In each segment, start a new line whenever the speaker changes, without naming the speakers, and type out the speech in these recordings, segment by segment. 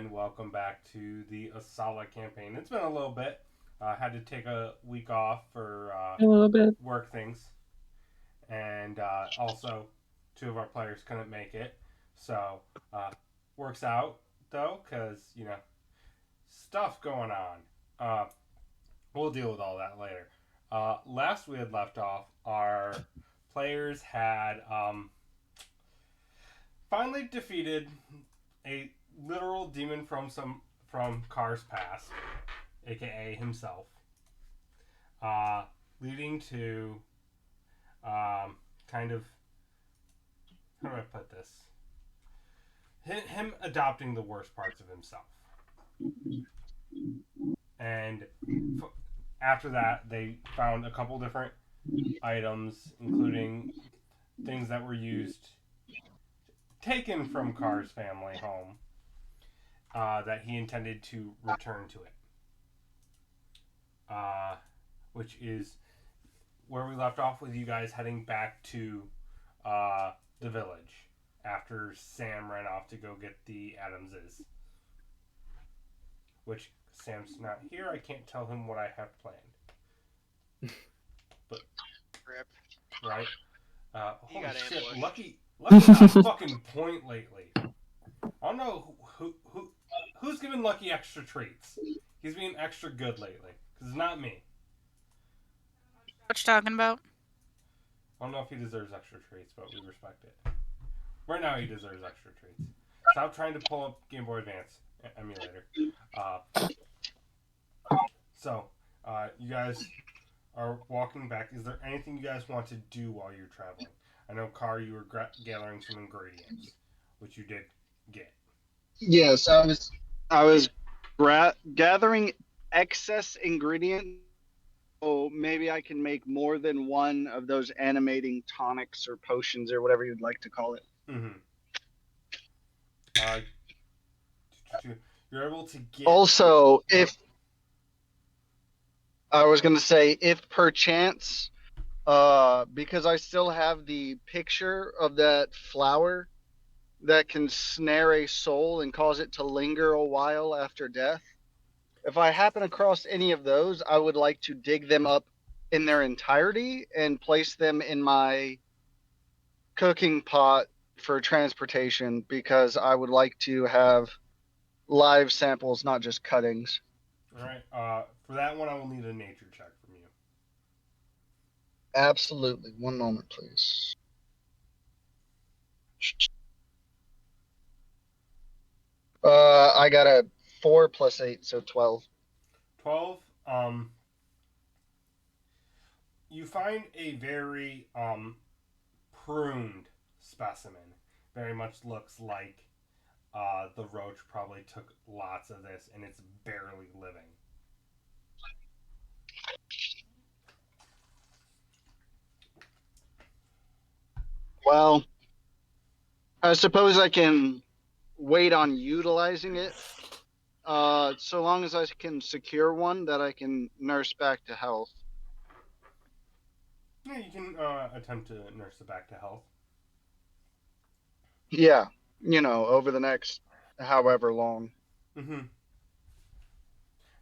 and welcome back to the Aesala campaign. It's been a little bit. Had to take a week off for
A little bit.
work things, and also two of our players couldn't make it. So works out though, because stuff going on. Uh, we'll deal with all that later. Last we had left off, our players had finally defeated a literal demon from Car's past, aka himself, uh, leading to kind of, how do I put this? Him adopting the worst parts of himself, and after that, they found a couple different items, including things that were used, taken from Car's family home, that he intended to return to it. Uh, which is where we left off with you guys heading back to the village after Sam ran off to go get the Adamses. Which Sam's not here. I can't tell him what I have planned. But
Rip.
right,
He
holy
got
shit,
ambushed.
Lucky's on fucking point lately. I don't know who's giving Lucky extra treats. He's being extra good lately because it's not me.
What you talking about?
I don't know if he deserves extra treats, but we respect it. Right now, he deserves extra treats. Stop trying to pull up Game Boy Advance emulator. Uh, so, you guys are walking back. Is there anything you guys want to do while you're traveling? I know, Car, you were gathering some ingredients, which you did get.
Yes, I was gathering excess ingredients. So maybe I can make more than one of those animating tonics or potions or whatever you'd like to call it.
Mm-hmm. Uh, you're able to get.
Also, if I was going to say, if perchance, because I still have the picture of that flower that can snare a soul and cause it to linger a while after death. If I happen across any of those, I would like to dig them up in their entirety and place them in my cooking pot for transportation because I would like to have live samples, not just cuttings.
All right. For that one, I will need a nature check from you.
Absolutely. One moment, please. I got a 4 plus 8, so 12.
12. You find a very pruned specimen. Very much looks like the roach probably took lots of this and it's barely living.
Well, I suppose I can wait on utilizing it. So long as I can secure one that I can nurse back to health.
Yeah, you can attempt to nurse it back to health.
Yeah, over the next however long.
Mm-hmm.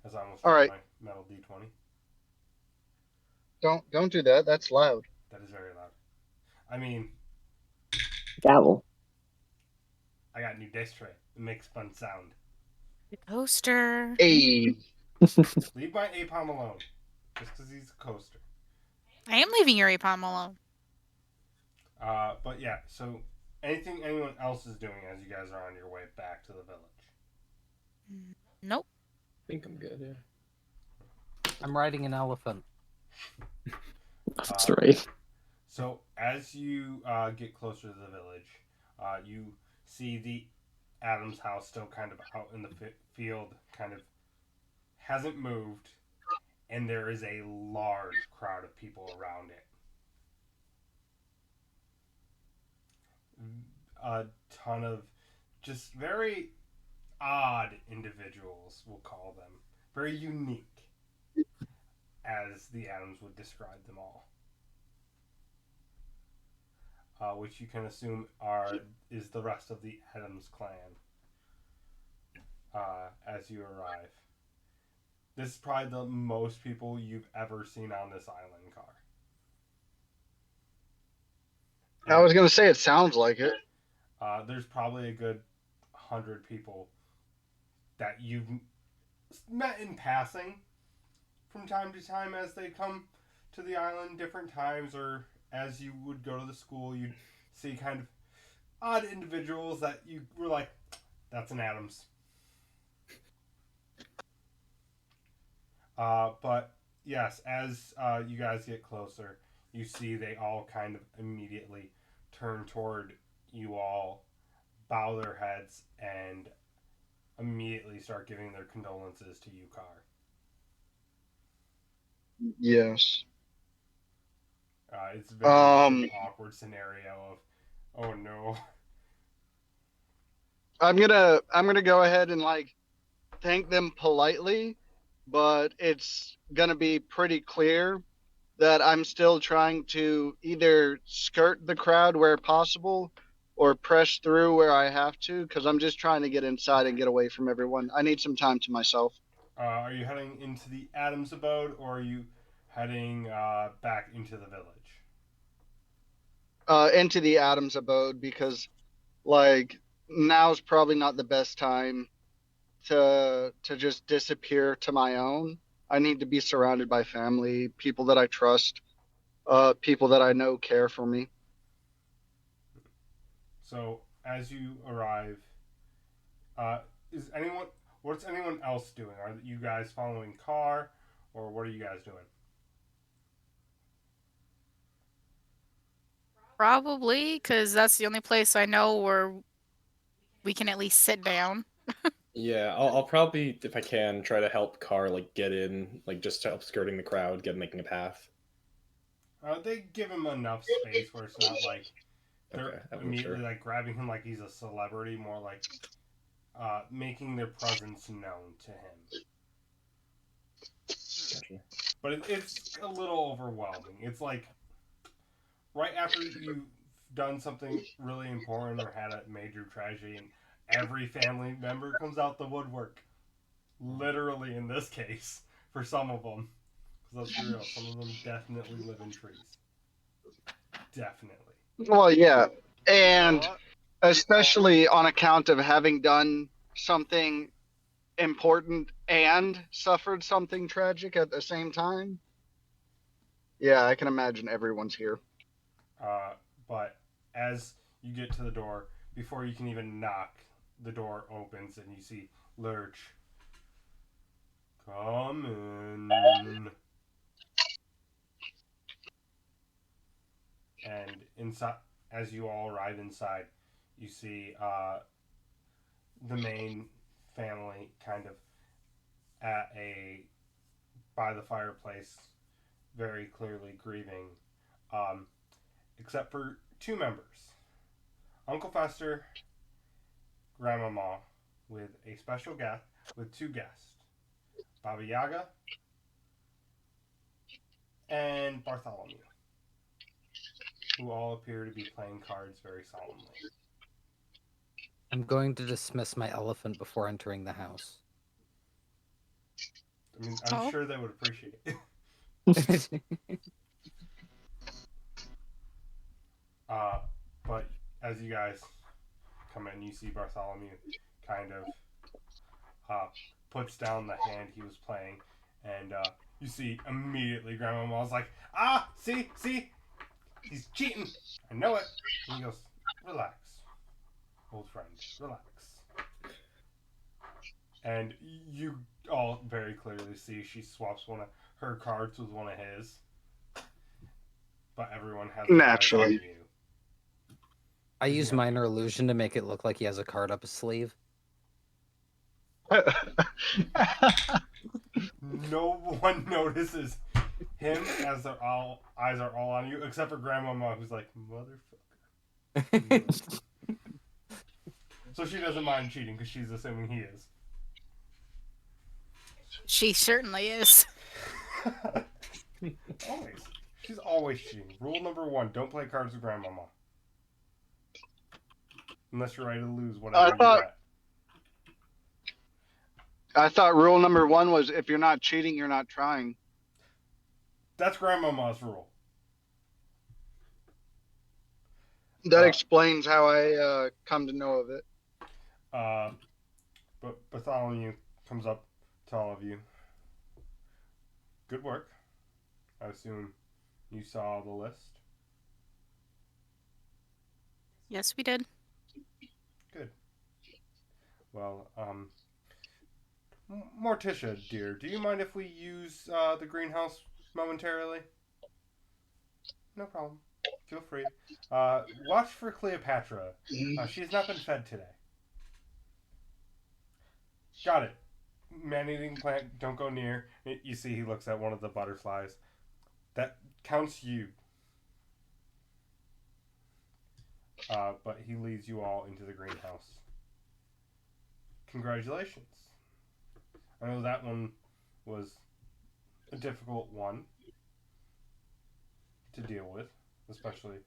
As I almost
All
dropped
right,
my metal D20.
don't do that. That's loud.
That is very loud. I mean,
Gavel.
I got a new dice tray. It makes fun sound.
Coaster.
Hey,
Leave my Apom alone. Just because he's a coaster.
I am leaving your APOM alone.
But yeah, so anything anyone else is doing as you guys are on your way back to the village?
Nope.
I think I'm good, yeah.
I'm riding an elephant.
That's right.
So as you get closer to the village, you see the Adams house still kind of out in the field, kind of hasn't moved, and there is a large crowd of people around it. A ton of just very odd individuals, we'll call them. Very unique, as the Adams would describe them all. Which you can assume is the rest of the Adams clan. as you arrive. This is probably the most people you've ever seen on this island car.
I was gonna say it sounds like it.
There's probably a good 100 people that you've met in passing from time to time as they come to the island different times, or as you would go to the school, you'd see kind of odd individuals that you were like, that's an Adams. But yes, as you guys get closer, you see they all kind of immediately turn toward you all, bow their heads, and immediately start giving their condolences to you, Car.
Yes.
It's very much an awkward scenario of, oh no.
I'm gonna go ahead and like thank them politely, but it's gonna be pretty clear that I'm still trying to either skirt the crowd where possible or press through where I have to, because I'm just trying to get inside and get away from everyone. I need some time to myself.
Are you heading into the Adams abode, or are you heading back into the village?
Into the Adams abode, because like now's probably not the best time to just disappear to my own. I need to be surrounded by family, people that I trust, people that I know care for me.
So as you arrive, is anyone? What's anyone else doing? Are you guys following Car, or what are you guys doing?
Probably, because that's the only place I know where we can at least sit down.
Yeah, I'll probably, if I can, try to help Car like get in, like just to help skirting the crowd, making a path.
They give him enough space where it's not like they're
Okay, I wasn't
immediately
sure.
like grabbing him like he's a celebrity, more like making their presence known to him.
Gotcha.
But it's a little overwhelming. It's like right after you've done something really important or had a major tragedy, and every family member comes out the woodwork. Literally, in this case, for some of them, because let's be real, some of them definitely live in trees. Definitely.
Well, yeah,
You know
and
what?
especially on account of having done something important and suffered something tragic at the same time. Yeah, I can imagine everyone's here.
But as you get to the door, before you can even knock, the door opens and you see Lurch. Come in. And inside, as you all arrive inside, you see the main family kind of at a by the fireplace, very clearly grieving, um, except for two members: Uncle Fester, Grandmama, with a special guest, with two guests, Baba Yaga and Bartholomew, who all appear to be playing cards very solemnly.
I'm going to dismiss my elephant before entering the house.
I mean, I'm
Oh.
sure they would appreciate it. But as you guys come in, you see Bartholomew kind of puts down the hand he was playing, and you see immediately Grandmama's like, see, he's cheating. I know it. And he goes, relax, old friend, relax. And you all very clearly see she swaps one of her cards with one of his. But everyone has
Naturally.
eyes on you.
I use minor illusion to make it look like he has a card up his sleeve.
No one notices him as their all eyes are all on you, except for Grandmama, who's like, motherfucker. So she doesn't mind cheating because she's assuming he is.
She certainly is.
Always. She's always cheating. Rule number 1, don't play cards with Grandmama. Unless you're ready to lose whatever you bet.
I thought rule number 1 was if you're not cheating, you're not trying.
That's Grandmama's rule.
That explains how I come to know of it.
But Bartholomew comes up to all of you. Good work. I assume you saw the list.
Yes, we did.
Good. Well, Morticia, dear, do you mind if we use the greenhouse momentarily? No problem. Feel free. Watch for Cleopatra. She has not been fed today. Got it. Man-eating plant, don't go near. You see he looks at one of the butterflies. That counts you. But he leads you all into the greenhouse. Congratulations. I know that one was a difficult one to deal with, especially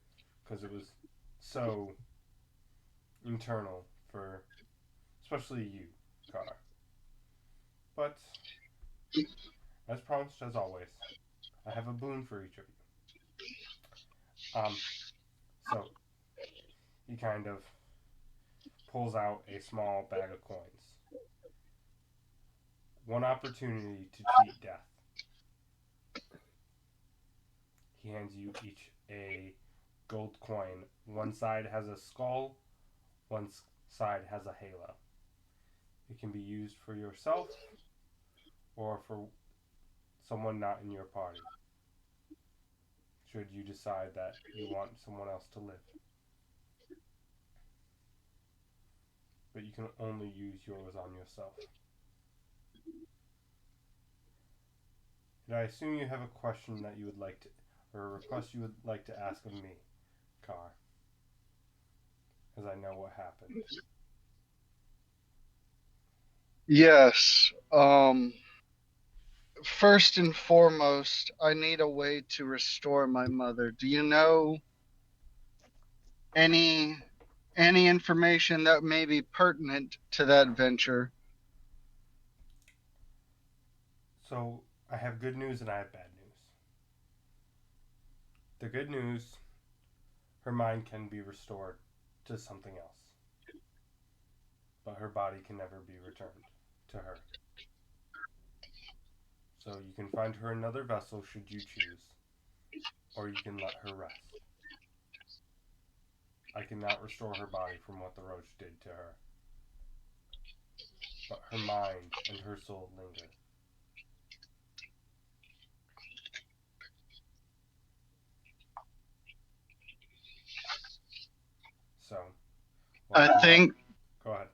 because it was so internal for especially you, Car. But as promised, as always, I have a boon for each of you. So he kind of pulls out a small bag of coins. One opportunity to cheat death. He hands you each a gold coin. One side has a skull, one side has a halo. It can be used for yourself or for someone not in your party, should you decide that you want someone else to live. But you can only use yours on yourself. And I assume you have a question that you would like to, or a request you would like to ask of me, Car, as I know what happened.
Yes. First and foremost, I need a way to restore my mother. Do you know any information that may be pertinent to that venture?
So, I have good news and I have bad news. The good news, her mind can be restored to something else. But her body can never be returned to her. So you can find her another vessel should you choose, or you can let her rest. I cannot restore her body from what the roach did to her, but her mind and her soul linger. So,
I think
go ahead.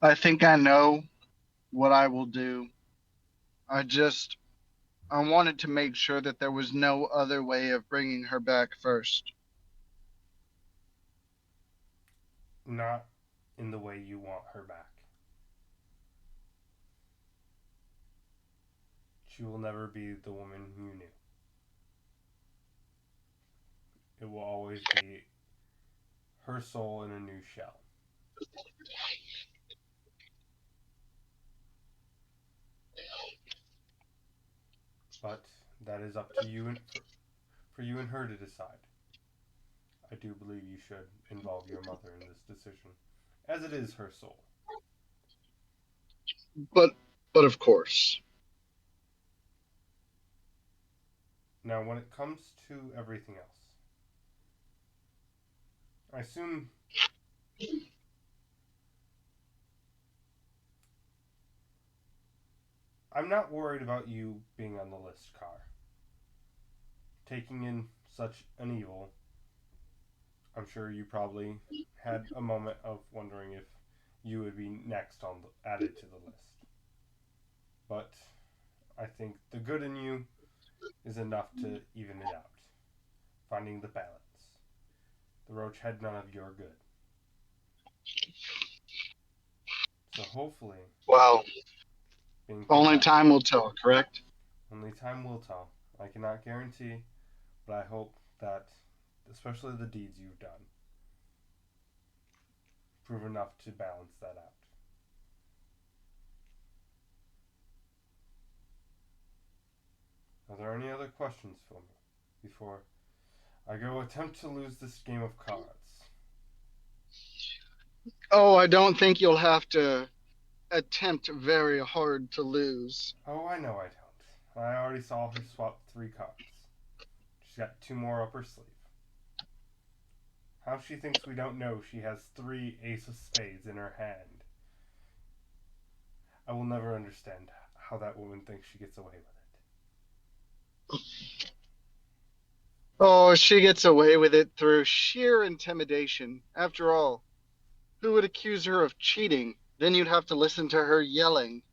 I think I know what I will do. I wanted to make sure that there was no other way of bringing her back first.
Not in the way you want her back. She will never be the woman you knew. It will always be her soul in a new shell. But that is up to you and for you and her to decide. I do believe you should involve your mother in this decision, as it is her soul.
But of course.
Now, when it comes to everything else, I assume I'm not worried about you being on the list, Car. Taking in such an evil, I'm sure you probably had a moment of wondering if you would be next on added to the list. But I think the good in you is enough to even it out. Finding the balance. The roach had none of your good. So hopefully,
Well, only
back,
time will tell, correct?
only time will tell. I cannot guarantee, but I hope that, especially the deeds you've done, prove enough to balance that out. Are there any other questions for me before I go attempt to lose this game of cards?
Oh, I don't think you'll have to attempt very hard to lose.
Oh, I know I don't. I already saw her swap 3 cards. She's got 2 more up her sleeve. How she thinks we don't know she has 3 ace of spades in her hand. I will never understand how that woman thinks she gets away with it.
Oh, she gets away with it through sheer intimidation. After all, who would accuse her of cheating? Then you'd have to listen to her yelling.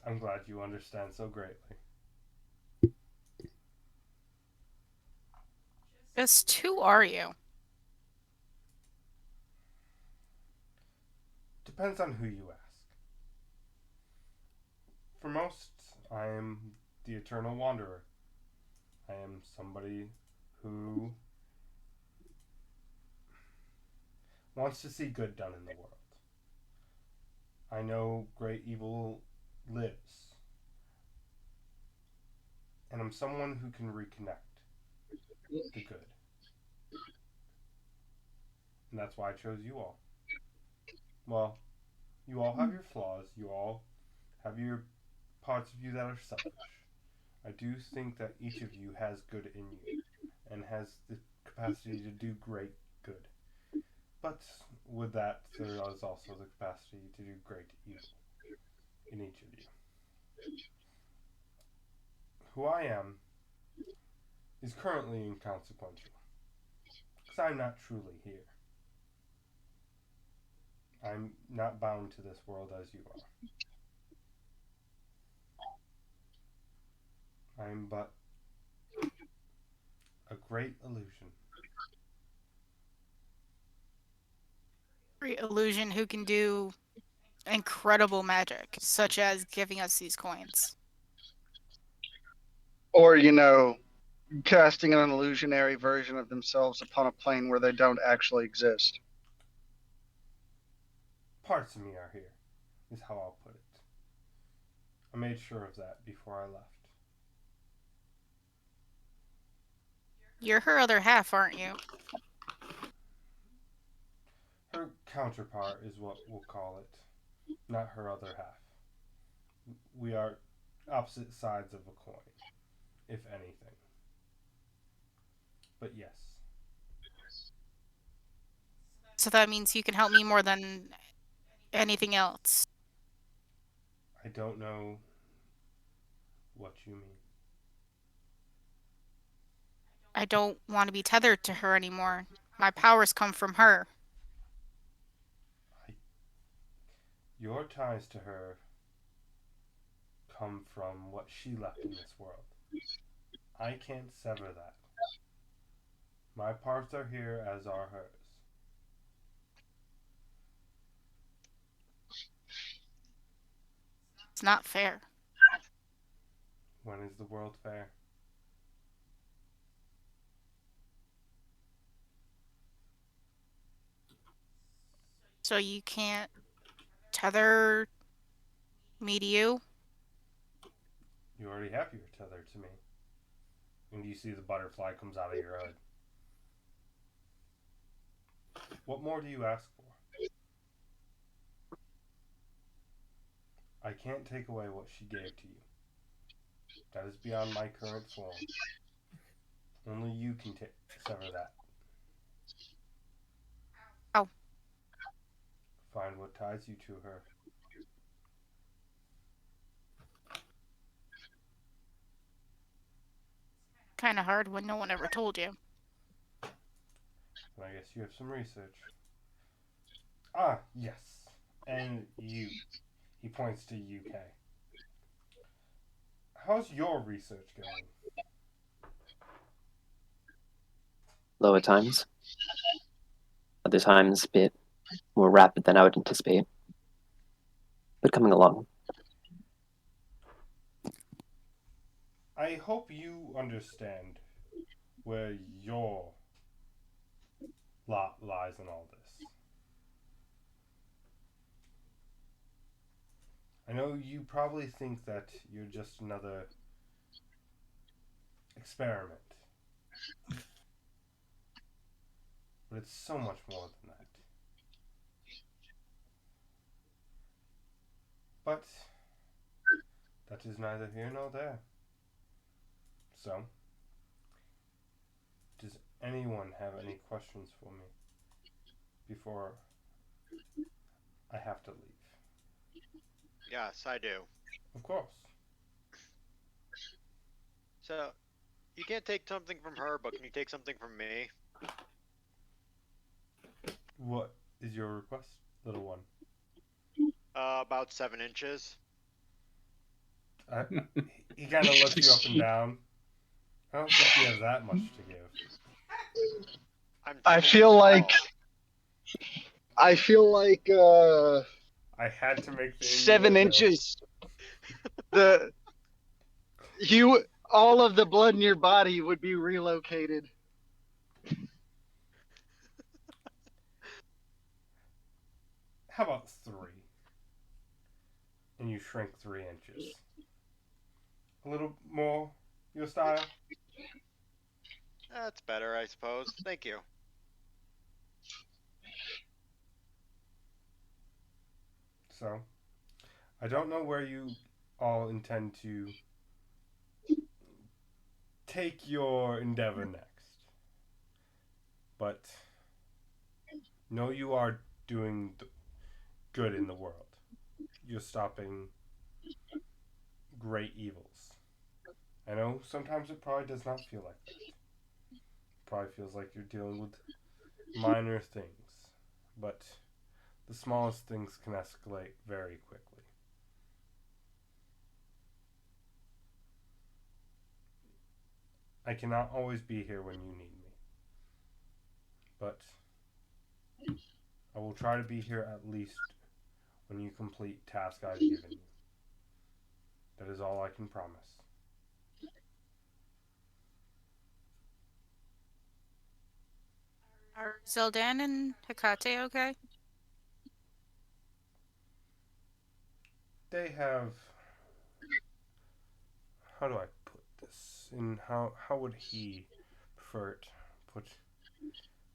I'm glad you understand so greatly.
Just who are you?
Depends on who you ask. For most, I am the Eternal Wanderer. I am somebody who wants to see good done in the world. I know great evil lives. And I'm someone who can reconnect the good. And that's why I chose you all. Well, you all have your flaws. You all have your parts of you that are selfish. I do think that each of you has good in you and has the capacity to do great good. But with that, there is also the capacity to do great evil in each of you. Who I am is currently inconsequential, because I'm not truly here. I'm not bound to this world as you are. I'm but a great illusion.
Great illusion who can do incredible magic, such as giving us these coins.
Or, casting an illusionary version of themselves upon a plane where they don't actually exist.
Parts of me are here, is how I'll put it. I made sure of that before I left.
You're her other half, aren't you?
Her counterpart is what we'll call it, not her other half. We are opposite sides of a coin, if anything. But yes.
So that means you can help me more than anything else.
I don't know what you mean.
I don't want to be tethered to her anymore. My powers come from her.
Your ties to her come from what she left in this world. I can't sever that. My parts are here as are hers.
It's not fair.
When is the world fair?
So you can't tether me to you?
You already have your tether to me. And you see the butterfly comes out of your hood. What more do you ask for? I can't take away what she gave to you. That is beyond my current form. Only you can sever that.
Oh.
Find what ties you to her.
Kind of hard when no one ever told you.
And I guess you have some research. Ah, yes. And you. He points to UK. How's your research going?
Low at times. Other times a bit more rapid than I would anticipate. But coming along.
I hope you understand where your lot lies in all this. I know you probably think that you're just another experiment. But it's so much more than that. But that is neither here nor there. So, does anyone have any questions for me before I have to leave?
Yes, I do.
Of course.
So, you can't take something from her, but can you take something from me?
What is your request, little one?
About 7 inches.
He kind of looks you up and down. I don't think you have that much to give.
I
thinking
feel like
small.
I feel like
I had to make the
7
innuendo.
inches. All of the blood in your body would be relocated.
How about 3? And you shrink 3 inches. A little more your style?
That's better, I suppose. Thank you.
So, I don't know where you all intend to take your endeavor next. But know you are doing good in the world. You're stopping great evils. I know sometimes it probably does not feel like that. It probably feels like you're dealing with minor things. But the smallest things can escalate very quickly. I cannot always be here when you need me. But I will try to be here at least when you complete task I've given you. That is all I can promise.
Are Zeldan and Hecate okay?
They have... How do I put this? And how would he prefer it put?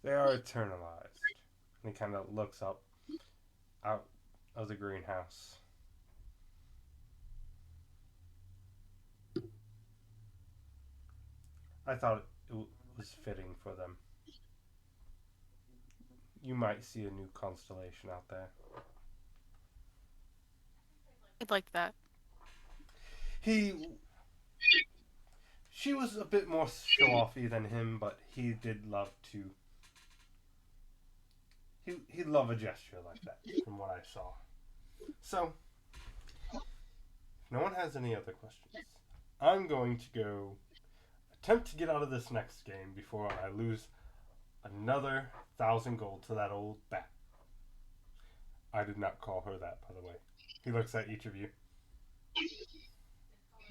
They are eternalized. And he kind of looks up out of the greenhouse. I thought it was fitting for them. You might see a new constellation out there.
I'd like that.
She was a bit more show-offy than him, but he did love to... He'd love a gesture like that, from what I saw. So, if no one has any other questions, I'm going to go attempt to get out of this next game before I lose another 1,000 gold to that old bat. I did not call her that, by the way. He looks at each of you.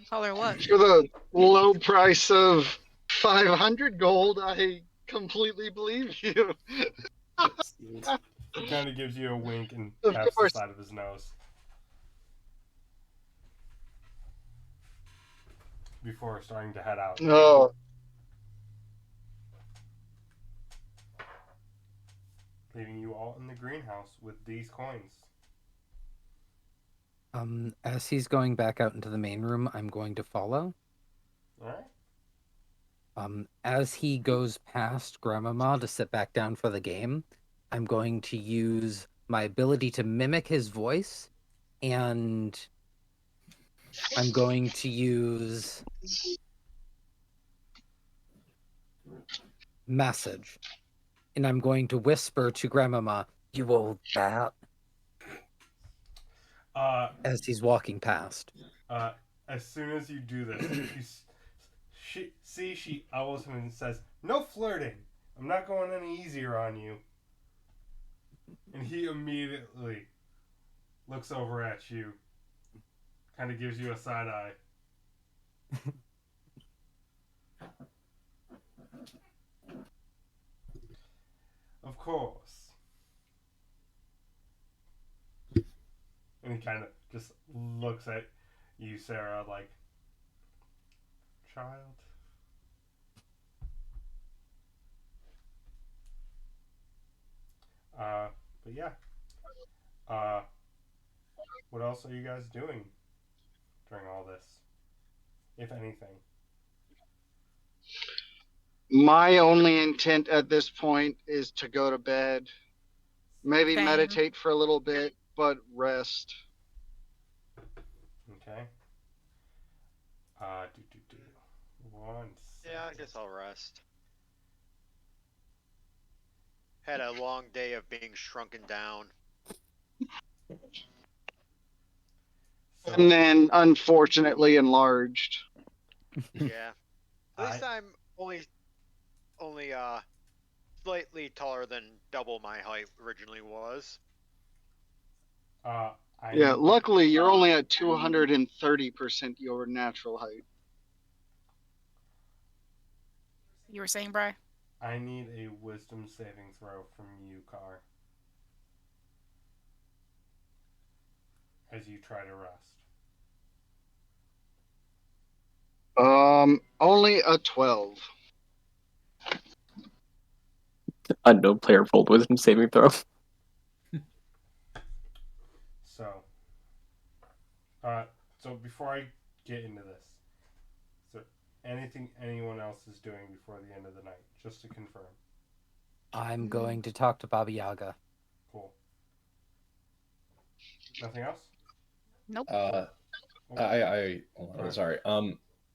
Call her what?
For the low price of 500 gold, I completely believe you.
He kind of gives you a wink and
Of
taps the
course.
side of his nose. Before starting to head out.
Oh,
Leaving you all in the greenhouse with these coins.
As he's going back out into the main room, I'm going to follow.
Alright?
As he goes past Grandmama to sit back down for the game, I'm going to use my ability to mimic his voice, and I'm going to use message. And I'm going to whisper to Grandmama, "You old bat," as he's walking past.
As soon as you do this, she elbows him and says, "No flirting! I'm not going any easier on you." And he immediately looks over at you, kind of gives you a side eye. Of course. And he kind of just looks at you, Sarah, like, child. But yeah. Uh, what else are you guys doing during all this, if anything?
My only intent at this point is to go to bed. Maybe
Same.
meditate for a little bit, but rest.
Okay. Do. One
Yeah, I
second.
guess I'll rest. Had a long day of being shrunken down.
So,
And then, unfortunately, enlarged.
Yeah. At least I'm only slightly taller than double my height originally was.
I
Yeah,
need,
luckily, you're only at 230% your natural height.
You were saying, Bry?
I need a wisdom saving throw from you, Car, as you try to rest.
Only a 12.
Unknown player rolled wisdom saving throw.
So, so before I get into this, is there anything anyone else is doing before the end of the night? Just to confirm.
I'm going to talk to Baba Yaga.
Cool. Nothing else?
Nope.
Sorry.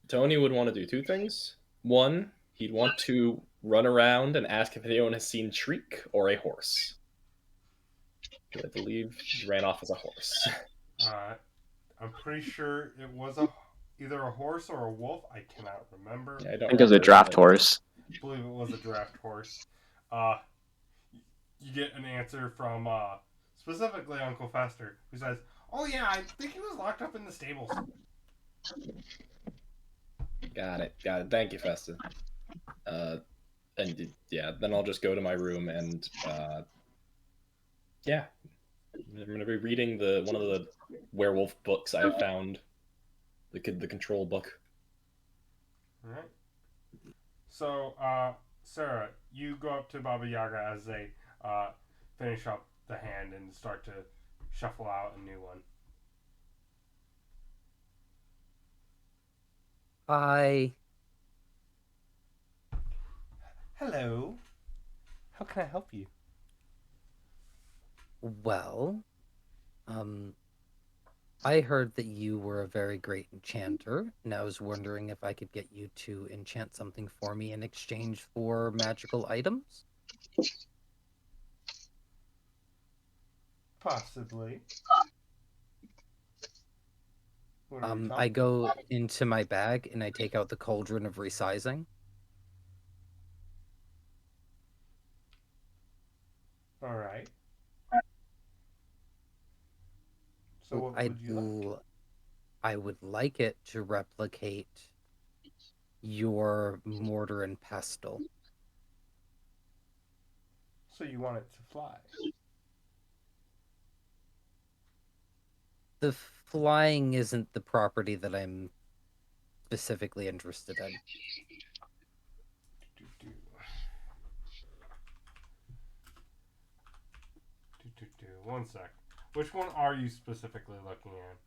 Tony would want to do two things. One, he'd want to run around and ask if anyone has seen Shriek or a horse. I believe he ran off as a horse.
I'm pretty sure it was either a horse or a wolf. I cannot remember.
Yeah, I
I
don't
think it was a
remember,
draft
but-
horse.
I believe it was a draft horse. You get an answer from specifically Uncle Fester, who says, "Oh yeah, I think he was locked up in the stables."
Got it. Thank you, Festa. And yeah, then I'll just go to my room and yeah, I'm gonna be reading one of the werewolf books I have found, the control book.
All right. So, Sarah, you go up to Baba Yaga as they finish up the hand and start to shuffle out a new one.
Hi.
Hello. How can I help you?
Well, I heard that you were a very great enchanter, and I was wondering if I could get you to enchant something for me in exchange for magical items.
Possibly. What are we
I
talking
go
about?
into my bag and I take out the cauldron of resizing.
All right. So what would you like?
I would like it to replicate your mortar and pestle.
So you want it to fly?
The flying isn't the property that I'm specifically interested in.
Do. One sec. Which one are you specifically looking at?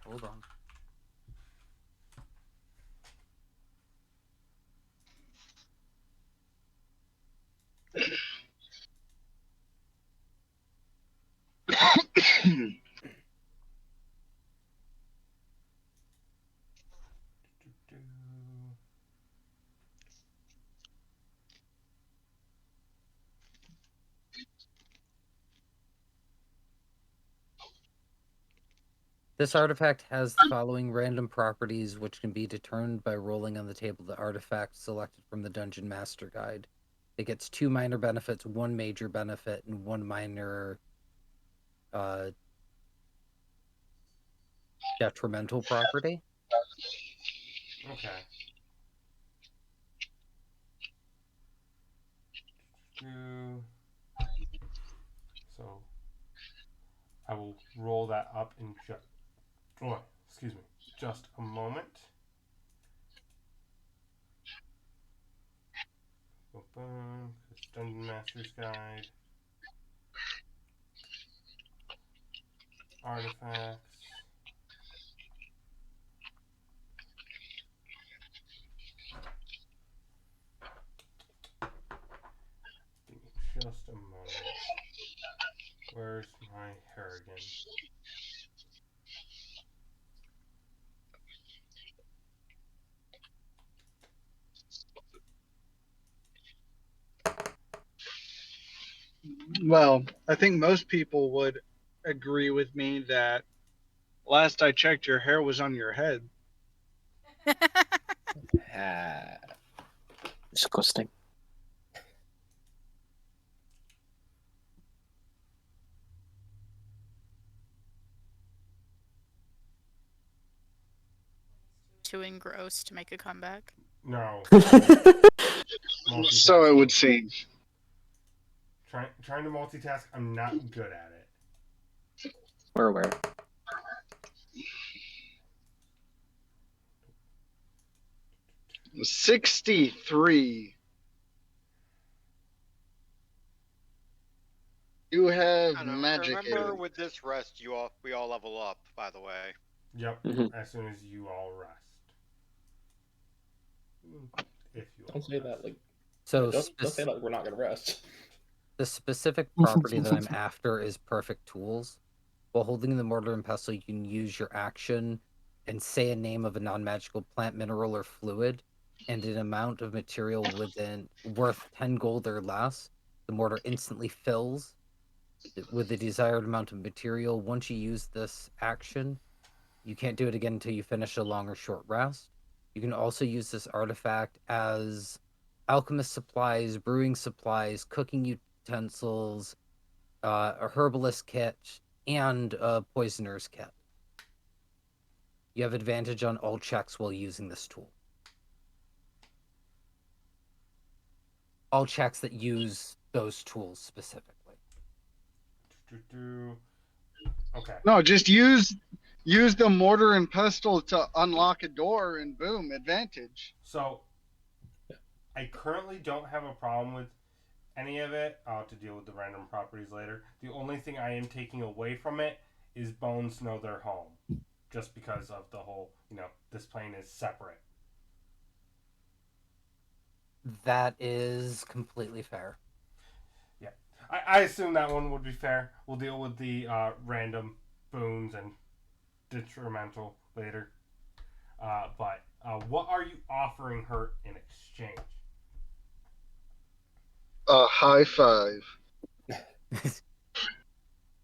Hold on. This artifact has the following random properties, which can be determined by rolling on the table the artifact selected from the Dungeon Master Guide. It gets 2 minor benefits, 1 major benefit, and 1 minor detrimental property.
Okay. So, I will roll that up in just a moment. Dungeon Master's Guide. Artifacts. Give me just a moment. Where's my Harrigan?
Well, I think most people would agree with me that last I checked, your hair was on your head.
Ah,
Disgusting.
Too engrossed to make a comeback.
No.
So it would seem.
Trying to multitask, I'm not good at it.
We're aware.
$63. You have magic.
Remember, with this rest, we all level up. By the way.
Yep.
Mm-hmm.
As soon as you all rest. If you
don't say that like.
So
Don't say that we're not gonna rest.
the specific property that I'm after is perfect tools. While holding the mortar and pestle, you can use your action and say a name of a non-magical plant, mineral, or fluid, and an amount of material worth 10 gold or less. The mortar instantly fills with the desired amount of material. Once you use this action, you can't do it again until you finish a long or short rest. You can also use this artifact as alchemist supplies, brewing supplies, cooking utensils, a herbalist kit, and a poisoner's kit. You have advantage on all checks while using this tool. All checks that use those tools specifically.
Okay.
No, just use the mortar and pestle to unlock a door, and boom, advantage.
So, I currently don't have a problem with any of it. I'll have to deal with the random properties later. The only thing I am taking away from it is bones know their home. Just because of the whole, this plane is separate.
That is completely fair.
Yeah. I assume that one would be fair. We'll deal with the random boons and detrimental later. But what are you offering her in exchange?
A high five.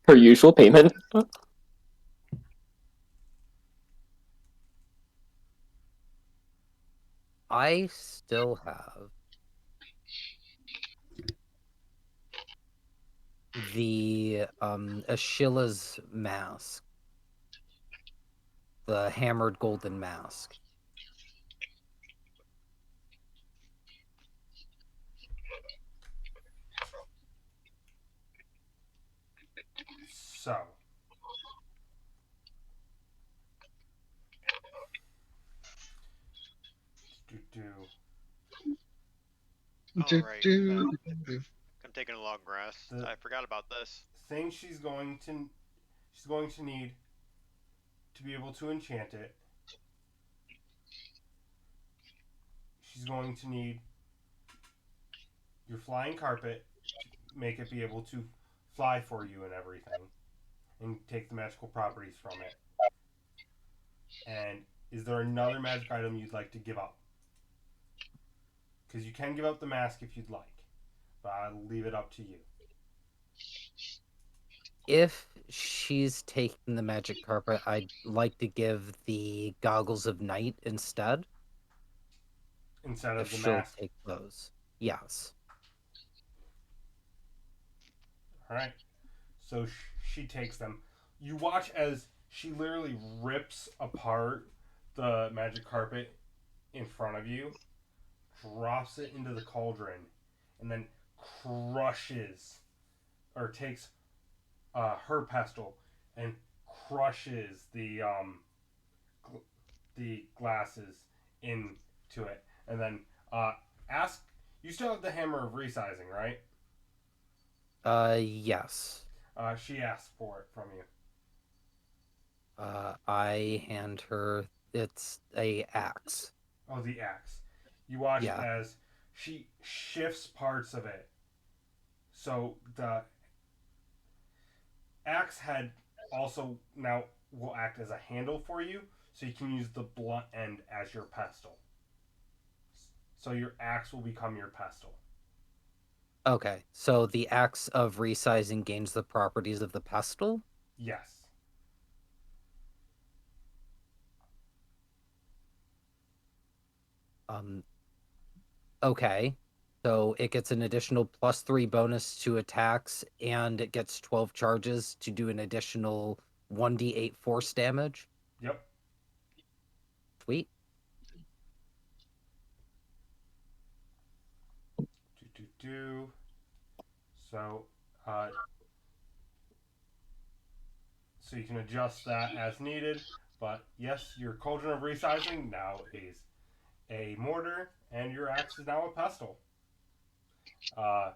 Her usual payment.
I still have the Aesala's mask, the hammered golden mask.
So,
Alright. I'm taking a long rest. I forgot about this.
Thing she's going to need to be able to enchant it. She's going to need your flying carpet to make it be able to fly for you and everything, and take the magical properties from it. And is there another magic item you'd like to give up? Because you can give up the mask if you'd like, but I'll leave it up to you.
If she's taking the magic carpet, I'd like to give the goggles of night instead.
Instead of
if
the
she'll
mask.
take those. Yes.
Alright. So she takes them. You watch as she literally rips apart the magic carpet in front of you, drops it into the cauldron, and then crushes, or takes her pestle, and crushes the glasses into it, and then ask. You still have the hammer of resizing, right?
Yes.
She asks for it from you.
I hand her. It's a axe.
Oh, the axe. You watch
Yeah.
as she shifts parts of it. So the axe head also now will act as a handle for you, so you can use the blunt end as your pestle. So your axe will become your pestle.
Okay, so the axe of resizing gains the properties of the pestle?
Yes.
Um, okay. So it gets an additional +3 bonus to attacks, and it gets 12 charges to do an additional 1d8 force damage.
Yep.
Sweet.
So, uh, so you can adjust that as needed. But yes, your cauldron of resizing now is a mortar, and your axe is now a pestle. Uh,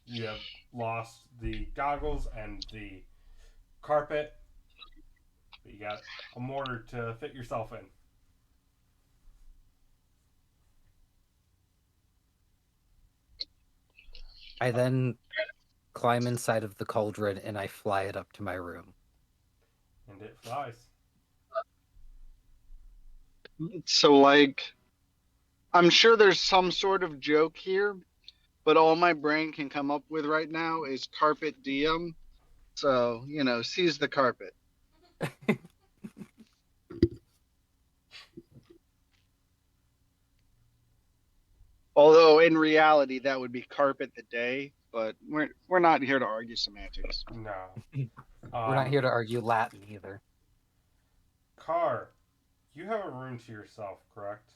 you have lost the goggles and the carpet, but you got a mortar to fit yourself in.
I then climb inside of the cauldron and I fly it up to my room.
And it flies.
So, like, I'm sure there's some sort of joke here, but all my brain can come up with right now is carpet diem. So, seize the carpet. Although in reality that would be carpet the day, but we're not here to argue semantics.
No.
We're not here to argue Latin either.
Car, you have a room to yourself, correct?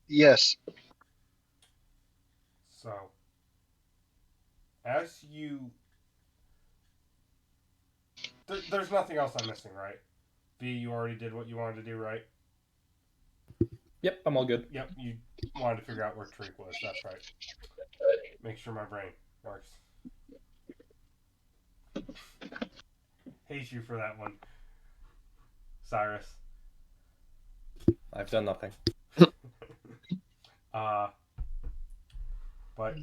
Yes.
So, as you. There's nothing else I'm missing, right? V, you already did what you wanted to do, right?
Yep, I'm all good.
Yep, you wanted to figure out where Tariq was. That's right. Make sure my brain works. Hate you for that one, Cyrus.
I've done nothing.
But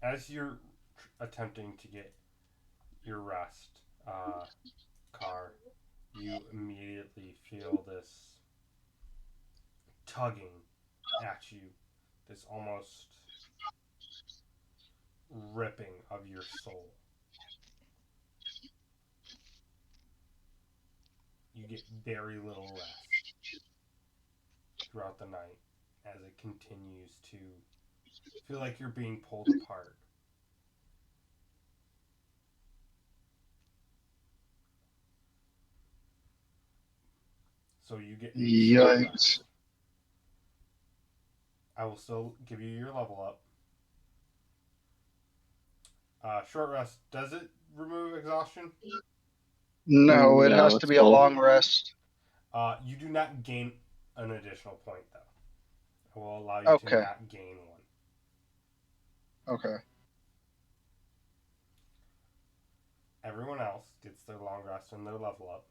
as you're attempting to get your rest, Car, you immediately feel this tugging at you, this almost ripping of your soul. You get very little rest throughout the night as it continues to feel like you're being pulled apart. So you get a short
Yikes.
rest. I will still give you your level up. Short rest, does it remove exhaustion?
No, it
No,
has to
it's
be a
full.
long rest.
You do not gain an additional point, though. I will allow you to
Okay.
not gain one.
Okay.
Everyone else gets their long rest and their level up.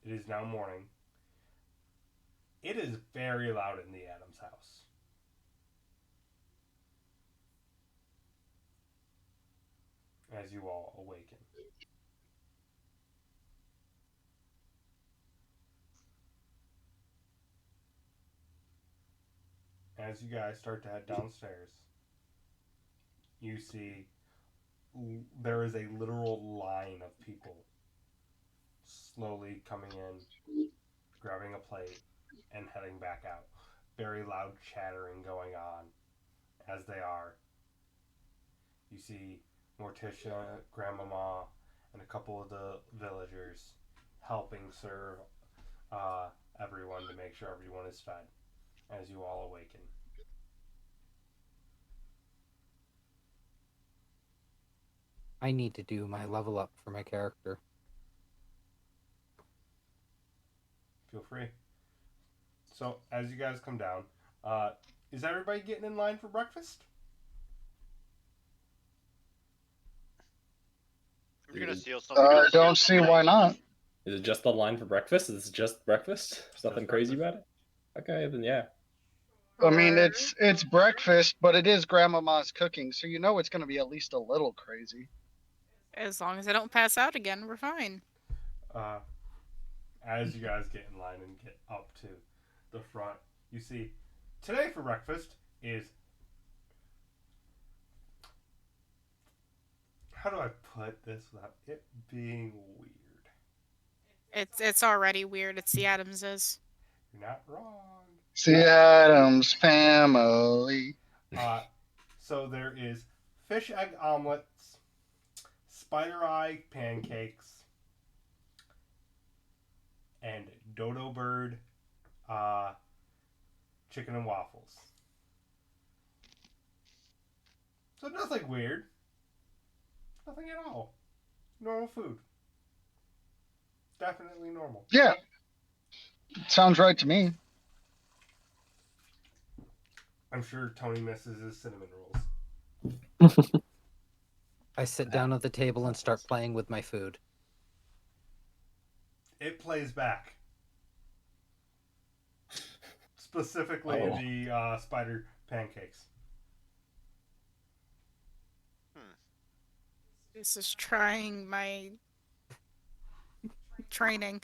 It is now morning. It is very loud in the Adams house. As you all awaken. As you guys start to head downstairs, you see there is a literal line of people slowly coming in, grabbing a plate, and heading back out. Very loud chattering going on as they are. You see Morticia, Grandmama, and a couple of the villagers helping serve everyone to make make sure everyone is fed as you all awaken.
I need to do my level up for my character.
Feel free. So, as you guys come down, is everybody getting in line for breakfast?
I'm gonna steal something.
I don't see why not.
Is it just the line for breakfast? Is it just breakfast? There's nothing crazy
breakfast.
about it? Okay, then yeah.
I mean, it's breakfast, but it is Grandmama's cooking, so you know it's going to be at least a little crazy.
As long as I don't pass out again, we're fine.
As you guys get in line and get up to the front, you see today for breakfast is, how do I put this without it being weird?
It's already weird. It's the Adamses.
You're not wrong.
It's the Adams family.
So there is fish egg omelets, spider eye pancakes, and dodo bird chicken and waffles. So nothing weird. Nothing at all. Normal food. Definitely normal.
Yeah. Sounds right to me.
I'm sure Tony misses his cinnamon rolls.
I sit down at the table and start playing with my food.
It plays back. Specifically the spider pancakes.
This is trying my training.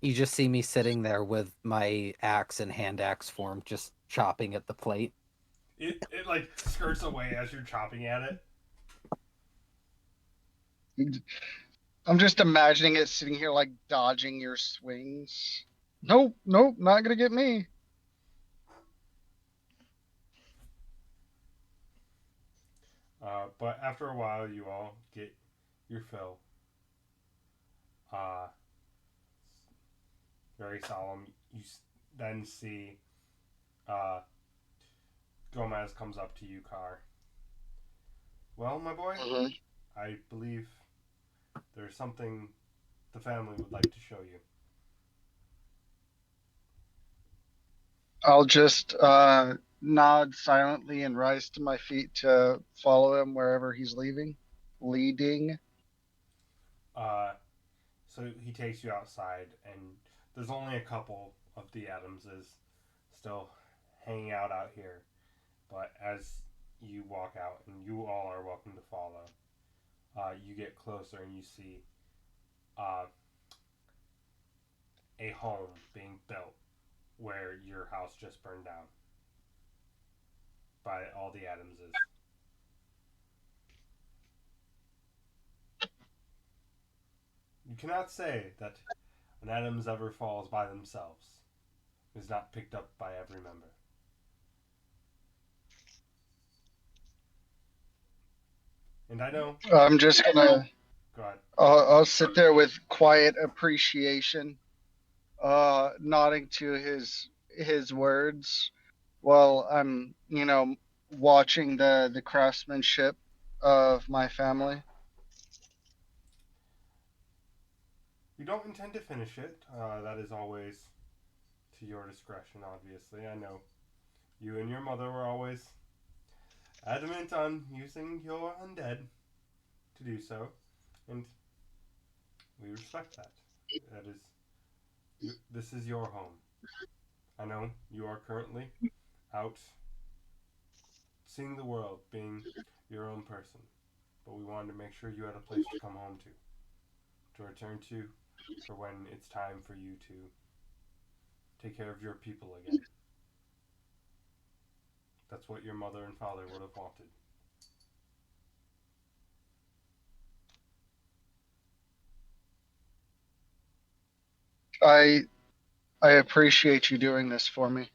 You just see me sitting there with my axe in hand axe form, just chopping at the plate.
It like skirts away as you're chopping at it.
I'm just imagining it sitting here like dodging your swings. Nope, not gonna get me.
But after a while, you all get your fill. Very solemn. You then see Gomez comes up to you, Car. Well, my boy, I believe there's something the family would like to show you.
I'll just nod silently and rise to my feet to follow him wherever he's leading.
So he takes you outside, and there's only a couple of the Adamses still hanging out here. But as you walk out, and you all are welcome to follow, you get closer and you see a home being built where your house just burned down by all the Adamses. You cannot say that an Adams ever falls by themselves. It is not picked up by every member. And I know.
I'm just gonna.
Go ahead.
I'll sit there with quiet appreciation, nodding to his words, while I'm, watching the craftsmanship of my family.
You don't intend to finish it. That is always to your discretion, obviously. I know you and your mother were always adamant on using your undead to do so, and we respect that. This is your home. I know you are currently out seeing the world, being your own person, but we wanted to make sure you had a place to come home to return to, for when it's time for you to take care of your people again. That's what your mother and father would have wanted.
I appreciate you doing this for me.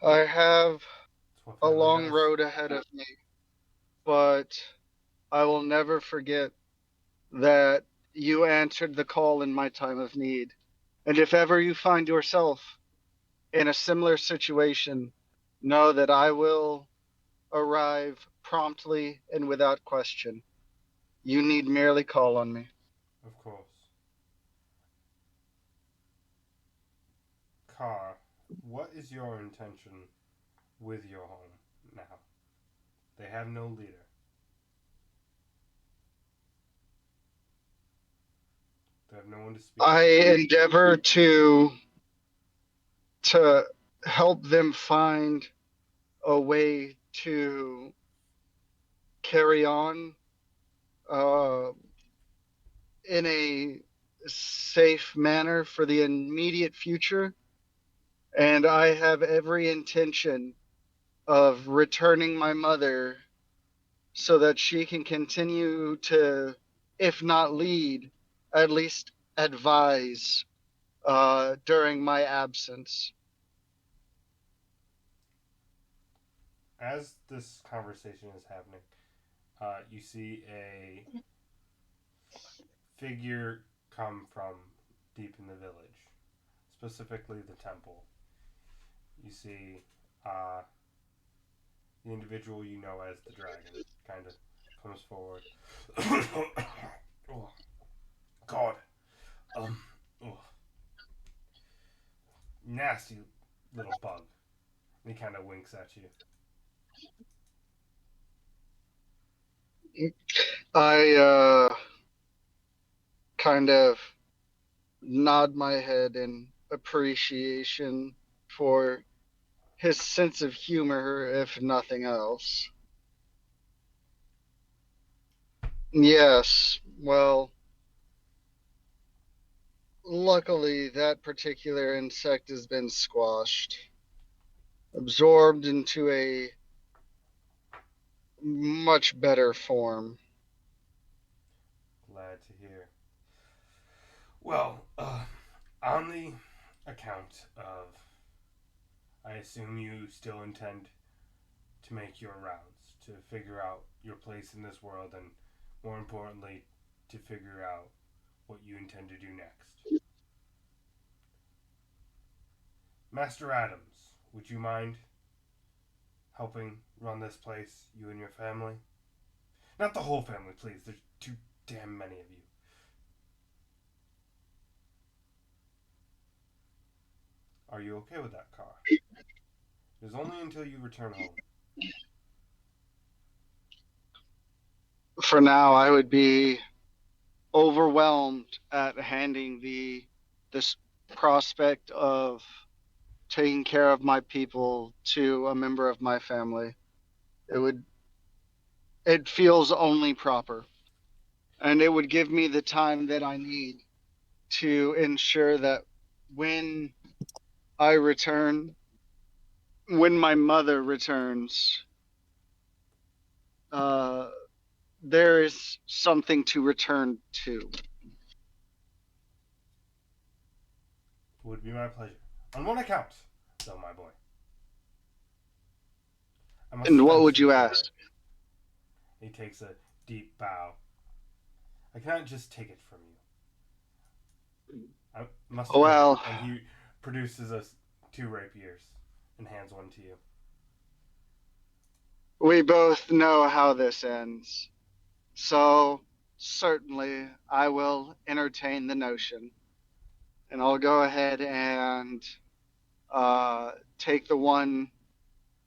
I have a long road ahead of me, but I will never forget that you answered the call in my time of need. And if ever you find yourself in a similar situation, know that I will arrive promptly and without question. You need merely call on me.
Of course. Car, what is your intention with your home now? They have no leader. They have no one to speak
I
to.
endeavor to help them find a way to carry on uh, in a safe manner for the immediate future. And I have every intention of returning my mother so that she can continue to, if not lead, at least advise during my absence.
As this conversation is happening, you see a figure come from deep in the village, specifically the temple. You see the individual you know as the dragon kind of comes forward. Oh, God. Oh, nasty little bug. And he kind of winks at you.
I kind of nod my head in appreciation for his sense of humor, if nothing else. Yes, well, luckily that particular insect has been squashed, absorbed into a much better form.
Glad to hear. Well, on the account of, I assume you still intend to make your rounds, to figure out your place in this world, and more importantly, to figure out what you intend to do next. Master Adams, would you mind helping run this place, you and your family? Not the whole family, please. There's too damn many of you. Are you okay with that, car? It is only until you return home.
For now, I would be overwhelmed at handing this prospect of taking care of my people to a member of my family. It feels only proper, and it would give me the time that I need to ensure that when I return, when my mother returns, uh, there is something to return to.
It would be my pleasure. On one account, though, my boy. I must
And what
thank
would
you
you
for
ask?
it. He takes a deep bow. I cannot just take it from you. I must earn
Well,
it. And he produces us 2 rapiers and hands one to you.
we both know how this ends. So, certainly, I will entertain the notion. And I'll go ahead and take the one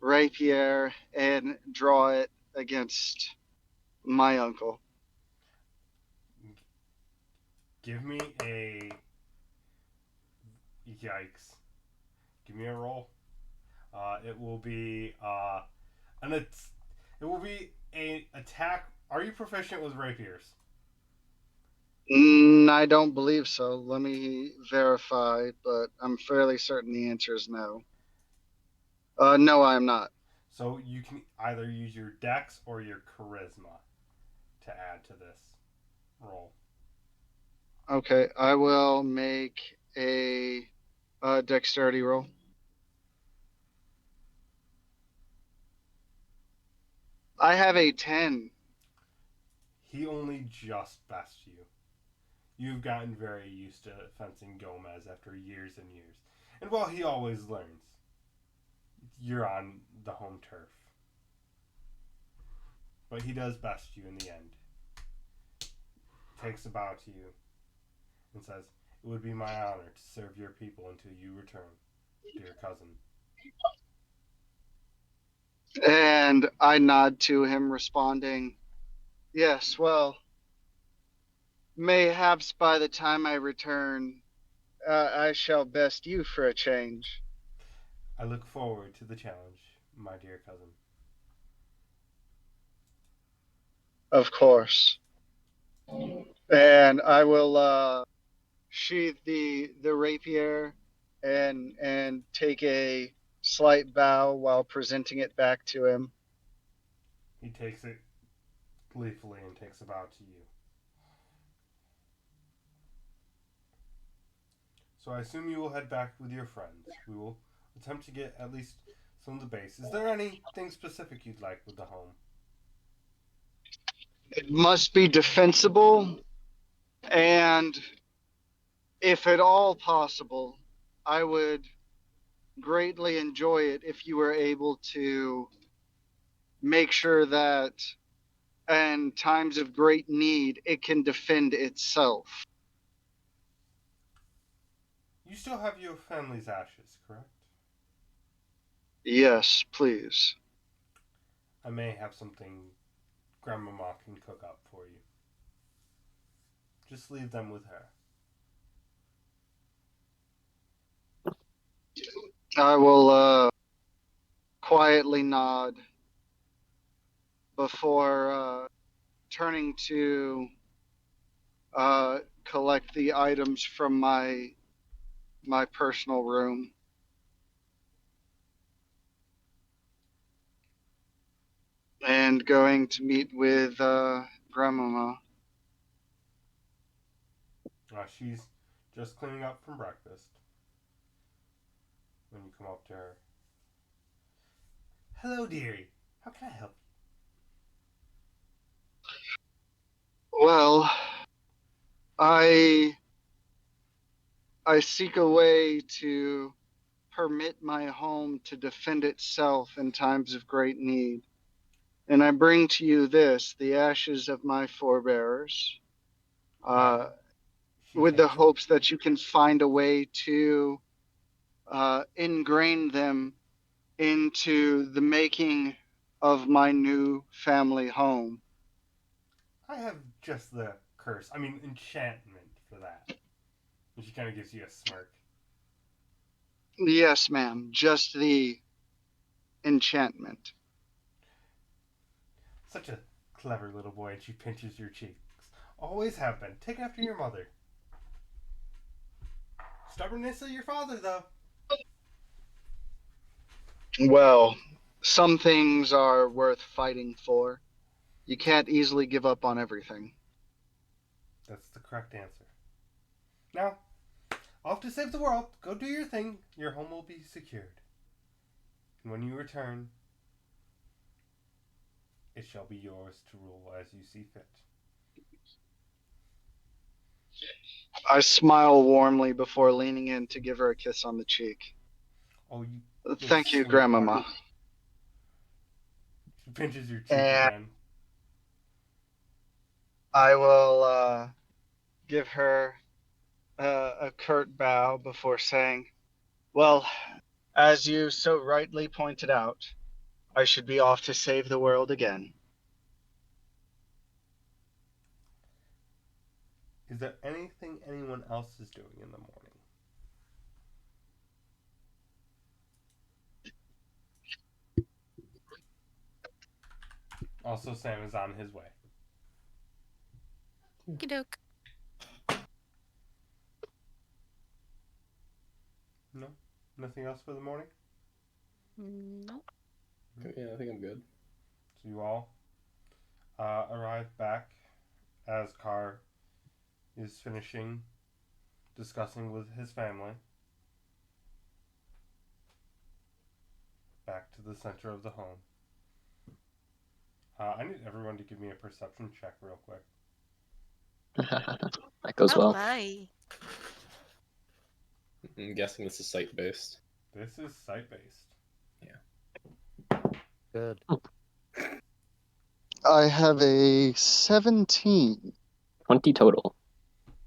rapier and draw it against my uncle.
Give me a... Yikes. Give me a roll. It will be it will be a attack. Are you proficient with rapiers?
I don't believe so. Let me verify, but I'm fairly certain the answer is no. No, I am not.
So you can either use your dex or your charisma to add to this roll.
Okay, I will make a dexterity roll. I have a 10.
He only just bested you. You've gotten very used to fencing Gomez after years and years. And while he always learns, you're on the home turf. But he does best you in the end. Takes a bow to you and says, "It would be my honor to serve your people until you return, dear cousin."
And I nod to him, responding, "Yes, well, mayhaps by the time I return, I shall best you for a change."
I look forward to the challenge, my dear cousin.
Of course. And I will sheath the rapier and take a slight bow while presenting it back to him.
He takes it gleefully and takes a bow to you. So I assume you will head back with your friends. We will attempt to get at least some of the base. Is there anything specific you'd like with the home?
It must be defensible, and if at all possible, I would greatly enjoy it if you were able to make sure that in times of great need, it can defend itself.
You still have your family's ashes, correct?
Yes, please.
I may have something Grandmama can cook up for you. Just leave them with her.
I will quietly nod before turning to collect the items from my personal room. And going to meet with Grandmama.
She's just cleaning up from breakfast when you come up to her. "Hello, dearie. How can I help
Well, I seek a way to permit my home to defend itself in times of great need. And I bring to you this, the ashes of my forebears,
you?" She
with the
takes it.
hopes that you can find a way to ingrain them into the making of my new family home.
I have just the enchantment for that. And she kind of gives you a smirk.
Yes, ma'am, just the enchantment.
Such a clever little boy, and she pinches your cheeks. Always have been. Take after your mother. Stubbornness of your father, though.
Well, some things are worth fighting for. You can't easily give up on everything.
That's the correct answer. Now, off to save the world. Go do your thing. Your home will be secured. And when you return, it shall be yours to rule as you see fit.
I smile warmly before leaning in to give her a kiss on the cheek.
Oh, you
Thank you,
sweetheart.
Grandmama.
She pinches your cheek
And
again.
I will give her a curt bow before saying, "Well, as you so rightly pointed out, I should be off to save the world again."
Is there anything anyone else is doing in the morning? Also, Sam is on his way.
Okey-doke.
No? Nothing else for the morning?
Nope.
Yeah, I think I'm good.
So you all arrive back as Carr is finishing discussing with his family. Back to the center of the home. I need everyone to give me a perception check real quick.
That goes
Oh,
well.
bye.
I'm guessing this is site based.
This is site based.
Good.
I have a 17.
20 total.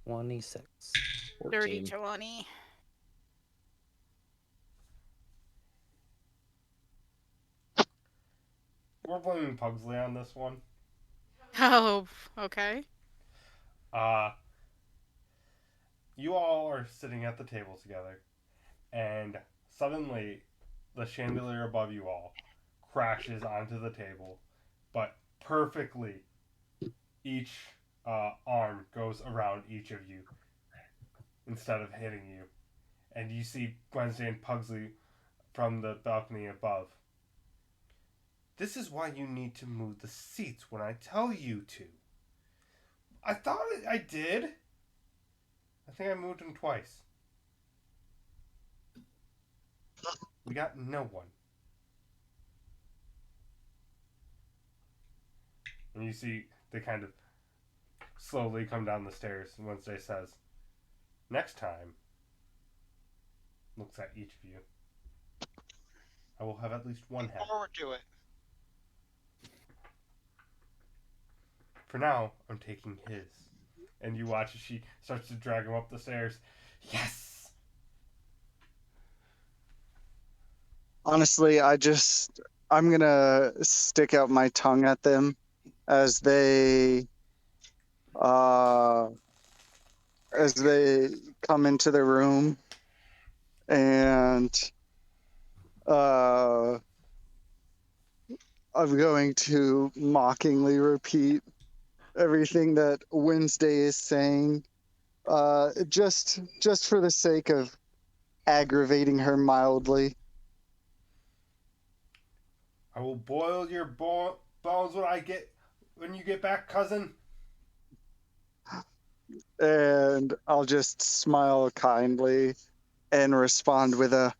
26.
Dirty
14.
20.
We're blaming Pugsley on this one.
Oh, okay.
You all are sitting at the table together, and suddenly the chandelier above you all crashes onto the table, but perfectly each arm goes around each of you instead of hitting you. And you see Wednesday and Pugsley from the balcony above. This is why you need to move the seats when I tell you to. I thought I did. I think I moved them twice. We got no one. And you see they kind of slowly come down the stairs, and Wednesday says, next time, looks at each of you, I will have at least one head.
Forward to it.
For now, I'm taking his. And you watch as she starts to drag him up the stairs. Yes!
Honestly, I'm gonna stick out my tongue at them as uh they come into the room, and uh I'm going to mockingly repeat everything that Wednesday is saying, just for the sake of aggravating her mildly.
I will boil your bones when you get back, cousin.
And I'll just smile kindly and respond with a,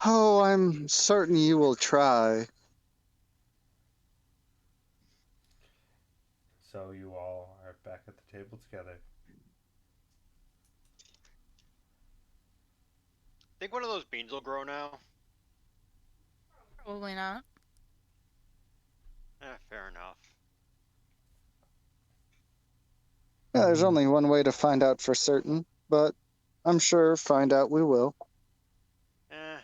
"Oh, I'm certain you will try."
So you all are back at the table together.
Think one of those beans will grow now?
Probably not.
Fair enough.
Yeah, there's only one way to find out for certain, but I'm sure find out we will.
I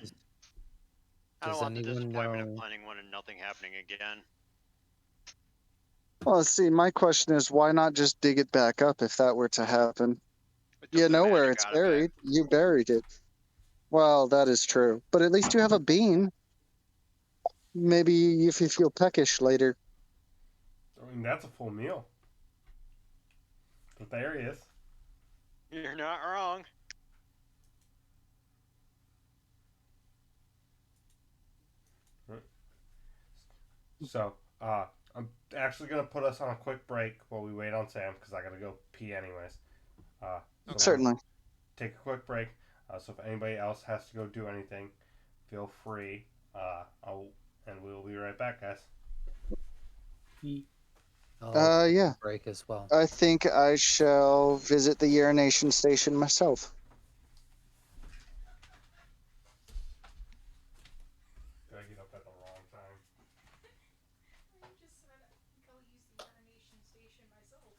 don't
Does
want the
anyone
disappointment of
know?
planning one and nothing happening again.
Well, see, my question is, why not just dig it back up if that were to happen?
We took
You
the
know where
magic
it's
out of it.
buried. You buried it. Well, that is true. But at least you have a bean. Maybe if you feel peckish later.
I mean, that's a full meal. But there he is.
You're not wrong.
So, I'm actually going to put us on a quick break while we wait on Sam, because I got to go pee anyways. So
Certainly.
take a quick break. So if anybody else has to go do anything, feel free. And we'll be right back, guys.
I'll take
Yeah.
a break as well.
I think I shall visit the urination station myself.
Did I get up at the wrong time?
I just said go use the urination station myself.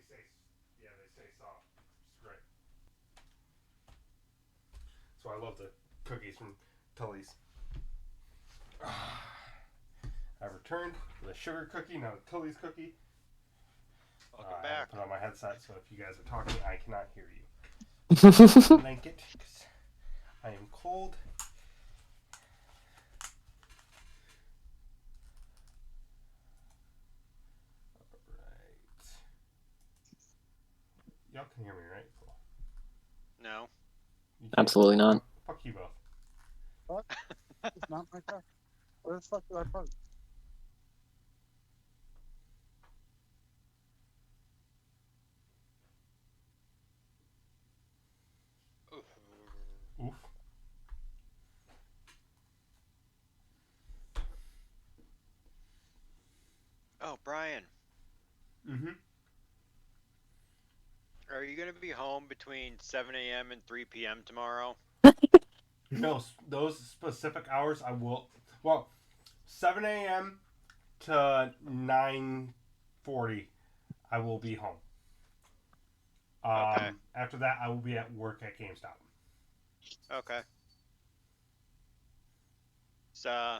they stay soft. It's great. So I love the cookies from Tully's. I've returned with a sugar cookie, not a Tully's cookie.
Welcome
I
back.
put on my headset, so if you guys are talking, I cannot hear you. Blanket, because I am cold. Alright. Y'all can hear me, right? Cool.
No.
You can't?
Absolutely not.
Fuck you both.
What? It's not my car. Where the fuck do I park?
Oof.
Oh, Brian,
Mm-hmm.
are you gonna be home between 7 a.m. and 3 p.m. tomorrow?
No, those specific hours I will. Well, 7 a.m. to 9:40, I will be home.
Okay.
After that, I will be at work at GameStop.
Okay. So,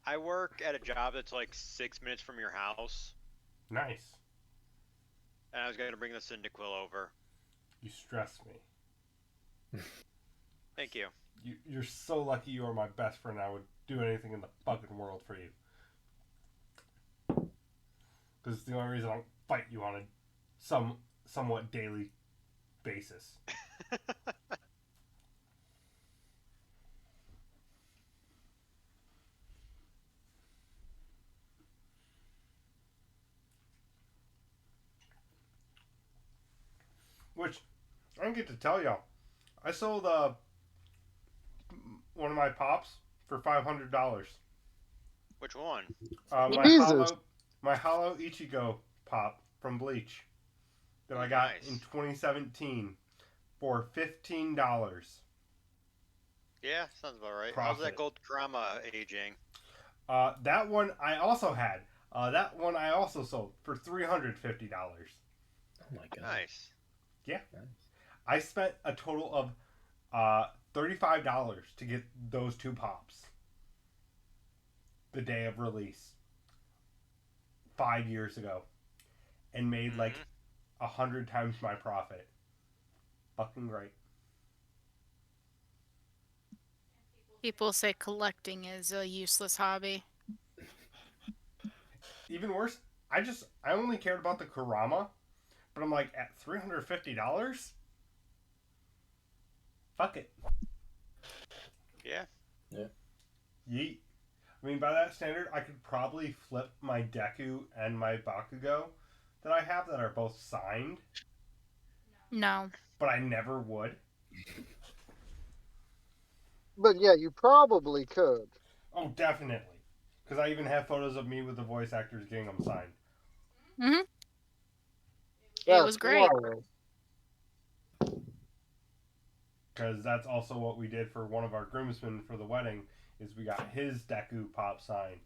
I work at a job that's like 6 minutes from your house,
Nice.
and I was gonna bring the Cyndaquil over.
You stress me.
Thank you.
You're so lucky you are my best friend. I would do anything in the fucking world for you. Because it's the only reason I don't fight you on a somewhat daily basis. Which, I don't get to tell y'all. I sold one of my pops for $500.
Which one?
Jesus.
My hollow Ichigo pop from Bleach that I got
Nice.
in 2017 for $15.
Yeah, sounds about right.
Profit.
How's that gold Kurama aging?
That one I also had. That one I also sold for $350.
Oh my god.
Nice.
Yeah.
Nice.
I spent a total of $35 to get those two pops the day of release 5 years ago, and made like 100 times my profit. Fucking great.
People say collecting is a useless hobby.
Even worse, I only cared about the Kurama, but I'm like, at $350? Fuck it.
Yeah.
Yeet. I mean, by that standard, I could probably flip my Deku and my Bakugo that I have that are both signed,
No.
but I never would.
But yeah, you probably could.
Oh, definitely. Because I even have photos of me with the voice actors getting them signed.
Mm-hmm. It
That's
was great.
wild.
Because that's also what we did for one of our groomsmen for the wedding, is we got his Deku pop signed.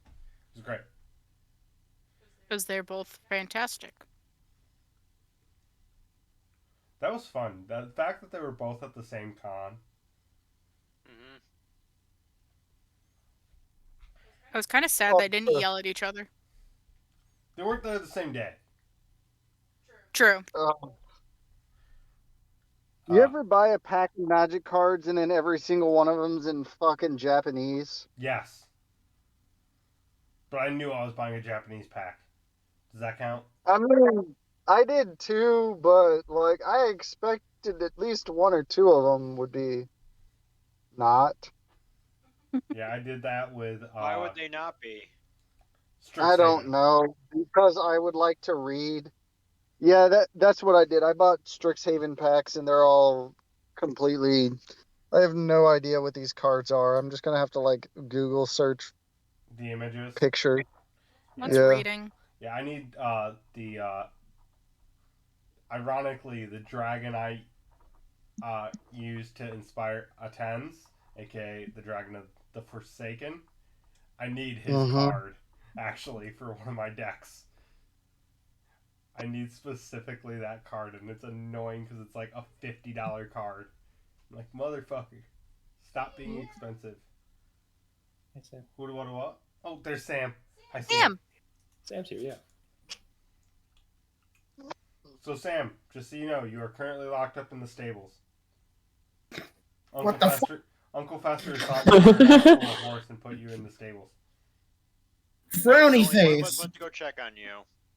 It was great.
Because they're both fantastic.
That was fun. The fact that they were both at the same con.
I was kind of sad they didn't yell at each other.
They weren't there the same day.
True.
You ever buy a pack of magic cards and then every single one of them's in fucking Japanese?
Yes. But I knew I was buying a Japanese pack. Does that count?
I mean, I did too, but like I expected at least one or two of them would be not.
Yeah, I did that with
Why would they not be?
I don't know, because I would like to read. Yeah, that's what I did. I bought Strixhaven packs and they're all completely. I have no idea what these cards are. I'm just gonna have to like Google search
the images.
picture.
What's
Yeah.
reading?
Yeah, I need ironically, the dragon I used to inspire Atens, aka the dragon of the Forsaken. I need his card, actually, for one of my decks. I need specifically that card, and it's annoying because it's like a $50 card. I'm like, motherfucker, stop being expensive.
Hey, Sam.
What? Oh, there's Sam. Hi,
Sam.
Sam's here, yeah.
So, Sam, just so you know, you are currently locked up in the stables.
What the
Uncle Fester thought you were going to steal a horse and put you in the stables.
Frowny
Tony, one of us
face.
went to go check on you.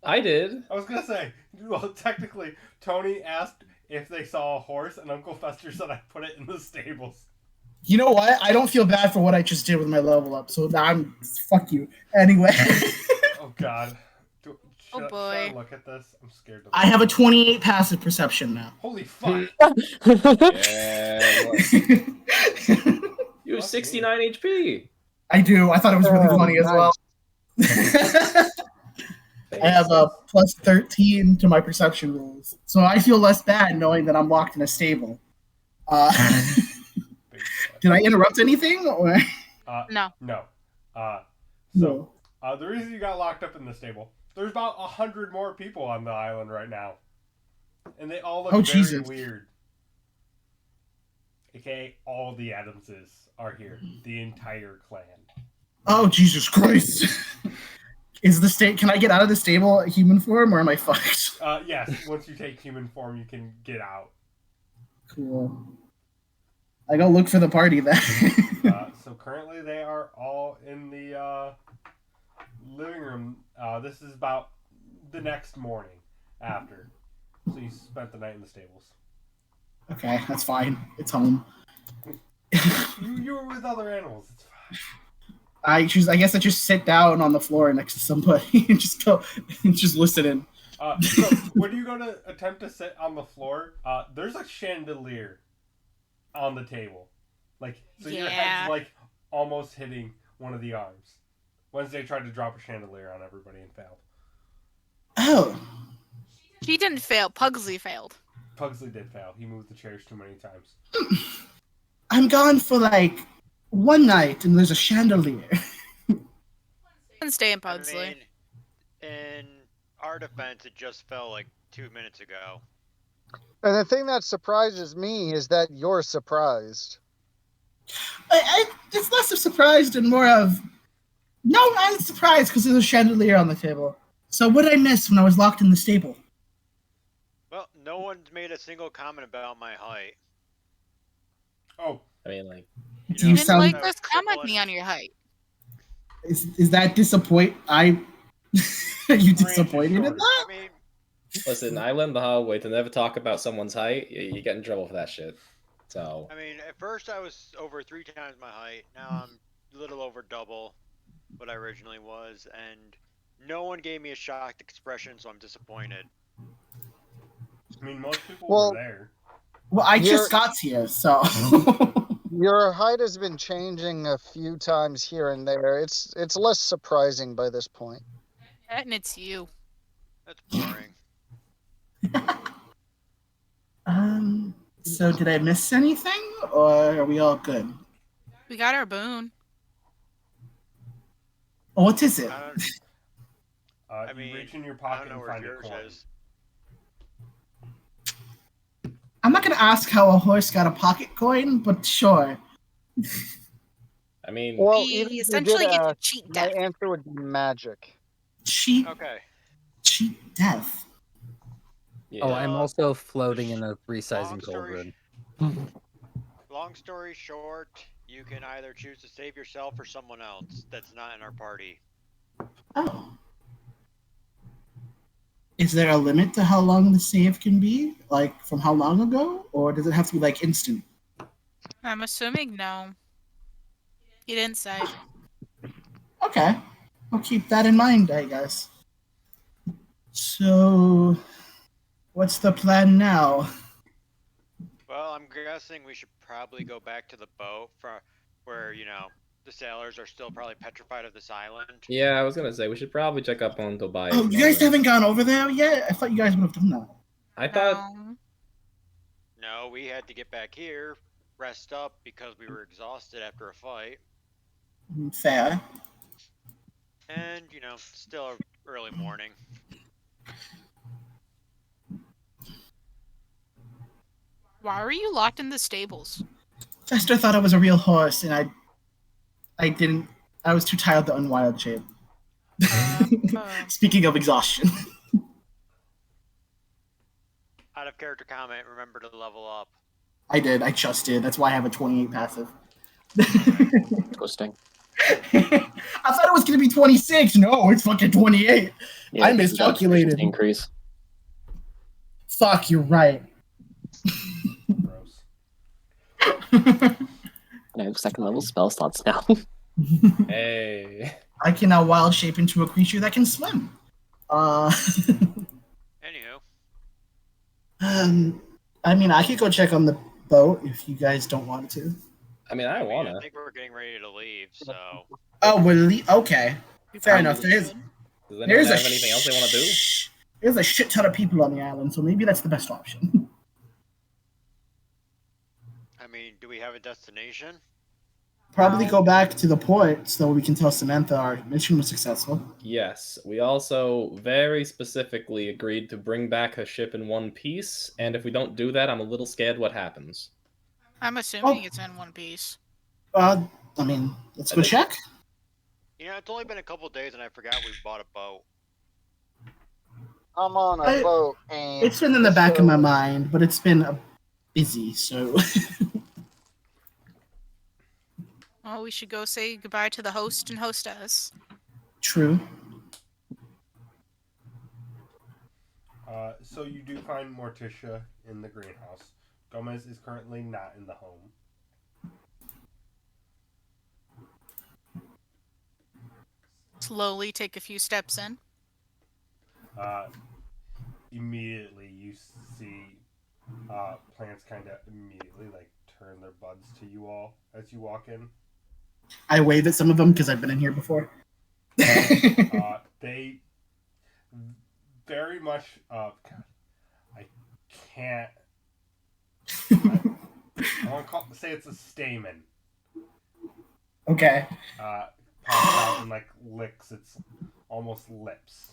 I did.
I was going to say, well, technically, Tony asked if they saw a horse, and Uncle Fester said I put it in the stables.
You know what? I don't feel bad for what I just did with my level up, so I'm fuck you. Anyway.
Oh, God. Should I
boy.
look at this? I'm scared to look.
I have a 28 passive perception now.
Holy fuck.
Yeah. You have 69 HP.
I do. I thought it was really funny as well. I have a plus 13 to my perception rules, so I feel less bad knowing that I'm locked in a stable. Did I interrupt anything? Or?
No.
No.
No.
The reason you got locked up in the stable, there's about 100 more people on the island right now. And they all look very
Jesus.
weird. AKA all the Adamses are here. The entire clan.
Oh, Jesus Christ. Can I get out of the stable human form, or am I fucked?
Yes, once you take human form, you can get out.
Cool. I go look for the party then.
So currently they are all in the living room. This is about the next morning after. So you spent the night in the stables.
Okay, that's fine. It's home.
You were with other animals. It's fine.
I guess I just sit down on the floor next to somebody and just go and just listen in.
So when you go to attempt to sit on the floor, there's a chandelier on the table. Your head's like almost hitting one of the arms. Wednesday tried to drop a chandelier on everybody and failed.
Oh.
She didn't fail. Pugsley failed.
Pugsley did fail. He moved the chairs too many times.
I'm gone for like one night and there's a chandelier.
Stay in
I
Pugsley.
mean, in our defense, it just fell like 2 minutes ago.
And the thing that surprises me is that you're surprised.
It's less of surprised and more of, no, I'm surprised because there's a chandelier on the table. So what did I miss when I was locked in the stable?
Well, no one's made a single comment about my height.
Oh,
I mean, like,
Do you
Didn't
sound
like
I was
this comment me
crippling-
on your height.
is that disappoint? Are you disappointed in
shorter.
that?
I mean,
listen, I learned the hard way to never talk about someone's height. You get in trouble for that shit. So,
at first I was over 3 times my height. Now I'm a little over double what I originally was, and no one gave me a shocked expression, so I'm disappointed.
I mean, most people
Well-
were there.
Well, I
You're-
just got here, so.
Your height has been changing a few times here and there. It's less surprising by this point.
And it's you.
That's boring.
So did I miss anything, or are we all good?
We got our boon.
Oh, what is it?
I don't,
You
mean,
reach in your
I
pocket
don't know
and
where
find a
yours
coin.
is.
I'm not gonna ask how a horse got a pocket coin, but sure.
I mean,
Well,
We
even if you
essentially
did
get to
ask,
cheat
my
death.
answer would be magic.
Cheat
Okay.
death.
yeah.
Oh, I'm also floating in a
Long
resizing
story
cauldron.
Long story short, you can either choose to save yourself or someone else that's not in our party.
Oh. Is there a limit to how long the save can be? Like, from how long ago? Or does it have to be, like, instant?
I'm assuming no. He didn't say.
Okay. I'll keep that in mind, I guess. So, what's the plan now?
Well, I'm guessing we should probably go back to the boat for where, the sailors are still probably petrified of this island.
Yeah, I was gonna say we should probably check up on Tobias.
Oh, you guys haven't gone over there yet? I thought you guys would have done that.
I thought.
No.
No, we had to get back here, rest up because we were exhausted after a fight.
Fair.
And, still early morning.
Why were you locked in the stables?
Chester thought I was a real horse, and I didn't. I was too tired to unwild shape. Speaking of exhaustion.
Out of character comment, remember to level up.
I did. I just did. That's why I have a 28 passive.
Ghosting.
I thought it was going to be 26. No, it's fucking 28.
Yeah,
I
this is that
miscalculated.
increase.
Fuck, you're right.
Gross.
I have second level spell slots now.
Hey.
I can now wild shape into a creature that can swim.
Anywho,
I mean, I could go check on the boat if you guys don't want to.
I mean, I wanna.
I think we're getting ready to leave, so.
Oh, okay. Fair enough.
Does anyone
There's
have anything else they want to do?
There's a shit ton of people on the island, so maybe that's the best option.
I mean, do we have a destination?
Probably go back to the port so we can tell Samantha our mission was successful.
Yes. We also very specifically agreed to bring back a ship in one piece, and if we don't do that, I'm a little scared what happens.
I'm assuming it's in one piece.
I mean, let's go check.
You know, it's only been a couple days and I forgot we bought a boat.
I'm on a boat, and
It's been in the back of my mind, but it's been busy, so.
Well, we should go say goodbye to the host and hostess.
True.
So you do find Morticia in the greenhouse. Gomez is currently not in the home.
Slowly take a few steps in.
Immediately you see plants kind of immediately like turn their buds to you all as you walk in.
I wave at some of them because I've been in here before.
They very much. God, I can't. I want to say it's a stamen.
Okay.
Pops out and like licks its almost lips.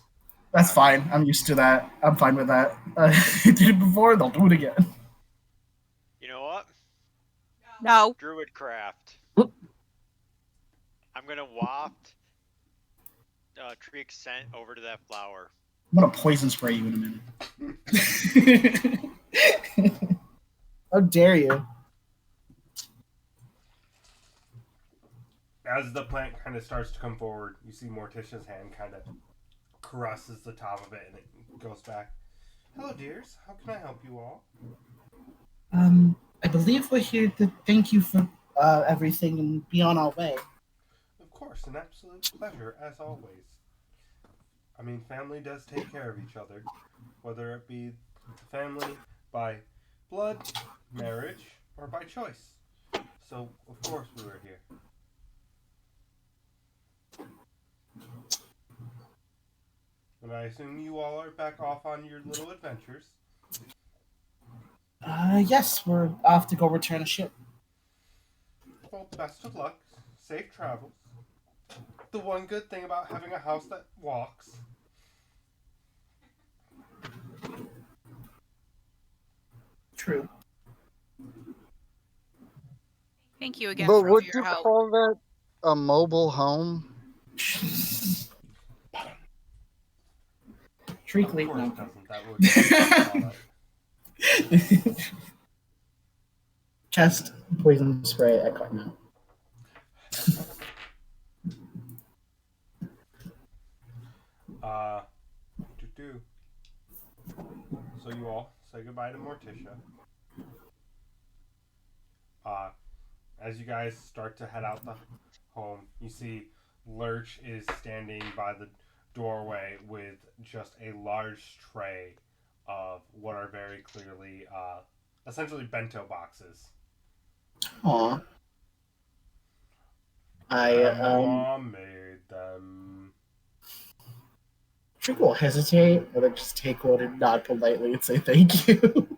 That's fine. I'm used to that. I'm fine with that. I did it before, they'll do it again.
You know what?
No.
Druidcraft. I'm gonna waft Treek's scent over to that flower.
I'm gonna poison spray you in a minute. How dare you?
As the plant kind of starts to come forward, you see Morticia's hand kind of caresses the top of it and it goes back. Hello, dears. How can I help you all?
I believe we're here to thank you for everything and be on our way.
Of course, an absolute pleasure, as always. I mean, family does take care of each other, whether it be family by blood, marriage, or by choice. So, of course, we were here. And I assume you all are back off on your little adventures.
Yes, we're off to go return a ship.
Well, best of luck. Safe travels. The one good thing about having a house that walks.
True.
Thank you again
But
for all
would
your
you
help.
call that a mobile home?
Treacly.
Of course
No.
it doesn't. That would
Cast poison spray at Cotton.
So you all say goodbye to Morticia. As you guys start to head out the home, you see Lurch is standing by the doorway with just a large tray of what are very clearly, essentially bento boxes.
Aw.
Mom made them.
Trick will hesitate, or then just take one and nod politely and say thank you.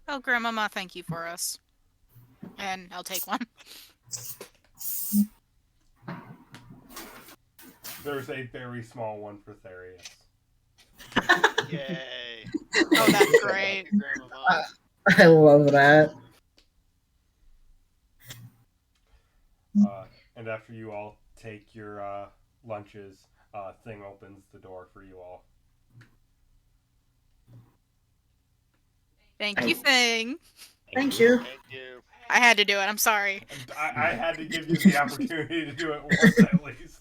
Oh, Grandmama, thank you for us. And I'll take one.
There's a very small one for Therius.
Yay.
Oh, that's great.
Grandma Mom.
I love that.
And after you all take your lunches, Thing opens the door for you all.
Thank you, Thing.
Thank you.
Thank you.
I had to do it. I'm sorry.
I had to give you the opportunity to do it once at least.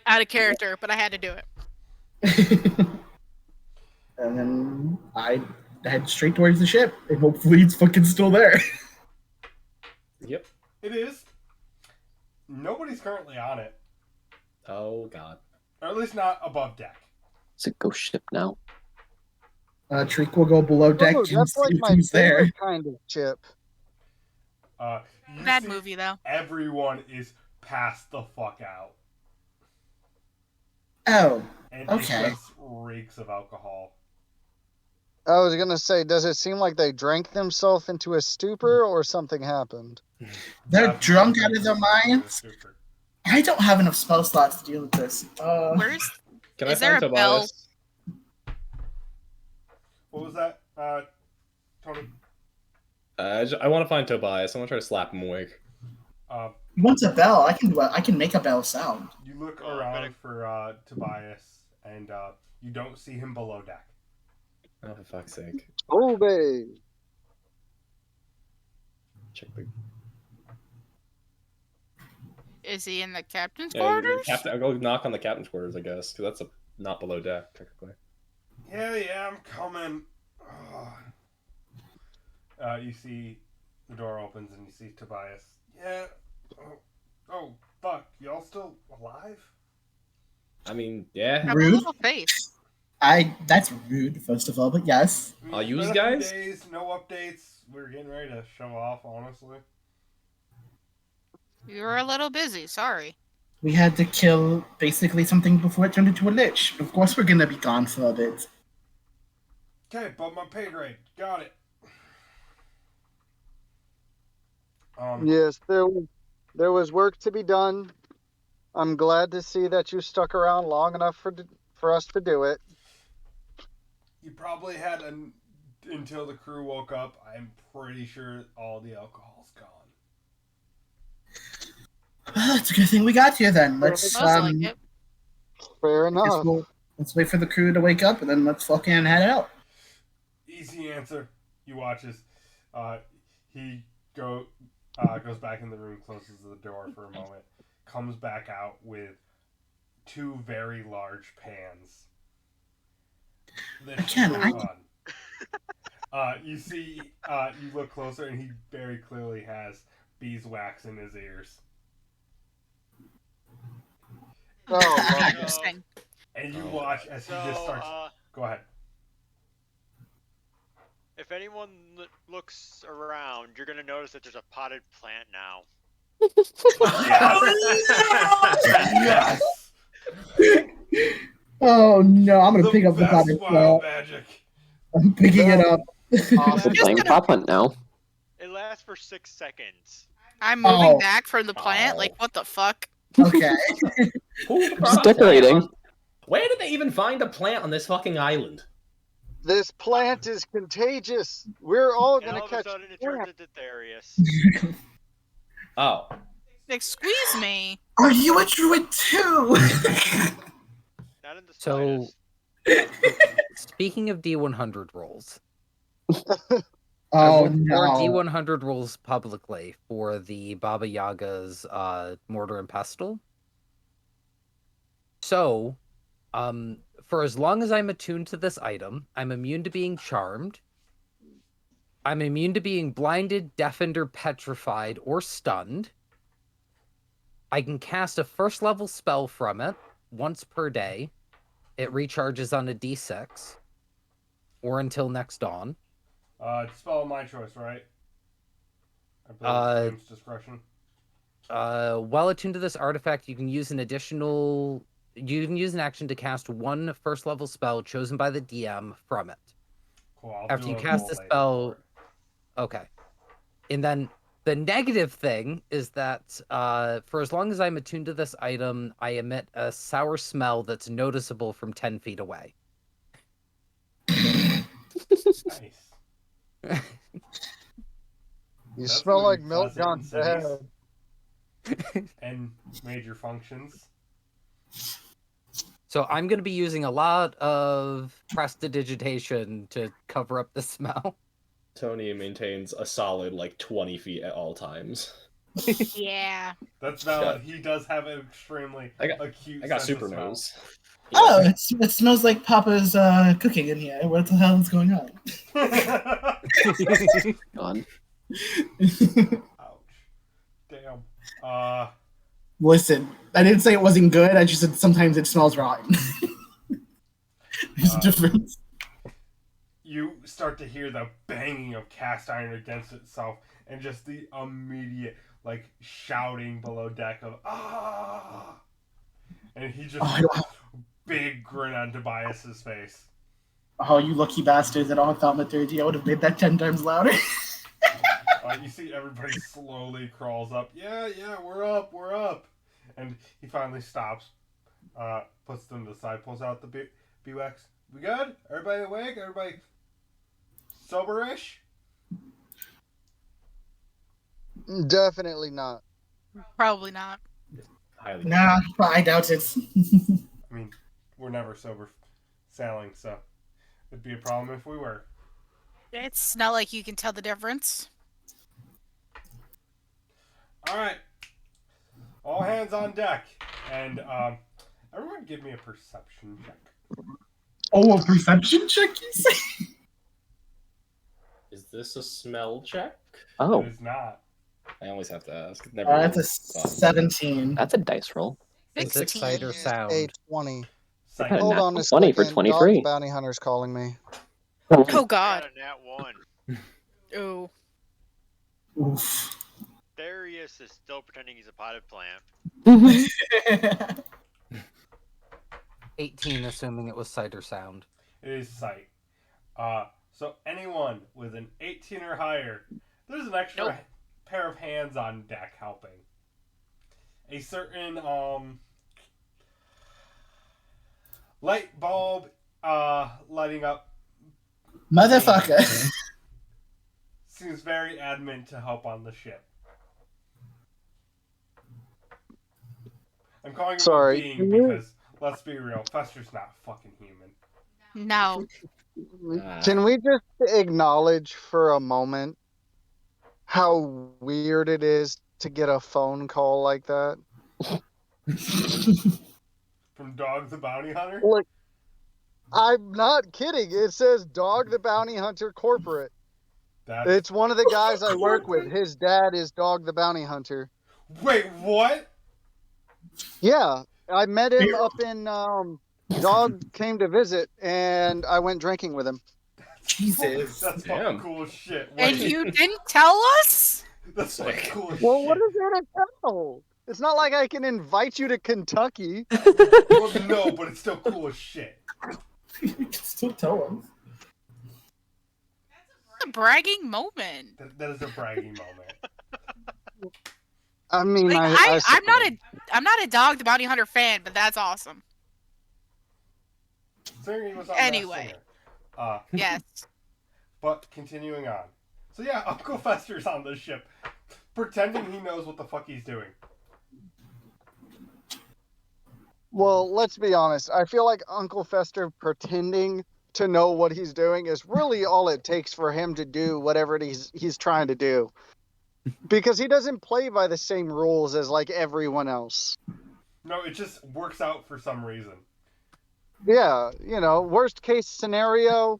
Out of character, but I had to do it.
And then I head straight towards the ship, and hopefully it's fucking still there.
Yep.
It is. Nobody's currently on it.
Oh god.
Or at least not above deck.
It's a ghost ship now.
Treek will go below deck
Oh,
to
that's
see
like my
who's there.
favorite kind of chip.
You
Bad
see
movie, though.
Everyone is passed the fuck out.
Oh,
And
okay.
it just reeks of alcohol.
I was gonna say, does it seem like they drank themselves into a stupor or something happened?
They're
That's
drunk
what
out of their
makes it
minds.
super.
I don't have enough spell slots to deal with this.
Where's
Can
Is
I
there
find
a bell?
Tobias?
What was that, Tony?
I want to find Tobias. I want to try to slap him awake.
He wants a bell. I can do it. I can make a bell sound.
You look
Oh,
around for Tobias, and you don't see him below deck.
Oh, for fuck's sake.
Oh, babe.
Check the...
Is he in the captain's
Yeah,
quarters?
Captain, I'll go knock on the captain's quarters, I guess, because that's not below deck, technically.
Yeah, I'm coming. You see the door opens, and you see Tobias. Yeah. Oh, fuck. Y'all still alive?
I mean, yeah.
Have a
Rude.
little faith.
That's rude, first of all, but yes.
I mean,
I'll
it's
use
been a few
guys?
days, no updates. We're getting ready to show off, honestly.
You were a little busy. Sorry.
We had to kill basically something before it turned into a lich. Of course we're gonna be gone for a bit.
Okay, but my pay grade. Got it.
Yes, there was work to be done. I'm glad to see that you stuck around long enough for us to do it.
You probably had until the crew woke up. I'm pretty sure all the alcohol's gone.
Well, it's a good thing we got here then. Let's
Smells like it.
Fair
I guess
enough.
let's wait for the crew to wake up and then let's fucking head out.
Easy answer. You watch as he goes back in the room, closes the door for a moment, comes back out with two very large pans. This
Again,
should
I-
be fun. You see, you look closer, and he very clearly has beeswax in his ears.
Oh, lovely.
Interesting.
And you
Oh.
watch as he just
So,
starts. Go ahead.
if anyone looks around, you're gonna notice that there's a potted plant now.
Yes!
Oh no, I'm gonna pick up the
best
potted
wild
plant.
magic.
I'm picking it up.
Awesome.
We're playing pot hunt now.
It lasts for 6 seconds.
I'm moving
Oh.
back from the plant.
Oh.
Like, what the fuck?
Okay.
Who
Just
brought
decorating.
that? Where did they even find a plant on this fucking island?
This plant is contagious. We're all
And
gonna
all of a
catch.
sudden, it turns into Therius.
Oh.
Like, squeeze me.
Are you a druid too?
Not in the
So-
slightest.
Speaking of D100 rolls,
Oh
there are
no.
D100 rolls publicly for the Baba Yaga's Mortar and Pestle. So, for as long as I'm attuned to this item, I'm immune to being charmed. I'm immune to being blinded, deafened, or petrified, or stunned. I can cast a first level spell from it once per day. It recharges on a d6. Or until next dawn.
Spell of my choice, right? I believe it's James' discretion.
While attuned to this artifact, you can use an action to cast one first level spell chosen by the DM from it.
Cool. I'll
After
do
you
a
cast
roll
the
later
spell-
for it.
Okay. And then the negative thing is that for as long as I'm attuned to this item, I emit a sour smell that's noticeable from 10 feet away.
Nice.
You
That's
smell
gonna
like
be
milk
pleasant in
gone
cities
bad.
and major functions.
So I'm going to be using a lot of prestidigitation to cover up the smell.
Tony maintains a solid 20 feet at all times.
Yeah.
That's valid. He does have an extremely
I got
acute
super
sense of smell.
nose.
Oh, it smells like Papa's cooking in here. What the hell is going on?
Gone.
Ouch. Damn.
Listen, I didn't say it wasn't good. I just said sometimes it smells rotten. There's a difference.
You start to hear the banging of cast iron against itself and just the immediate shouting below deck of ah, and he just big grin on Tobias's face.
Oh, you lucky bastards! I don't have thaumaturgy. I would have made that 10 times louder.
You see everybody slowly crawls up. Yeah, we're up. And he finally stops, puts them to the side, pulls out the BWAX. We good? Everybody awake? Everybody soberish?
Definitely not.
Probably not.
Highly.
Nah, I doubt it.
I mean, we're never sober sailing, so it'd be a problem if we were.
It's not like you can tell the difference.
All right. All hands on deck. And everyone give me a perception check.
Oh, a perception check, you say?
Is this a smell check?
Oh,
It is not.
I always have to ask. Never
That's a
thought.
17.
that's a dice roll.
Is it sight or
It's
sound?
a 20.
Sight.
Got a
Hold
nat
on a
20 for
second.
23.
Dog the bounty hunter's calling me.
Oh
I got
God.
a nat 1.
Oh.
Oof.
Darius is still pretending he's a potted plant.
18, assuming it was sight or sound.
It is sight. So anyone with an 18 or higher, there's an extra
Nope.
pair of hands on deck helping. A certain light bulb lighting up
Motherfucker.
seems very adamant to help on the ship. I'm calling him
Sorry,
a being
can you-
because, let's be real, Fester's not fucking human.
No.
Can we just acknowledge for a moment how weird it is to get a phone call like that?
From Dog the Bounty Hunter?
Look, I'm not kidding. It says Dog the Bounty Hunter Corporate.
That's...
It's one of the guys I work with. His dad is Dog the Bounty Hunter.
Wait, what?
Yeah, I met him up in Dog came to visit, and I went drinking with him.
Jesus.
That's
Damn.
fucking cool as shit.
And
Wait,
you didn't tell us?
that's fucking cool as
Well,
shit.
what is there to tell? It's not like I can invite you to Kentucky.
Well, no, but it's still cool as shit.
You can still tell him.
It's a bragging moment.
That is a bragging moment.
I mean,
Like, I'm not a Dog the Bounty Hunter fan, but that's awesome.
Considering he was on
Anyway.
That singer.
Yes.
But continuing on. So yeah, Uncle Fester's on the ship, pretending he knows what the fuck he's doing.
Well, let's be honest. I feel like Uncle Fester pretending to know what he's doing is really all it takes for him to do whatever he's trying to do. Because he doesn't play by the same rules as like everyone else.
No, it just works out for some reason.
Yeah, worst case scenario,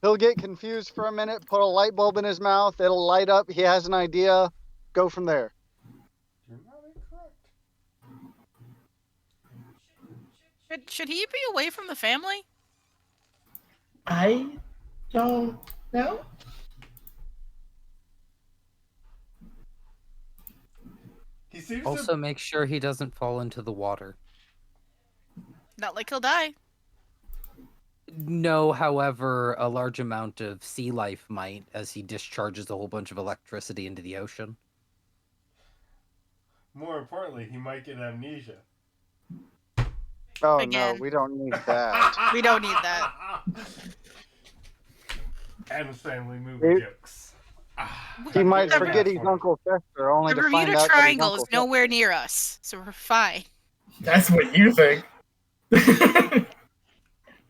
he'll get confused for a minute, put a light bulb in his mouth, it'll light up, he has an idea, go from there.
You're not incorrect.
Should he be away from the family?
I don't know.
He seems
Also,
to...
make sure he doesn't fall into the water.
Not like he'll die.
No, however, a large amount of sea life might, as he discharges a whole bunch of electricity into the ocean.
More importantly, he might get amnesia.
Oh
Again.
no, we don't need that.
We don't need that.
Adam's family movie
It-
jokes. Ah,
He might
that's
forget
funny.
his Uncle Chester, only
The
to find
Bermuda
out that his
Triangle is
Uncle
nowhere near us, so we're fine.
That's what you think.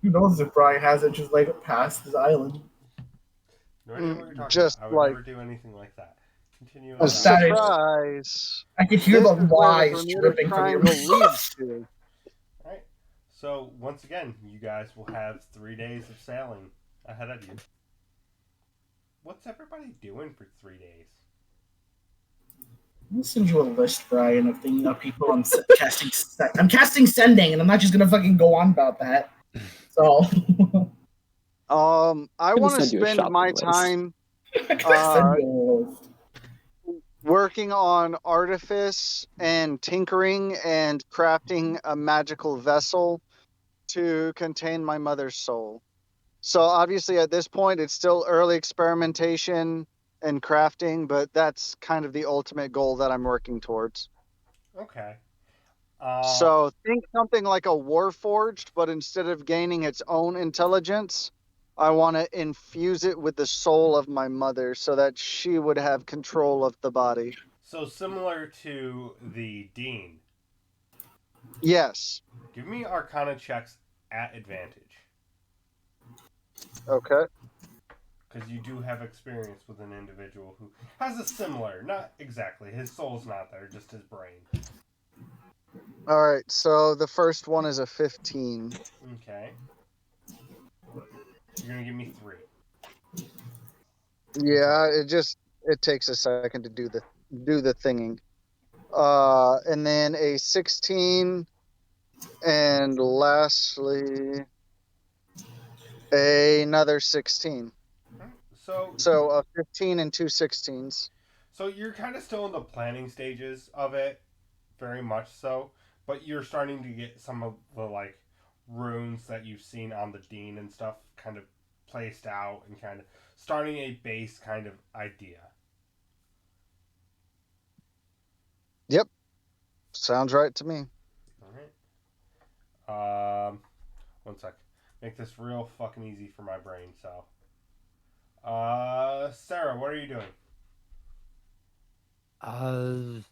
Who knows if Brian hasn't just like passed his island?
No idea what you're talking
just
about. I would
like
never do anything like that. Continue
Oh,
on.
that is-
surprise.
I could hear
This
the
is where the
lies
Bermuda
dripping from your
Triangle
mouth.
leads to.
Alright. So, once again, you guys will have 3 days of sailing ahead of you. What's everybody doing for 3 days?
I'll send you a list, Brian, of the people I'm casting. I'm casting sending, and I'm not just gonna fucking go on about that. So
I
Gonna
want to
send you a
spend
shopping
my
list.
time
I'm gonna send you a list.
working on artifice and tinkering and crafting a magical vessel to contain my mother's soul. So obviously at this point it's still early experimentation and crafting, but that's kind of the ultimate goal that I'm working towards.
Okay.
So think something like a warforged, but instead of gaining its own intelligence, I want to infuse it with the soul of my mother so that she would have control of the body.
So, similar to the Dean,
Yes.
give me Arcana checks at advantage.
Okay.
Because you do have experience with an individual who has a similar, not exactly, his soul's not there, just his brain.
All right. So the first one is a 15.
Okay. You're going to give me 3.
Yeah, it takes a second to do the thinging. And then a 16, and lastly another 16. So a 15 and 2 16s.
So you're kind of still in the planning stages of it, very much so, but you're starting to get some of the like runes that you've seen on the Dean and stuff kind of placed out and kind of starting a base kind of idea.
Yep. Sounds right to me.
All right. One sec. Make this real fucking easy for my brain. So, Sarah, what are you doing?
I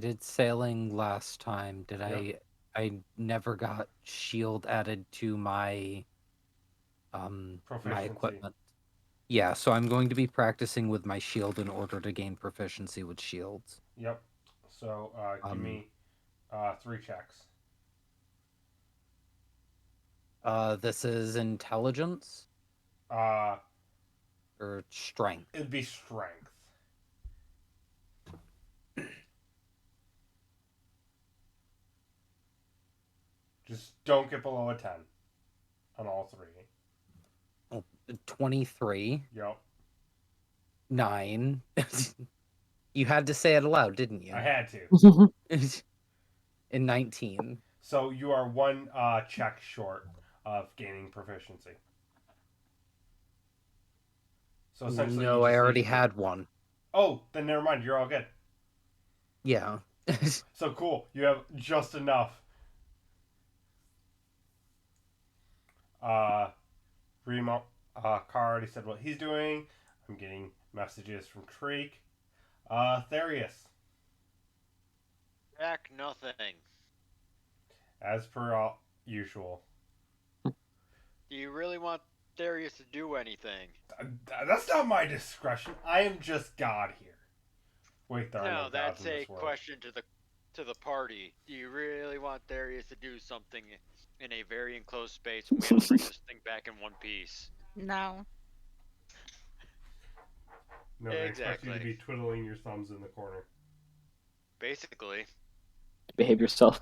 did sailing last time. Did
Yep.
I never got shield added to my my
Proficiency.
equipment. Yeah, so I'm going to be practicing with my shield in order to gain proficiency with shields.
Yep. So, give me 3 checks.
This is intelligence
Uh,
or strength.
it'd be strength. Just don't get below a 10 on all 3.
23.
Yep.
9. You had to say it aloud, didn't you?
I had to.
In 19.
So you are 1 check short of gaining proficiency. So essentially,
No,
you
I
just
already
need to-
had one.
Oh, then never mind. You're all good.
Yeah.
So cool. You have just enough. Remo, Carr already said what he's doing. I'm getting messages from Creek. Therius.
Jack, nothing.
As per usual.
Do you really want Darius to do anything?
That's not my discretion. I am just God here. Wait, there are no
No,
gods
that's
in
a
this world.
question to the party. Do you really want Darius to do something in a very enclosed space when we have to bring this thing back in one piece?
No.
No, they expect you to
Exactly.
be twiddling your thumbs in the corner.
Basically.
Behave yourself.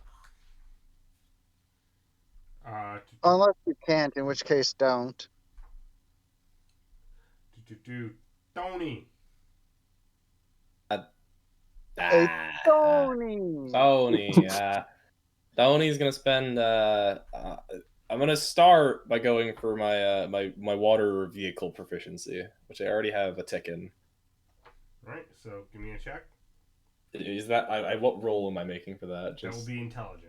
Unless you can't, in which case don't.
Tony.
Hey, Tony.
Tony. Tony's gonna spend. I'm gonna start by going for my my water vehicle proficiency, which I already have a tick in.
All right, so give me a check.
Is that what roll am I making for that?
That will be intelligence.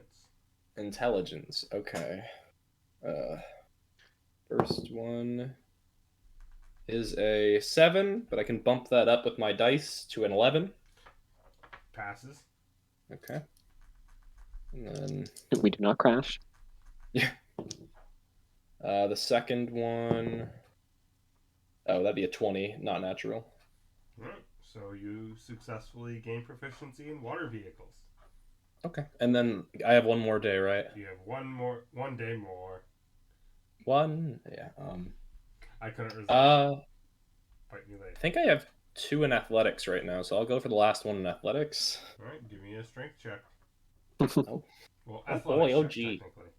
Intelligence. Okay. First one is a 7, but I can bump that up with my dice to an 11.
Passes.
Okay. And then
We do not crash.
the second one, oh, that'd be a 20, not natural.
Alright, so you successfully gain proficiency in water vehicles.
Okay. And then I have one more day, right?
You have one day more.
One, yeah.
I couldn't resist fighting you
I
later.
think I have 2 in athletics right now, so I'll go for the last one in athletics.
Alright, give me a strength check.
Oh,
Well,
oh
athletics
boy, oh
check,
gee.
technically.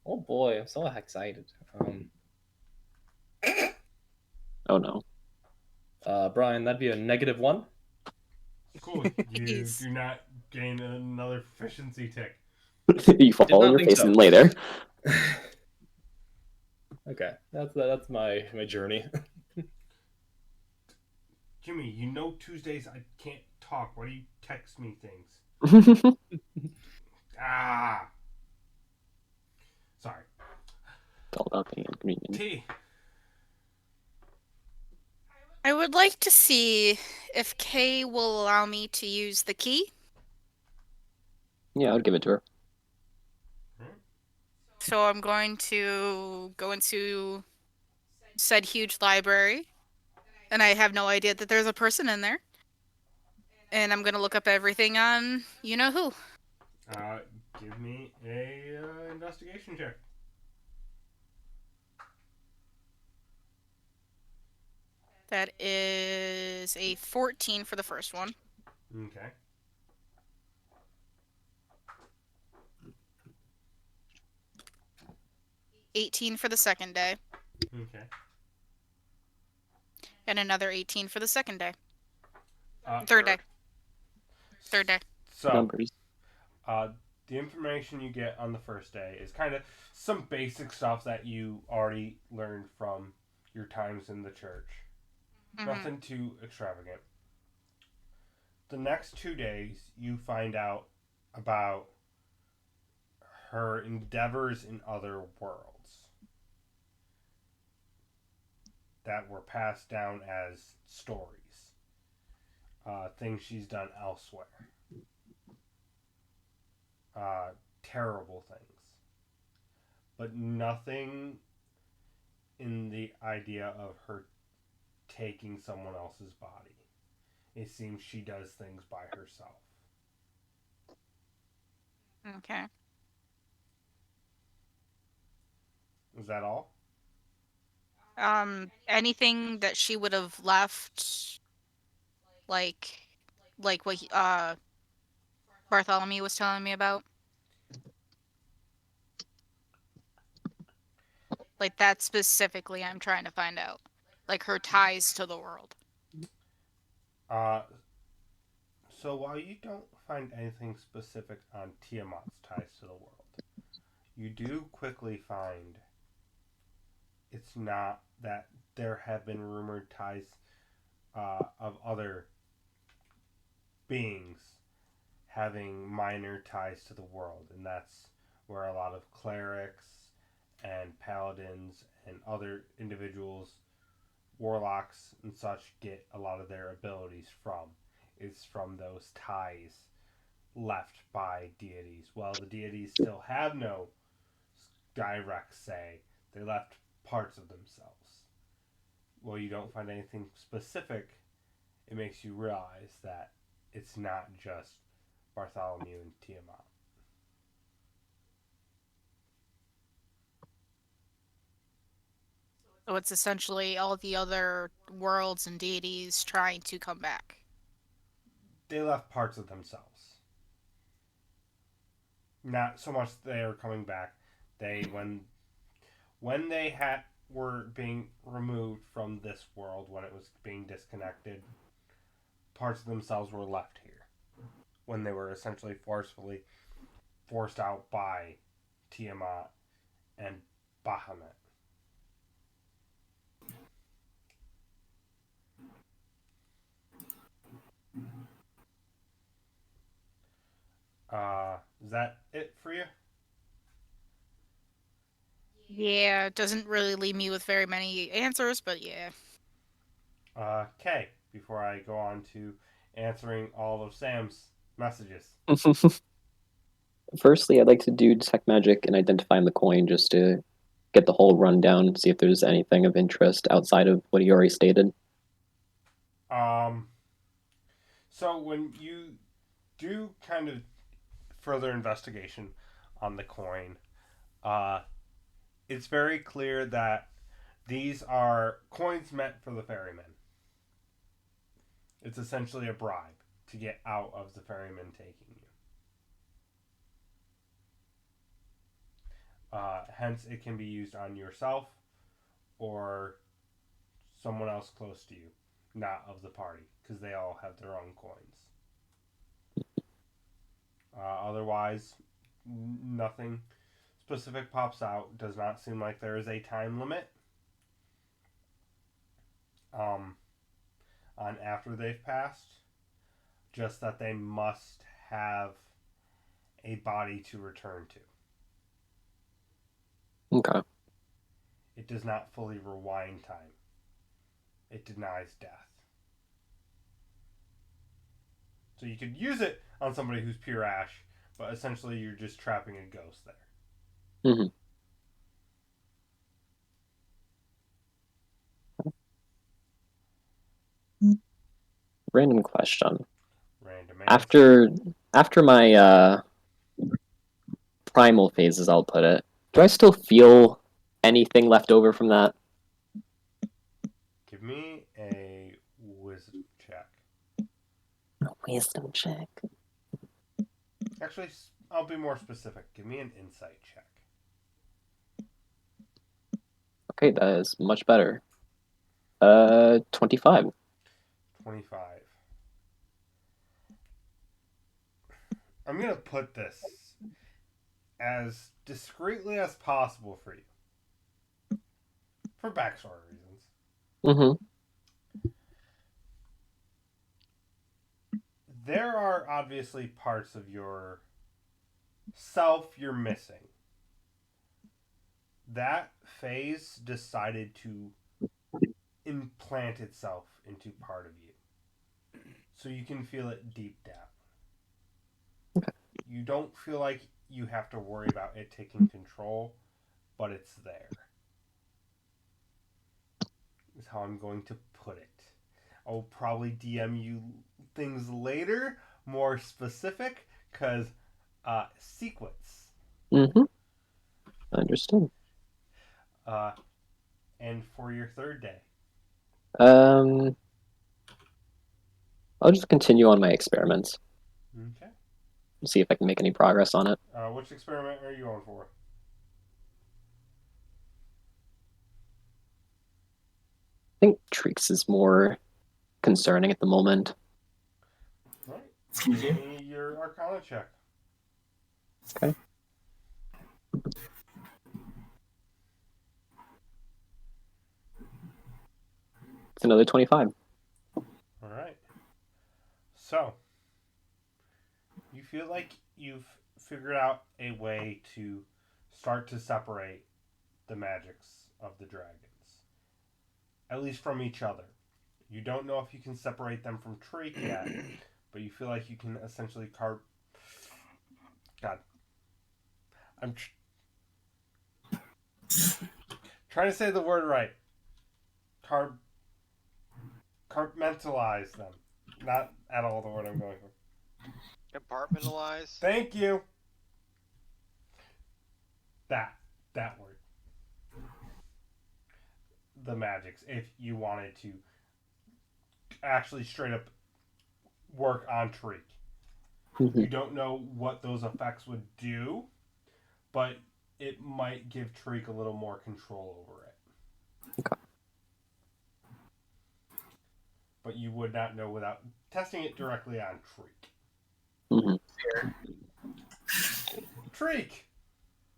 Oh boy, I'm so excited.
Oh no.
Brian, that'd be a -1.
Cool, you
Jeez.
do not gain another proficiency tick.
You fall on
not
your
think
face
so.
and later.
Okay, that's my journey.
Jimmy, you know Tuesdays I can't talk. Why do you text me things? Ah! Sorry.
It's all about being inconvenient.
T.
I would like to see if Kay will allow me to use the key.
Yeah, I would give it to her.
So I'm going to go into said huge library, and I have no idea that there's a person in there. And I'm going to look up everything on you know who.
Give me a investigation check.
That is a 14 for the first one.
Okay.
18 for the second day.
Okay.
And another 18 for the second day.
Uh,
Third day. Third day.
So,
Numbers.
the information you get on the first day is kind of some basic stuff that you already learned from your times in the church. Nothing too extravagant. The next 2 days, you find out about her endeavors in other worlds that were passed down as stories. Things she's done elsewhere. Terrible things. But nothing in the idea of her taking someone else's body. It seems she does things by herself.
Okay.
Is that all?
Anything that she would have left, like what Bartholomew was telling me about? Like that specifically I'm trying to find out. Like her ties to the world.
So while you don't find anything specific on Tiamat's ties to the world, you do quickly find it's not that there have been rumored ties of other beings having minor ties to the world, and that's where a lot of clerics and paladins and other individuals, warlocks and such, get a lot of their abilities from. It's from those ties left by deities. Well, the deities still have no direct say. They left parts of themselves. Well, you don't find anything specific. It makes you realize that it's not just Bartholomew and Tiamat.
So it's essentially all the other worlds and deities trying to come back.
They left parts of themselves. Not so much they are coming back. They when they were being removed from this world, when it was being disconnected, parts of themselves were left here. When they were essentially forced out by Tiamat and Bahamut. Is that it for you?
Yeah, it doesn't really leave me with very many answers, but yeah.
Okay, before I go on to answering all of Sam's messages.
Firstly, I'd like to do detect magic and identify the coin just to get the whole rundown, see if there's anything of interest outside of what he already stated.
So when you do kind of further investigation on the coin, it's very clear that these are coins meant for the ferryman. It's essentially a bribe to get out of the ferryman taking you. Hence, it can be used on yourself or someone else close to you, not of the party, because they all have their own coins. Otherwise, nothing specific pops out. Does not seem like there is a time limit on after they've passed. Just that they must have a body to return to.
Okay.
It does not fully rewind time. It denies death. So you could use it on somebody who's pure ash, but essentially you're just trapping a ghost there.
Mm-hmm. Random question.
Random
answer. After my primal phases, I'll put it. Do I still feel anything left over from that?
Give me a wisdom check.
A wisdom check.
Actually, I'll be more specific. Give me an insight check.
Okay, that is much better. 25.
25. I'm going to put this as discreetly as possible for you. For backstory reasons.
Mm-hmm.
There are obviously parts of your self you're missing. That phase decided to implant itself into part of you. So you can feel it deep down.
Okay.
You don't feel like you have to worry about it taking control, but it's there. Is how I'm going to put it. I'll probably DM you things later, more specific, because sequence.
Mm-hmm. Understood.
And for your third day.
I'll just continue on my experiments.
Okay.
See if I can make any progress on it.
Which experiment are you going for?
I think Treeks is more concerning at the moment.
All right.
Excuse
Give
you.
me your Arcana check.
Okay. It's another 25.
All right. So, you feel like you've figured out a way to start to separate the magics of the dragons. At least from each other. You don't know if you can separate them from Treek yet, but you feel like you can essentially carve. God. I'm trying to say the word right. Compartmentalize them. Not at all the word I'm going for.
Compartmentalize.
Thank you. That word. The magics, if you wanted to actually straight up work on Treek.
Mm-hmm.
You don't know what those effects would do, but it might give Treek a little more control over it.
Okay.
But you would not know without testing it directly on Treek.
Mm-hmm.
Treek!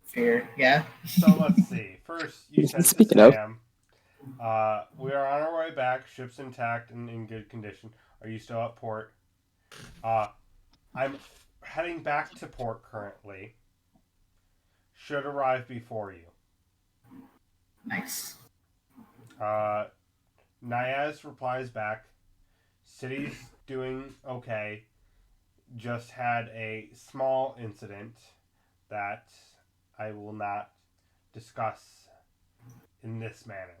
Fair, yeah.
So let's see. First, you send to
Speaking of.
Sam. We are on our way back. Ship's intact and in good condition. Are you still at port? I'm heading back to port currently. Should arrive before you.
Nice.
Niaz replies back, city's doing okay, just had a small incident that I will not discuss in this manner.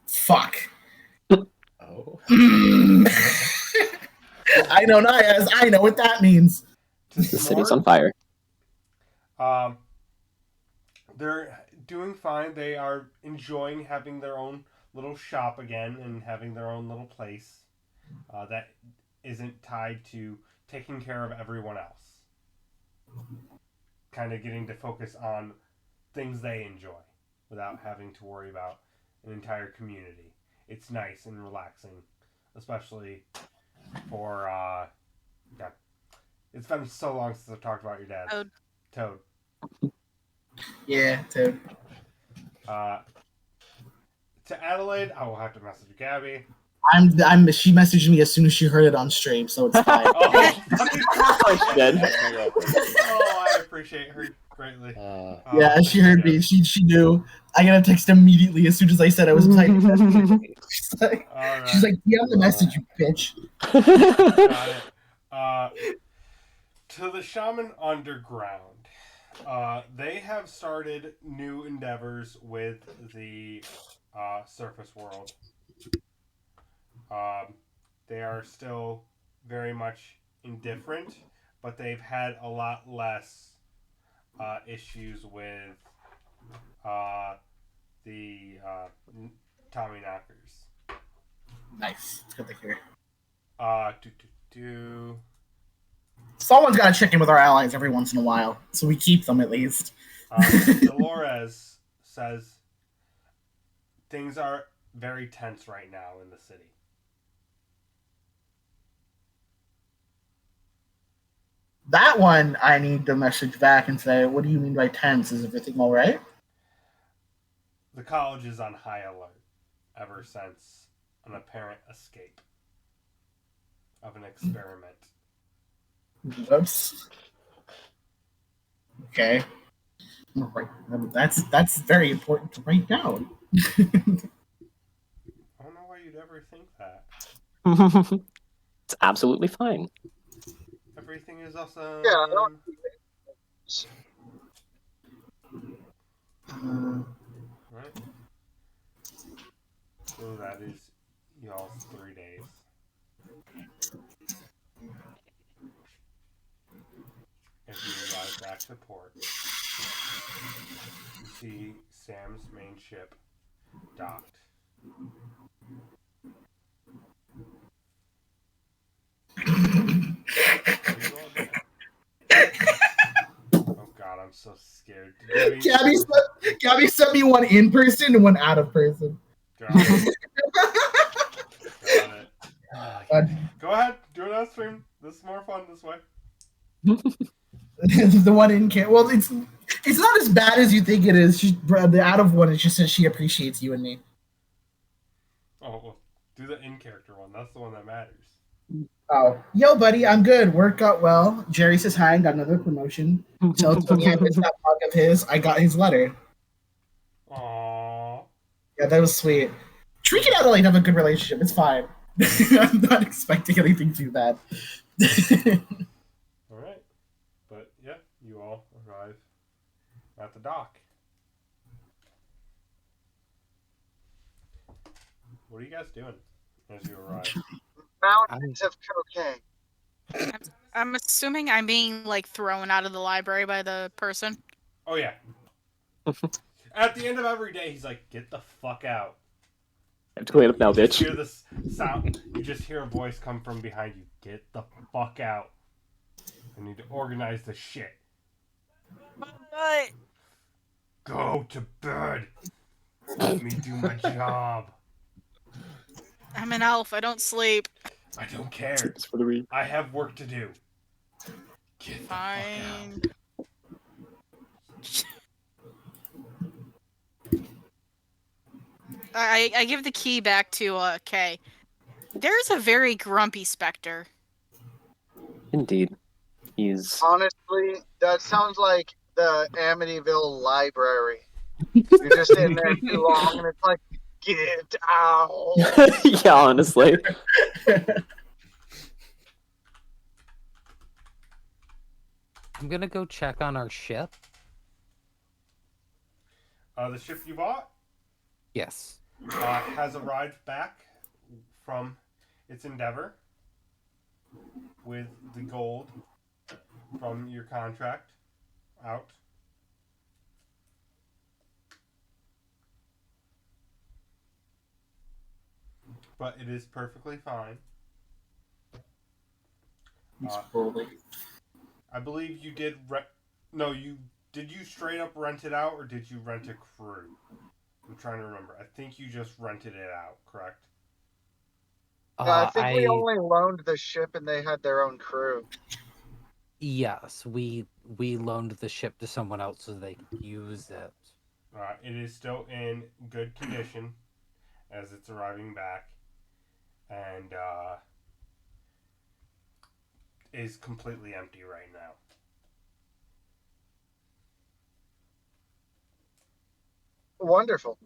Fuck.
Oh.
I know Nias. I know what that means.
To
The city's
Smart,
on fire.
they're doing fine. They are enjoying having their own little shop again and having their own little place that isn't tied to taking care of everyone else. Kind of getting to focus on things they enjoy without having to worry about an entire community. It's nice and relaxing, especially for yeah. It's been so long since I've talked about your dad. Toad.
Yeah, dude.
To Adelaide, I will have to message Gabby.
She messaged me as soon as she heard it on stream, so it's fine.
Oh,
She did.
oh, I appreciate her greatly.
Yeah, she heard me. She knew. I got a text immediately as soon as I said I was typing. She's like,
Right.
she's like, "Yeah, the message, you bitch."
Got it. To the Shaman Underground. They have started new endeavors with the surface world. They are still very much indifferent, but they've had a lot less issues with the Tommy Knockers.
Nice. It's good to hear. Someone's got to check in with our allies every once in a while, so we keep them at least.
Dolores says things are very tense right now in the city.
That one, I need to message back and say, what do you mean by tense? Is everything all right?
The college is on high alert ever since an apparent escape of an experiment.
Whoops. Okay. Right. That's very important to write down.
I don't know why you'd ever think that.
It's absolutely fine.
Everything is awesome.
Yeah.
Right? So that is y'all's 3 days. If you arrive back to port, you see Sam's main ship docked. Oh god, I'm so scared.
Gabby sent me one in person and one out of person.
Got it. Got it. Go ahead, do it on stream. This is more fun this way.
The one in well, it's not as bad as you think it is. The out of one, it just says she appreciates you and me.
Oh, well, do the in-character one. That's the one that matters.
Oh, yo, buddy, I'm good. Work out well. Jerry says hi and got another promotion. Tell Tony I missed that mug of his. I got his letter.
Aww.
Yeah, that was sweet. Treek and Adelaide have a good relationship. It's fine. I'm not expecting anything too bad.
Alright. But, yeah, you all arrive at the dock. What are you guys doing as you arrive?
Mountains of cocaine.
I'm assuming I'm being like thrown out of the library by the person.
Oh, yeah. At the end of every day, he's like, get the fuck out.
I have to clean up now,
You just
bitch.
hear this sound. You just hear a voice come from behind you. Get the fuck out. I need to organize the shit.
But
Go to bed. Let me do my job.
I'm an elf. I don't sleep.
I don't care.
It's for the read.
I have work to do. Get the fuck
Fine.
out.
I give the key back to Kay. There's a very grumpy specter.
Indeed. He's
Honestly, that sounds like the Amityville Library. You're just in there too long, and it's like, get out.
Yeah, honestly.
I'm gonna go check on our ship.
The ship you bought
Yes.
has arrived back from its endeavor with the gold from your contract out. But it is perfectly fine. I believe you did. No, did you straight up rent it out, or did you rent a crew? I'm trying to remember. I think you just rented it out, correct?
I think we only loaned the ship, and they had their own crew.
Yes, we loaned the ship to someone else so they could use it.
It is still in good condition as it's arriving back, and is completely empty right now.
Wonderful.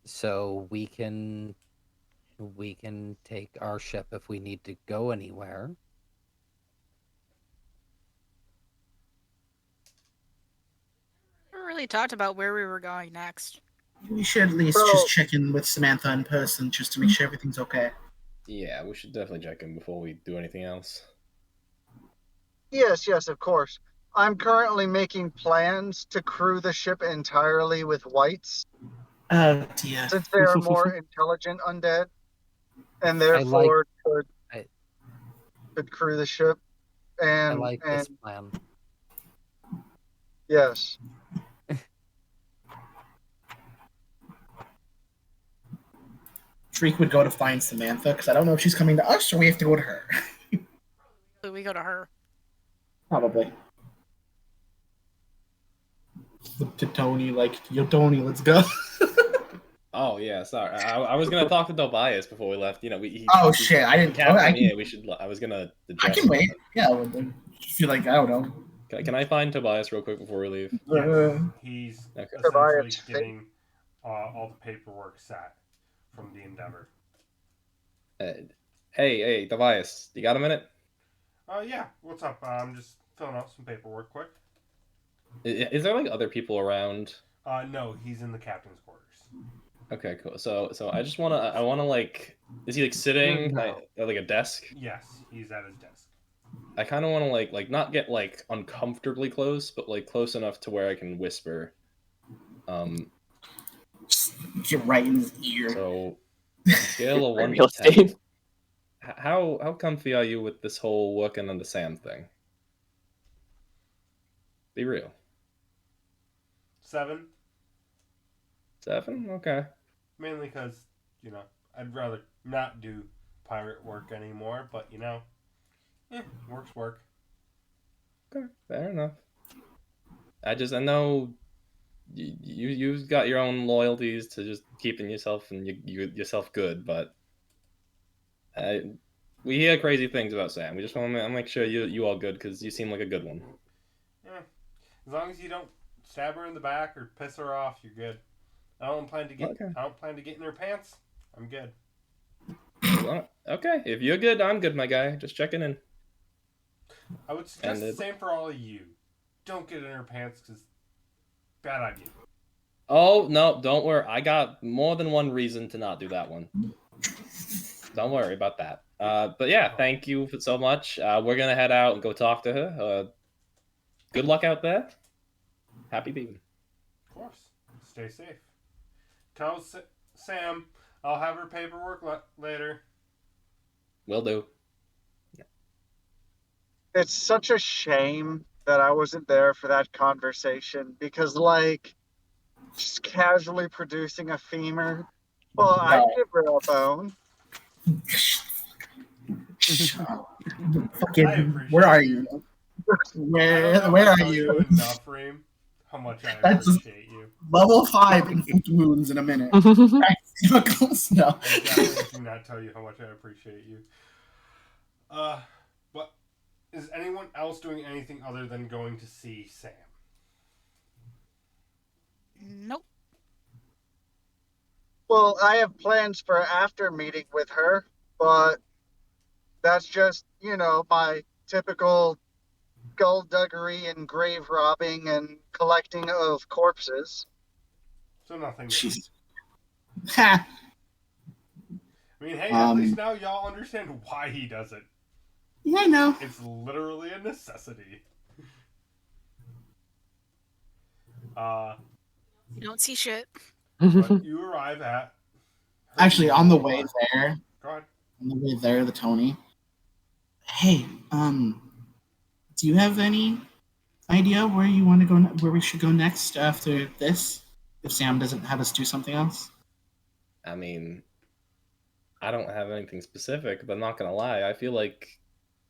So we can take our ship if we need to go anywhere.
We really talked about where we were going next.
We should at least
Bro.
just check in with Samantha in person just to make sure everything's okay.
Yeah, we should definitely check in before we do anything else.
Yes, of course. I'm currently making plans to crew the ship entirely with whites,
Oh dear.
since they are more intelligent undead, and
I like
therefore could crew the ship.
I
And
like this plan.
yes,
Freak would go to find Samantha because I don't know if she's coming to us or we have to go to her.
So we go to her.
Probably. Look to Tony like, yo, Tony, let's go.
Oh yeah, sorry. I was gonna talk to Tobias before we left. You know,
Shit, I didn't.
Captain, yeah, we should. I was gonna.
I can wait. Yeah, I feel like I don't know.
Can I find Tobias real quick before we leave?
Yes, he's
Okay.
essentially
Tobias.
getting all the paperwork set from the Endeavor.
Hey, Tobias, you got a minute?
Yeah. What's up? I'm just filling out some paperwork quick.
Is there like other people around?
No, he's in the captain's quarters.
Okay, cool. So I just I wanna like, is he like sitting
No.
at like a desk?
Yes, he's at his desk.
I kind of want to like not get like uncomfortably close, but like close enough to where I can whisper.
Get right in his ear.
So scale of 1
Real
to 10.
estate.
How comfy are you with this whole working on the Sam thing? Be real.
7.
7? Okay.
Mainly because, I'd rather not do pirate work anymore, but, work's work.
Okay, fair enough. I know you've got your own loyalties to just keeping yourself and yourself good, but we hear crazy things about Sam. We just want to make sure you all good because you seem like a good one.
Yeah. As long as you don't stab her in the back or piss her off, you're good. I don't plan to get in her pants. I'm good.
Well, okay, if you're good, I'm good, my guy. Just checking in.
I would suggest the same for all of you. Don't get in her pants, because bad idea.
Oh, no, don't worry. I got more than one reason to not do that one. Don't worry about that. But yeah, thank you so much. We're going to head out and go talk to her. Good luck out there. Happy being.
Of course. Stay safe. Tell Sam I'll have her paperwork later.
Will do.
It's such a shame that I wasn't there for that conversation because, like, just casually producing a femur. Well, I'd give her a bone.
Fucking, where are you? Where are you?
Enough, Reem, how much I appreciate you.
Level 5 inflict wounds in a minute. No.
I definitely do not tell you how much I appreciate you. But is anyone else doing anything other than going to see Sam?
Nope.
Well, I have plans for after meeting with her, but that's just, my typical skullduggery and grave robbing and collecting of corpses.
So nothing.
She's. Ha.
I mean, hey, at least now y'all understand why he does it.
Yeah, I know.
It's literally a necessity.
You don't see shit.
But you arrive at.
Actually, on the way there,
Go ahead.
on the way there, the Tony. Hey, do you have any idea where you want to go? Where we should go next after this? If Sam doesn't have us do something else.
I mean, I don't have anything specific, but I'm not gonna lie. I feel like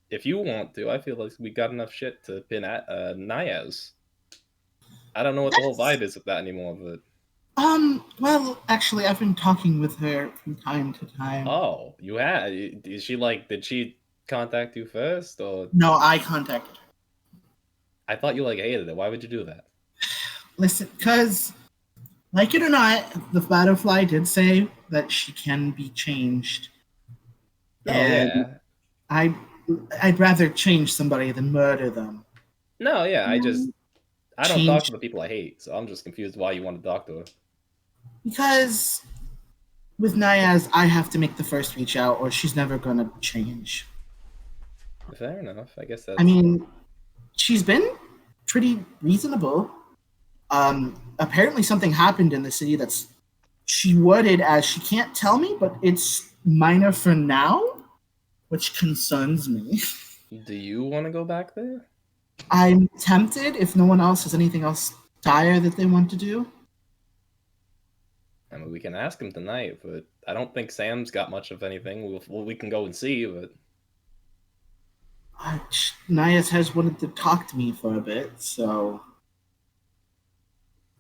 if you want to, I feel like we got enough shit to pin at Niaz. I don't know what the whole vibe is of that anymore, but
Well, actually, I've been talking with her from time to time.
oh, you had? Is she like? Did she contact you first, or
No, I contacted her.
I thought you like hated it? Why would you do that?
Listen, because, like it or not, the butterfly did say that she can be changed.
Oh
And
yeah.
I'd rather change somebody than murder them.
No, yeah. I don't
Change-
talk to the people I hate, so I'm just confused why you want to talk to her.
Because with Niaz, I have to make the first reach out, or she's never gonna change.
Fair enough. I guess that's.
I mean, she's been pretty reasonable. Apparently something happened in the city that's she worded as she can't tell me, but it's minor for now, which concerns me.
Do you want to go back there?
I'm tempted if no one else has anything else dire that they want to do.
I mean, we can ask him tonight, but I don't think Sam's got much of anything. We can go and see, but
Nias has wanted to talk to me for a bit, so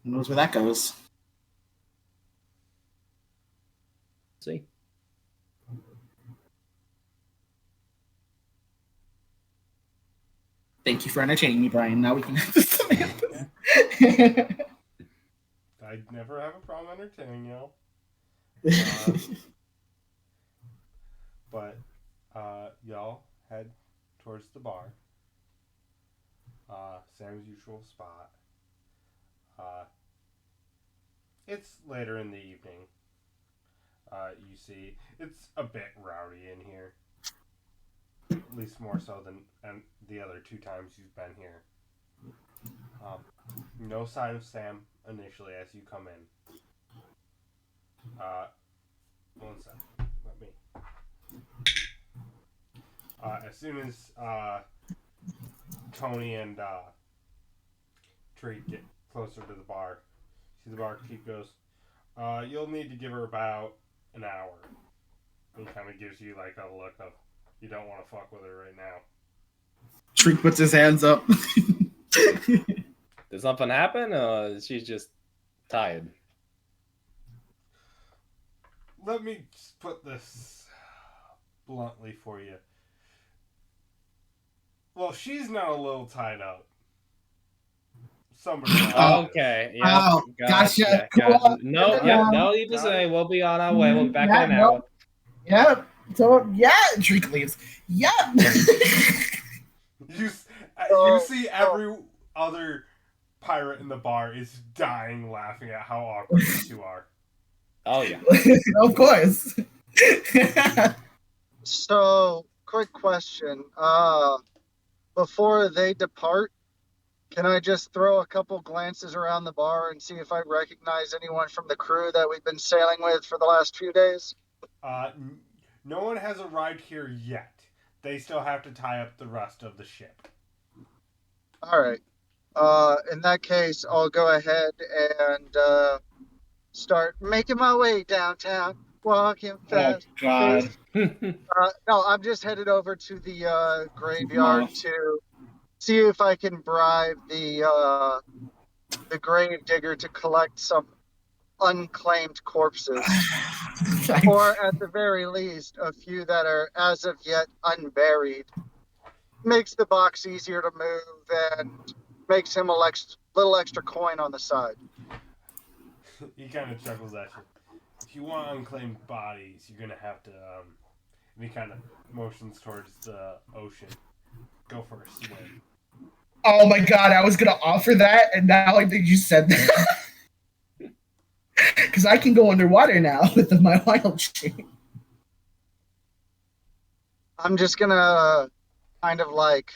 who knows where that goes.
see.
Thank you for entertaining me, Brian. Now we can have this.
I'd never have a problem entertaining y'all. But y'all head towards the bar. Sam's usual spot. It's later in the evening. You see, it's a bit rowdy in here. At least more so than the other 2 times you've been here. No sign of Sam initially as you come in. One sec. Let me. As soon as Tony and Treat get closer to the bar, see the barkeep goes, you'll need to give her about an hour. He kind of gives you like a look of, you don't want to fuck with her right now.
Treat puts his hands up.
Did something happen, or she's just tired?
Let me just put this bluntly for you. Well, she's now a little tied up. Somebody else is.
Okay. Yeah.
Oh, gotcha. Cool.
No. Yeah. No need to say. We'll be on our way. We'll be back in an
no.
hour.
Yep. So Treat leaves. Yep.
You see every other pirate in the bar is dying laughing at how awkward these 2 are.
Oh yeah.
Of course.
So, quick question. Before they depart, can I just throw a couple glances around the bar and see if I recognize anyone from the crew that we've been sailing with for the last few days?
No one has arrived here yet. They still have to tie up the rest of the ship.
All right. In that case, I'll go ahead and start making my way downtown, walking fast.
Oh, God.
No, I'm just headed over to the graveyard to see if I can bribe the grave digger to collect some unclaimed corpses. Or at the very least, a few that are as of yet unburied. Makes the box easier to move and makes him a little extra coin on the side.
he kind of chuckles at you. If you want unclaimed bodies, you're gonna have to. And he kind of motions towards the ocean. Go for a swim.
Oh my god, I was gonna offer that, and now I think you said that. Because I can go underwater now with my wild shape.
I'm just gonna kind of like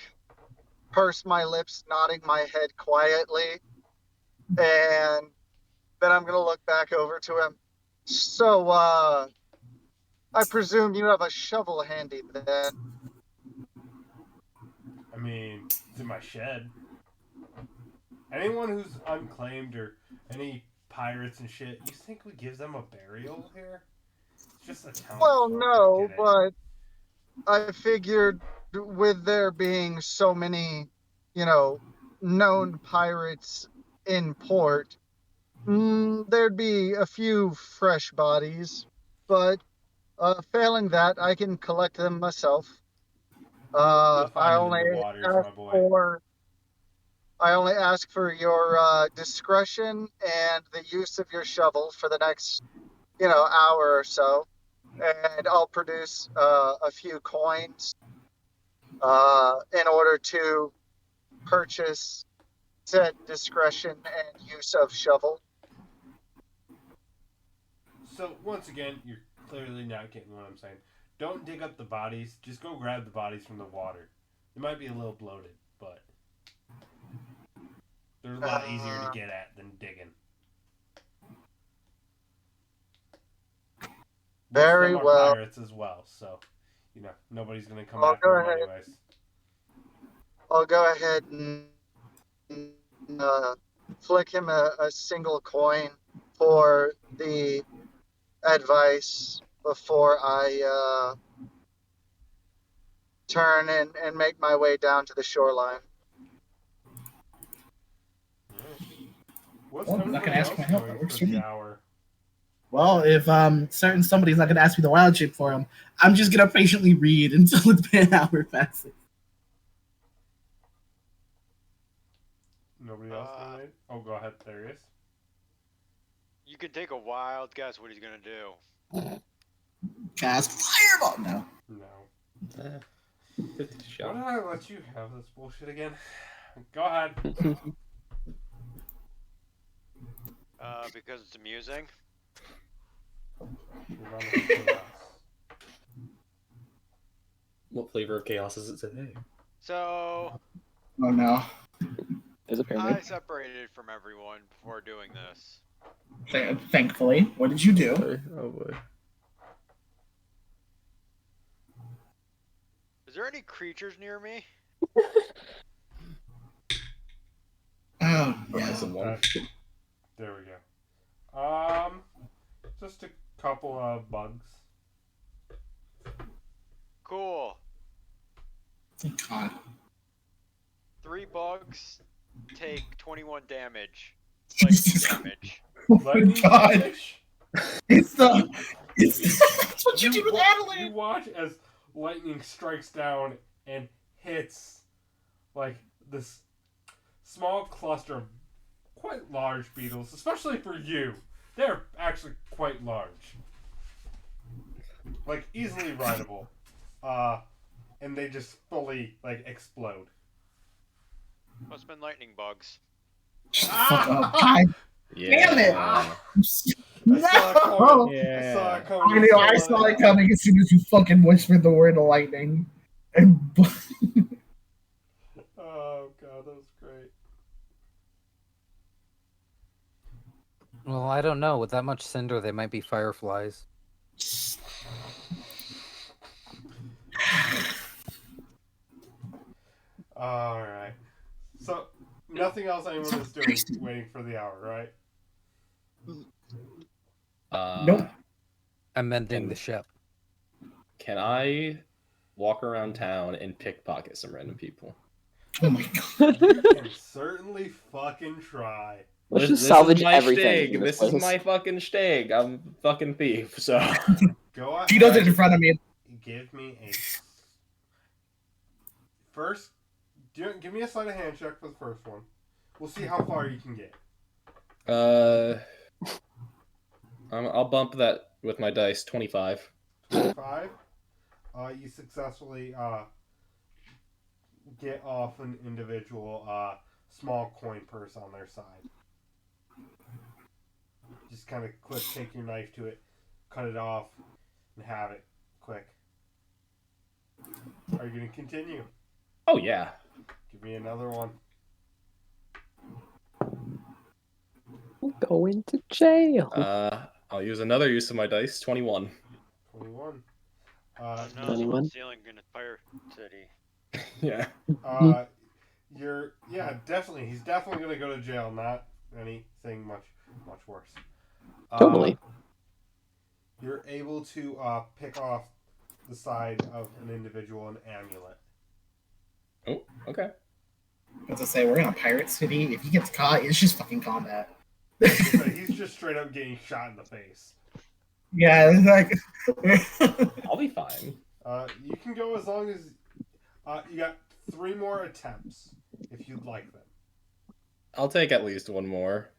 purse my lips, nodding my head quietly, and then I'm gonna look back over to him. So, I presume you have a shovel handy then.
I mean, it's in my shed. Anyone who's unclaimed or any pirates and shit, you think we give them a burial here? It's just a town.
Well, no, but I figured with there being so many, known pirates in port, there'd be a few fresh bodies. But failing that, I can collect them myself.
You'll
I
find them
only
in the waters,
ask
my boy.
for I only ask for your discretion and the use of your shovel for the next, hour or so, and I'll produce a few coins in order to purchase said discretion and use of shovel.
So once again, you're clearly not getting what I'm saying. Don't dig up the bodies. Just go grab the bodies from the water. They might be a little bloated, but they're a lot easier to get at than digging.
Very
Most of them are
well.
pirates as well, so nobody's gonna come after them anyways.
I'll go ahead and flick him a single coin for the advice before I turn and make my way down to the shoreline.
What's
Well, I'm not gonna
everybody
ask
else
for my help.
doing
That works
for
for
the
me.
hour?
Well, if certain somebody's not gonna ask me the wild shape for him, I'm just gonna patiently read until it's been an hour passes.
Nobody else gonna read? Oh, go ahead. There he is.
You can take a wild guess what he's gonna do.
Cast fireball. No.
No.
50
Why
shot.
did I let you have this bullshit again? Go ahead.
Because it's amusing.
We're on to chaos.
What flavor of chaos is it today?
So
Oh no.
There's a
I
pyramid.
separated from everyone before doing this.
Thankfully, what did you do?
Sorry. Oh boy.
Is there any creatures near me?
Oh
Yeah.
yeah.
Someone.
There we go. Just a couple of bugs.
Cool.
Thank God.
3 bugs take 21 damage.
Jesus
Lightning damage.
Oh my
Lightning
God.
damage?
It's that's what you did with
You
Adelaide.
watch as lightning strikes down and hits like this small cluster of quite large beetles, especially for you. They're actually quite large. Like easily rideable. And they just fully explode.
Must have been lightning bugs.
Shut the fuck up. God damn it.
I
No.
saw it coming.
Yeah.
I saw it
I
coming.
knew I saw it coming as soon as you fucking whispered the word lightning. And
Oh god, that was great.
Well, I don't know. With that much cinder, they might be fireflies.
Alright. So, nothing else anyone is doing waiting for the hour, right?
Nope.
I'm mending
Can-
the ship.
Can I walk around town and pickpocket some random people?
Oh my God.
You can certainly fucking try.
Let's just
This
salvage
is my
everything.
Stig.
in
This
place.
is my fucking Stig. I'm a fucking thief, so.
Go ahead.
He does it in front of me.
Give me a. First, give me a sleight of hand check for the first one. We'll see how far you can get.
I'll bump that with my dice. 25.
25. You successfully get off an individual small coin purse on their side. Just kind of quick, take your knife to it, cut it off, and have it quick. Are you going to continue?
Oh, yeah.
Give me another one.
Going to jail.
I'll use another use of my dice. 21.
21.
No,
Anyone?
stealing in a pirate city.
Yeah.
Definitely. He's definitely going to go to jail. Not anything much worse.
Totally.
You're able to pick off the side of an individual an amulet.
Oh, okay.
As I say, we're in a pirate city. If he gets caught, it's just fucking combat.
He's just straight up getting shot in the face.
Yeah, it's like.
I'll be fine.
You can go as long as you got 3 more attempts if you'd like them.
I'll take at least one more.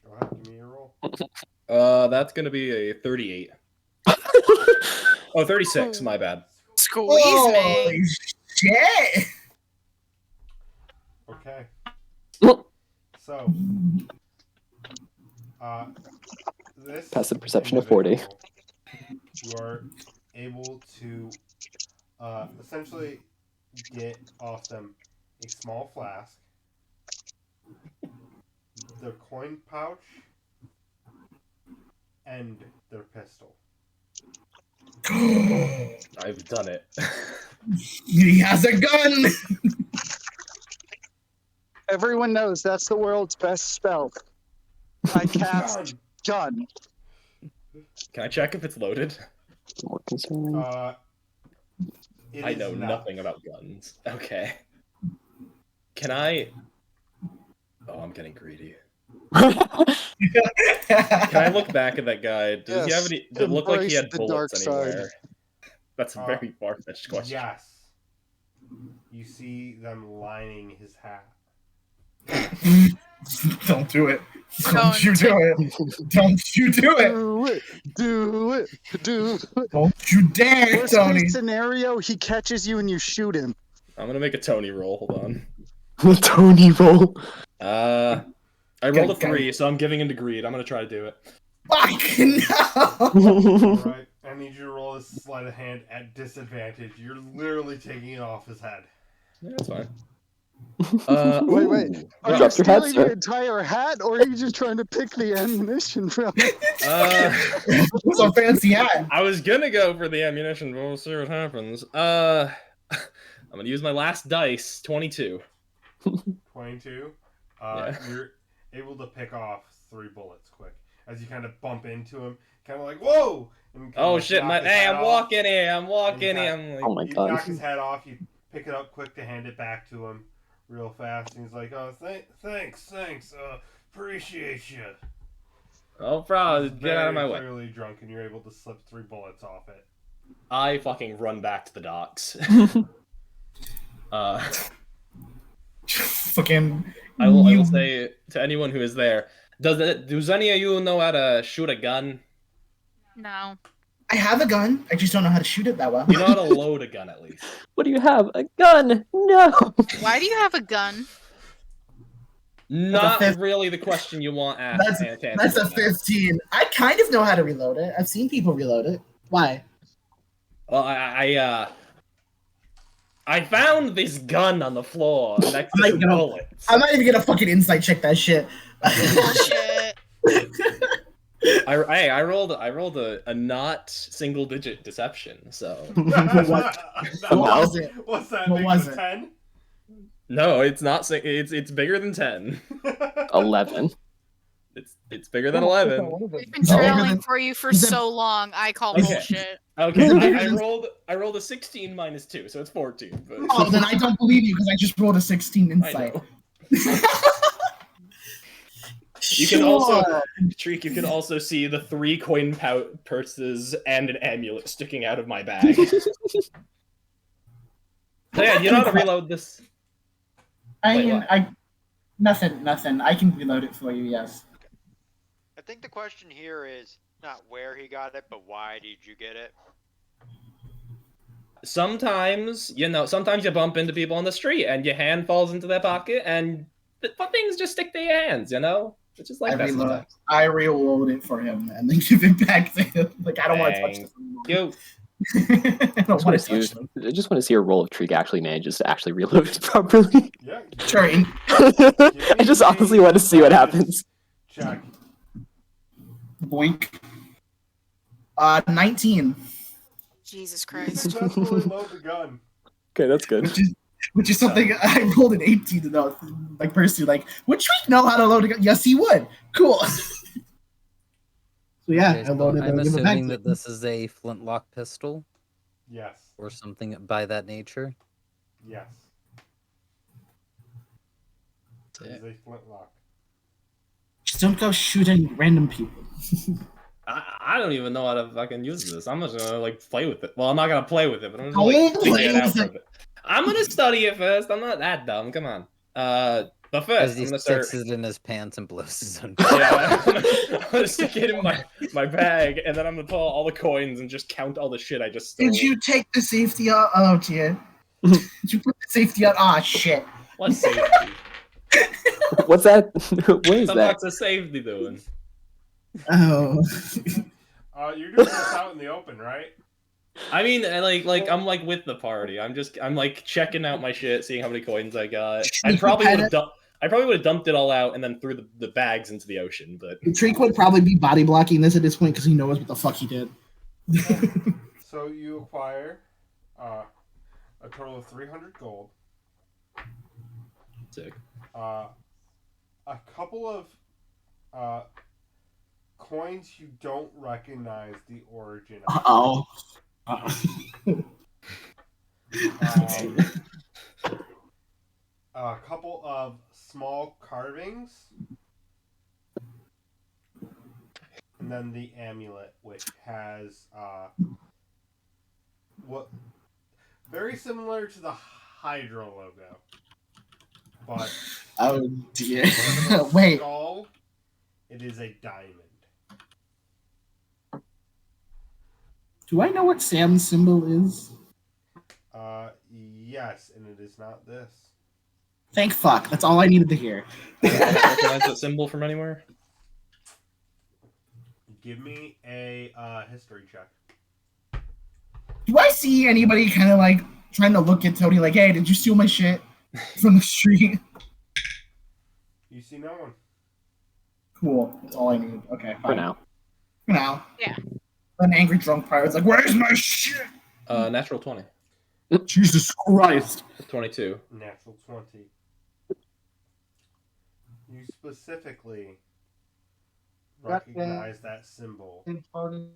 Go ahead, give me your roll.
That's gonna be a 38. Oh, 36, my bad.
Squeeze
Holy
me.
shit!
Okay. So, this
Passive perception of 40.
individual, you are able to essentially get off them a small flask, their coin pouch, and their pistol.
I've done it.
He has a gun!
Everyone knows that's the world's best spell. I cast gun.
Can I check if it's loaded?
More concerning.
It
I
is
know
not.
nothing about guns. Okay. Can I... Oh, I'm getting greedy. Can I look back at that guy? Does he have any... Does it look like he had
Embrace the
bullets
dark side.
anywhere? That's a very far-fetched question.
Yes. You see them lining his hat.
Don't do it.
Don't
Don't you do it. Don't you do it.
Do it. Do it. Do it.
Don't you dare,
Worst
Tony.
case scenario, he catches you and you shoot him.
I'm gonna make a Tony roll. Hold on.
Tony roll.
I rolled a
Go.
3, so I'm giving into greed. I'm gonna try to do it.
Fuck no!
Alright, I need you to roll this sleight of hand at disadvantage. You're literally taking it off his head.
Yeah, that's fine.
Wait.
Ooh.
Are you
Dropped your hat,
stealing
sir.
the entire hat, or are you just trying to pick the ammunition from it?
It's a fancy hat.
I was gonna go for the ammunition, but we'll see what happens. I'm gonna use my last dice, 22.
22.
Yeah.
You're able to pick off 3 bullets quick. As you kind of bump into him, kind of like, whoa! And kinda
Oh
like
shit,
knock his
hey,
head
I'm
off.
walking here, I'm walking here. I'm
Oh
like,
my
You
god.
knock his head off, you pick it up quick to hand it back to him real fast. And he's like, oh, thanks, appreciate you.
oh, bro,
He's
get out of my
very
way.
clearly drunk, and you're able to slip 3 bullets off it.
I fucking run back to the docks.
Fucking.
I will
you-
say to anyone who is there, does any of you know how to shoot a gun?
No.
I have a gun. I just don't know how to shoot it that well.
You know how to load a gun at least.
What do you have? A gun? No.
Why do you have a gun?
Not
fif-
really the question you want asked.
That's a 15. I kind of know how to reload it. I've seen people reload it. Why?
Well, I found this gun on the floor next to
I'm
some
not gonna-
bullets.
I'm not even gonna fucking insight check that shit.
Bullshit.
I rolled a not single digit deception, so
What was it?
What's that?
What
Big
was
of
it?
10?
no, it's not. It's bigger than 10.
11.
It's bigger than 11.
We've been
No.
trailing for you for
Is it-
so long. I call
Okay.
bullshit.
Okay, I rolled a 16 minus 2, so it's 14. But
Oh, then I don't believe you because I just rolled a 16
I
insight.
know. You can also, Treek, you can also see the 3 coin purses and an amulet sticking out of my bag. So yeah, you know how to reload this. Wait, what?
Nothing. I can reload it for you. Yes.
I think the question here is, Not where he got it, but why did you get it?
Sometimes, sometimes you bump into people on the street and your hand falls into their pocket and things just stick to your hands, It's just like that sometimes.
I reload it for him and then give it back to him. Like, I don't want to touch this anymore.
You.
I don't want to touch them.
I just want to see a roll if Trig actually manages to actually reload it properly.
Yeah.
Sure.
I just honestly want to see what happens.
Check.
Boink. 19.
Jesus
You
Christ.
successfully load the gun.
Okay, that's good.
Which is something I rolled an 18 to know. Like, personally, like, would Tweak know how to load a gun? Yes, he would. Cool. So, yeah,
Okay,
I
so
loaded
I'm
it. Give it back
assuming
to
that this is a flintlock pistol
Yes.
or something by that nature.
Yes. It is a flintlock.
Just don't go shooting random people.
I don't even know how to fucking use this. I'm just gonna play with it. Well, I'm not gonna play with it, but I'm
Don't
gonna figure
play
it out
with
for a
it.
bit. I'm gonna study it first. I'm not that dumb. Come on. But first,
As
I'm
he
gonna start.
sticks it in his pants and blows his own.
Yeah, I'm gonna stick it in my bag, and then I'm gonna pull all the coins and just count all the shit I just stole.
Did you take the safety out? Oh, dear. Did you put the safety out? Ah, shit.
What safety?
What's that? What is
The
that?
fuck's a safety doing?
Oh.
You're doing this out in the open, right?
I mean, I'm with the party. I'm checking out my shit, seeing how many coins I got. I probably would have dumped it all out and then threw the bags into the ocean. But
Treek would probably be body blocking this at this point because he knows what the fuck he did.
So you acquire a total of 300 gold.
Sick.
A couple of coins you don't recognize the origin of.
Uh-oh.
A couple of small carvings, and then the amulet, which has what very similar to the Hydra logo, but
Oh, dear.
instead of a
Wait.
skull, it is a diamond.
Do I know what Sam's symbol is?
Yes, and it is not this.
Thank fuck. That's all I needed to hear.
I don't recognize that symbol from anywhere.
Give me a history check.
Do I see anybody kind of like trying to look at Tony like, hey, did you steal my shit from the street?
You see no one.
Cool. That's all I need. Okay, fine.
For now.
For now.
Yeah.
An angry drunk pirate's like, where's my shit?
Natural 20.
Jesus Christ.
22.
Natural 20. You specifically recognize that symbol from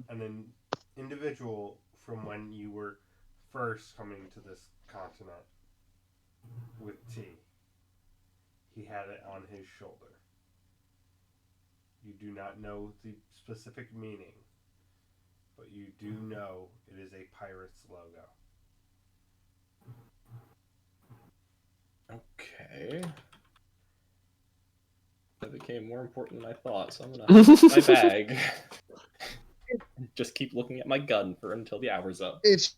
an individual from when you were first coming to this continent with T. He had it on his shoulder. You do not know the specific meaning, but you do know it is a pirate's logo.
Okay. That became more important than I thought, so I'm gonna put my bag. Just keep looking at my gun until the hour's up.
It's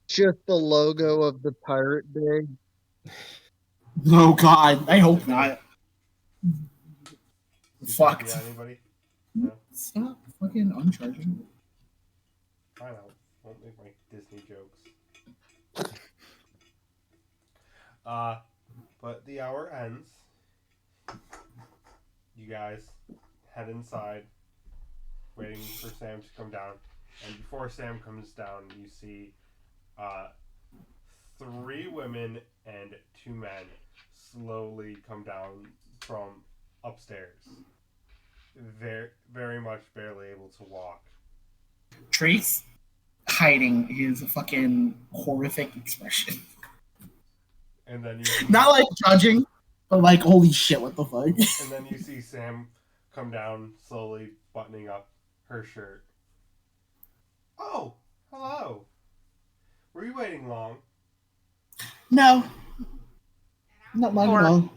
just the logo of the Pirate Bay.
Oh God, I hope not. Fuck.
Yeah, anybody? No?
Stop fucking uncharging.
I know. Won't make my Disney jokes. But the hour ends. You guys head inside, waiting for Sam to come down. And before Sam comes down, you see 3 women and 2 men slowly come down from upstairs. Very, very much barely able to walk.
Trace hiding his fucking horrific expression.
And then you
Not like judging, but like, holy shit, what the fuck?
And then you see Sam come down, slowly buttoning up her shirt. Oh, hello. Were you waiting long?
No. Not long at all.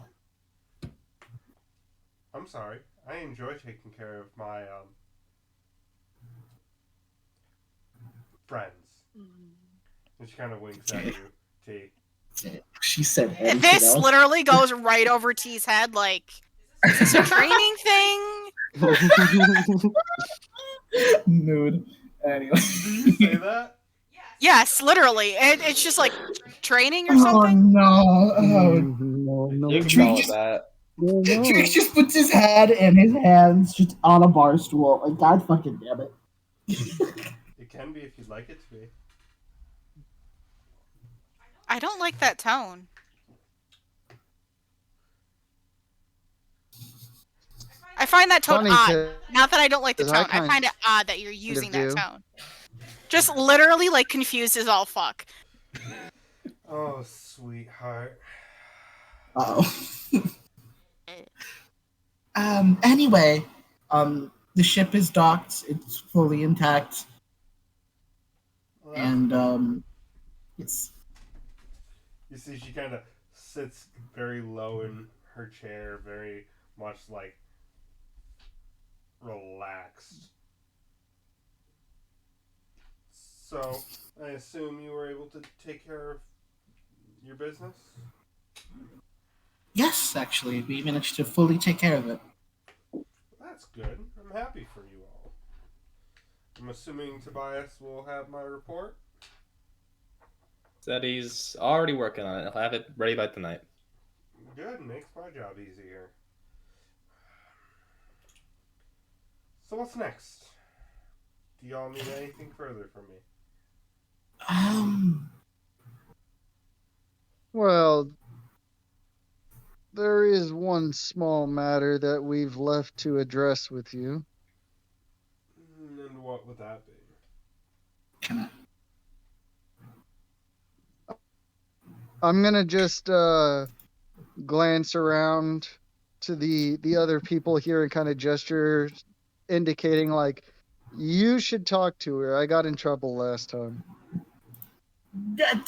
I'm sorry. I enjoy taking care of my friends. And she kind of winks at you, T.
She said anything
This
else?
literally goes right over T's head. Like, is this a training thing?
Mood. Anyway.
Did you say that?
Yes, literally. It's just like training or
Oh
something.
no! Oh,
No,
You can
Drake
call it
just-
that.
Drake just puts his head and his hands just on a bar stool. Like, God fucking damn it.
It can be if you'd like it to be.
I don't like that tone. I find that tone
Funny,
odd. Not that I don't like the
'cause
tone.
I
I find it odd that you're using that
do.
tone. Just literally like confused as all fuck.
Oh, sweetheart.
Uh-oh. Anyway, the ship is docked. It's fully intact.
Well, that's
And,
good.
yes.
You see, she kind of sits very low in her chair, very much like relaxed. So, I assume you were able to take care of your business?
Yes, actually, we managed to fully take care of it.
That's good. I'm happy for you all. I'm assuming Tobias will have my report?
Said he's already working on it. He'll have it ready by tonight.
Good, makes my job easier. So what's next? Do y'all need anything further from me?
Well, there is one small matter that we've left to address with you.
And what would that be?
Can
I'm gonna just glance around to the other people here and kind of gesture, indicating like, you should talk to her. I got in trouble last time.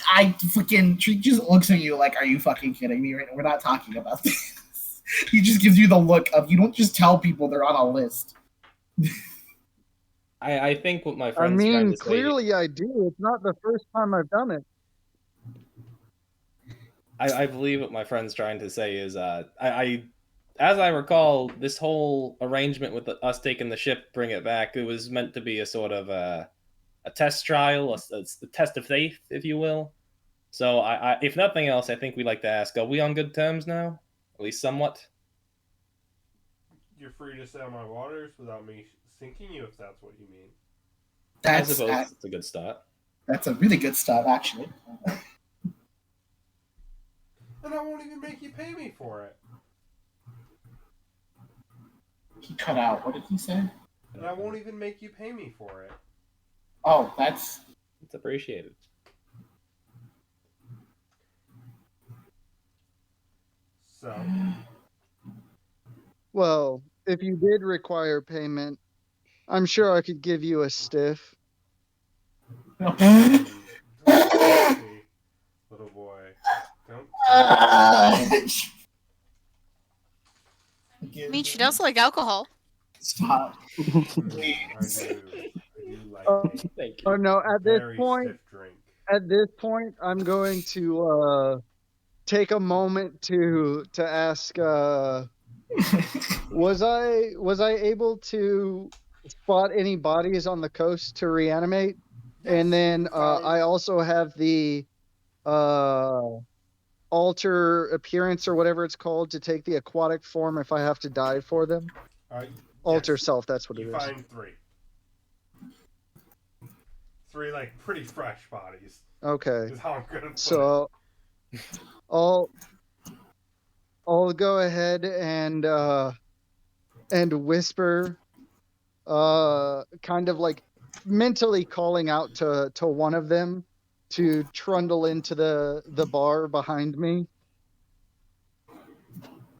I fucking Tree just looks at you like, are you fucking kidding me? Right? We're not talking about this. He just gives you the look of, you don't just tell people they're on a list.
I think what my
I
friend's trying
mean,
to say.
clearly I do. It's not the first time I've done it.
I believe what my friend's trying to say is, as I recall, this whole arrangement with us taking the ship, bring it back, it was meant to be a sort of a test trial, a test of faith, if you will. So, if nothing else, I think we'd like to ask: are we on good terms now? At least somewhat.
You're free to sail my waters without me sinking you, if that's what you mean.
I suppose it's a good start.
That's a really good start, actually.
And I won't even make you pay me for it.
He cut out. What did he say?
And I won't even make you pay me for it.
Oh, that's...
It's appreciated.
So,
Well, if you did require payment, I'm sure I could give you a stiff.
don't see, little boy. Don't.
I mean, she does like alcohol.
Stop.
I do like a
Thank you.
Oh no! At this
very
point,
stiff drink.
I'm going to take a moment to ask. Was I able to spot any bodies on the coast to reanimate? And then I also have the alter appearance or whatever it's called to take the aquatic form if I have to dive for them. Alter
Yes,
self, that's what it
you
is.
find three. Three, like, pretty fresh bodies.
Okay.
Is how I'm gonna put
So I'll go ahead and whisper, kind of like mentally calling out to one of them to trundle into the bar behind me.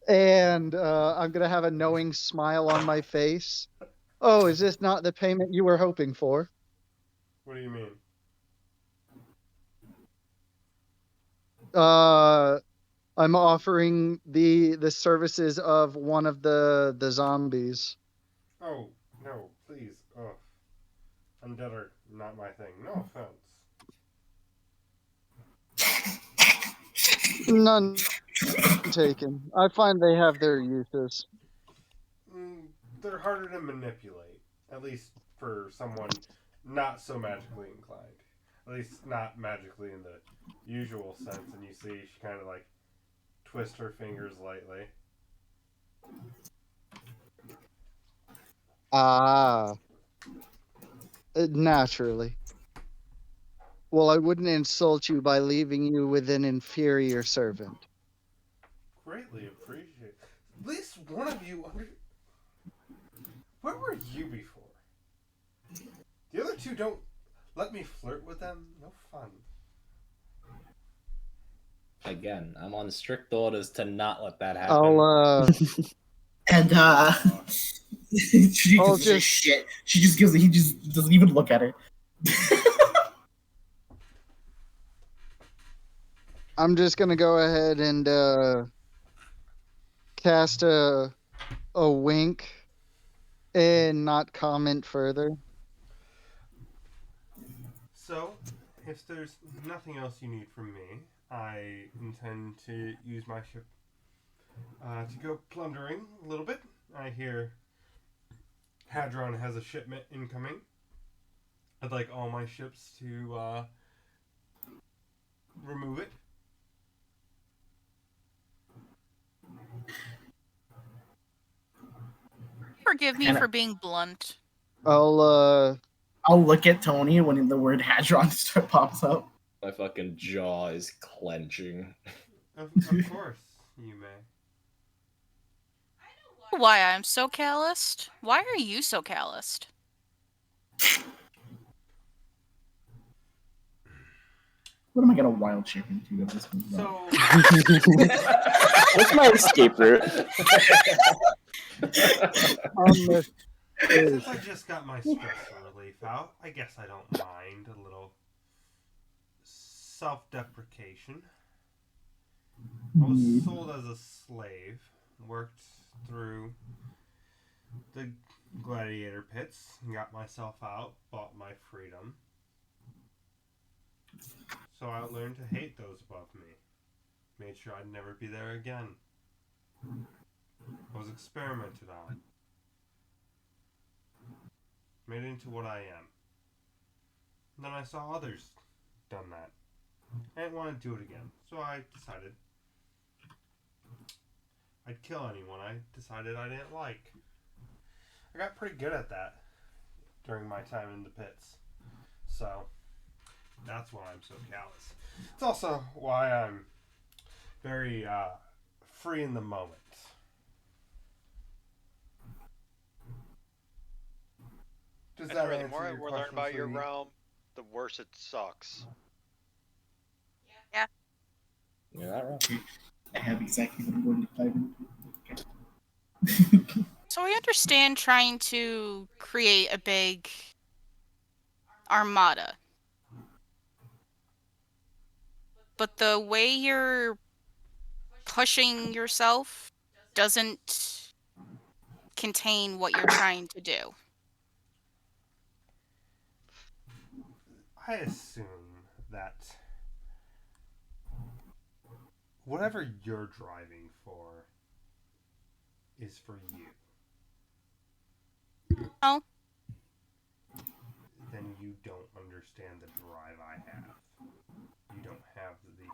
And I'm gonna have a knowing smile on my face. Oh, is this not the payment you were hoping for?
What do you mean?
I'm offering the services of one of the zombies.
Oh, no, please. Oh, undead are not my thing. No offense.
None taken. I find they have their uses.
They're harder to manipulate, at least for someone not so magically inclined. At least not magically in the usual sense. And you see she kind of like twist her fingers lightly.
Ah, naturally. Well, I wouldn't insult you by leaving you with an inferior servant.
Greatly appreciate. At least one of you under. Where were you before? The other two don't let me flirt with them. No fun.
Again, I'm on strict orders to not let that happen.
I'll
And she
I'll
gives a shit. She just gives. He just doesn't even look at her.
I'm just gonna go ahead and cast a wink and not comment further.
So, if there's nothing else you need from me, I intend to use my ship to go plundering a little bit. I hear Hadron has a shipment incoming. I'd like all my ships to remove it.
Forgive me
Kinda-
for being blunt.
I'll
look at Tony when the word Hadron pops up.
My fucking jaw is clenching.
Of course, you may.
Why I'm so calloused? Why are you so calloused?
What am I gonna wild shape into if this comes out?
So,
What's my escape route?
since I just got my stress relief out, I guess I don't mind a little self-deprecation. I was sold as a slave, worked through the gladiator pits, got myself out, bought my freedom. So I learned to hate those above me. Made sure I'd never be there again. I was experimented on. Made into what I am. And then I saw others done that. I didn't want to do it again, so I decided I'd kill anyone I decided I didn't like. I got pretty good at that during my time in the pits. So, that's why I'm so callous. It's also why I'm very free in the moment. Does that
The
answer
more
your
we learn
question,
about your
sweetie?
realm, the worse it sucks.
You're not wrong.
I have exactly what I'm going to type in.
So I understand trying to create a big armada. But the way you're pushing yourself doesn't contain what you're trying to do.
I assume that whatever you're driving for is for you.
Oh,
Then you don't understand the drive I have. You don't have the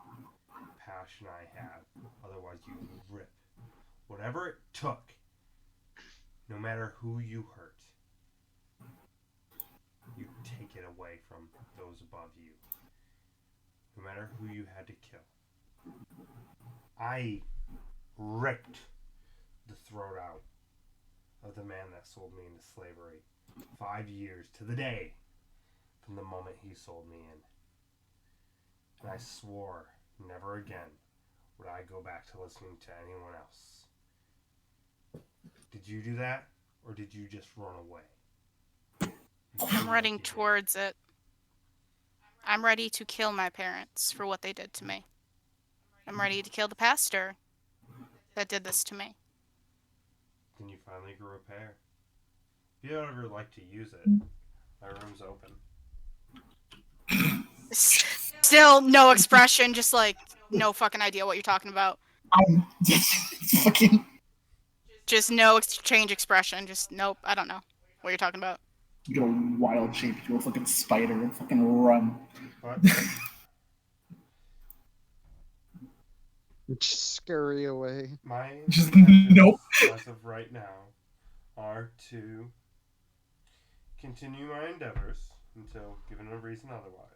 passion I have. Otherwise, you'd rip whatever it took, no matter who you hurt. You take it away from those above you. No matter who you had to kill. I ripped the throat out of the man that sold me into slavery 5 years to the day from the moment he sold me in. And I swore never again would I go back to listening to anyone else. Did you do that, or did you just run away?
I'm running towards it. I'm ready to kill my parents for what they did to me. I'm ready to kill the pastor that did this to me.
Then you finally grew a pair. If you ever like to use it, my room's open.
Still no expression, just like no fucking idea what you're talking about.
Fucking.
Just no exchange expression. Just nope. I don't know what you're talking about.
You get a wild shape into a fucking spider and fucking run.
But
Just scurry away.
my
Just
intentions
nope.
as of right now are to continue my endeavors until given a reason otherwise.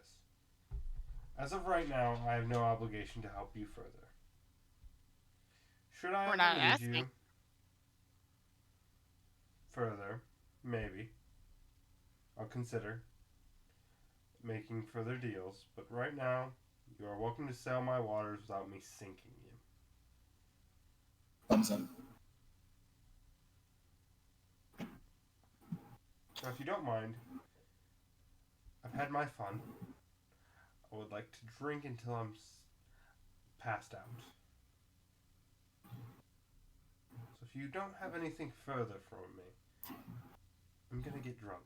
As of right now, I have no obligation to help you further. Should I
We're
ever
not
need
asking.
you further, maybe I'll consider making further deals, but right now, you are welcome to sail my waters without me sinking you.
Thumbs up.
Now, if you don't mind, I've had my fun. I would like to drink until I'm passed out. So if you don't have anything further from me, I'm gonna get drunk.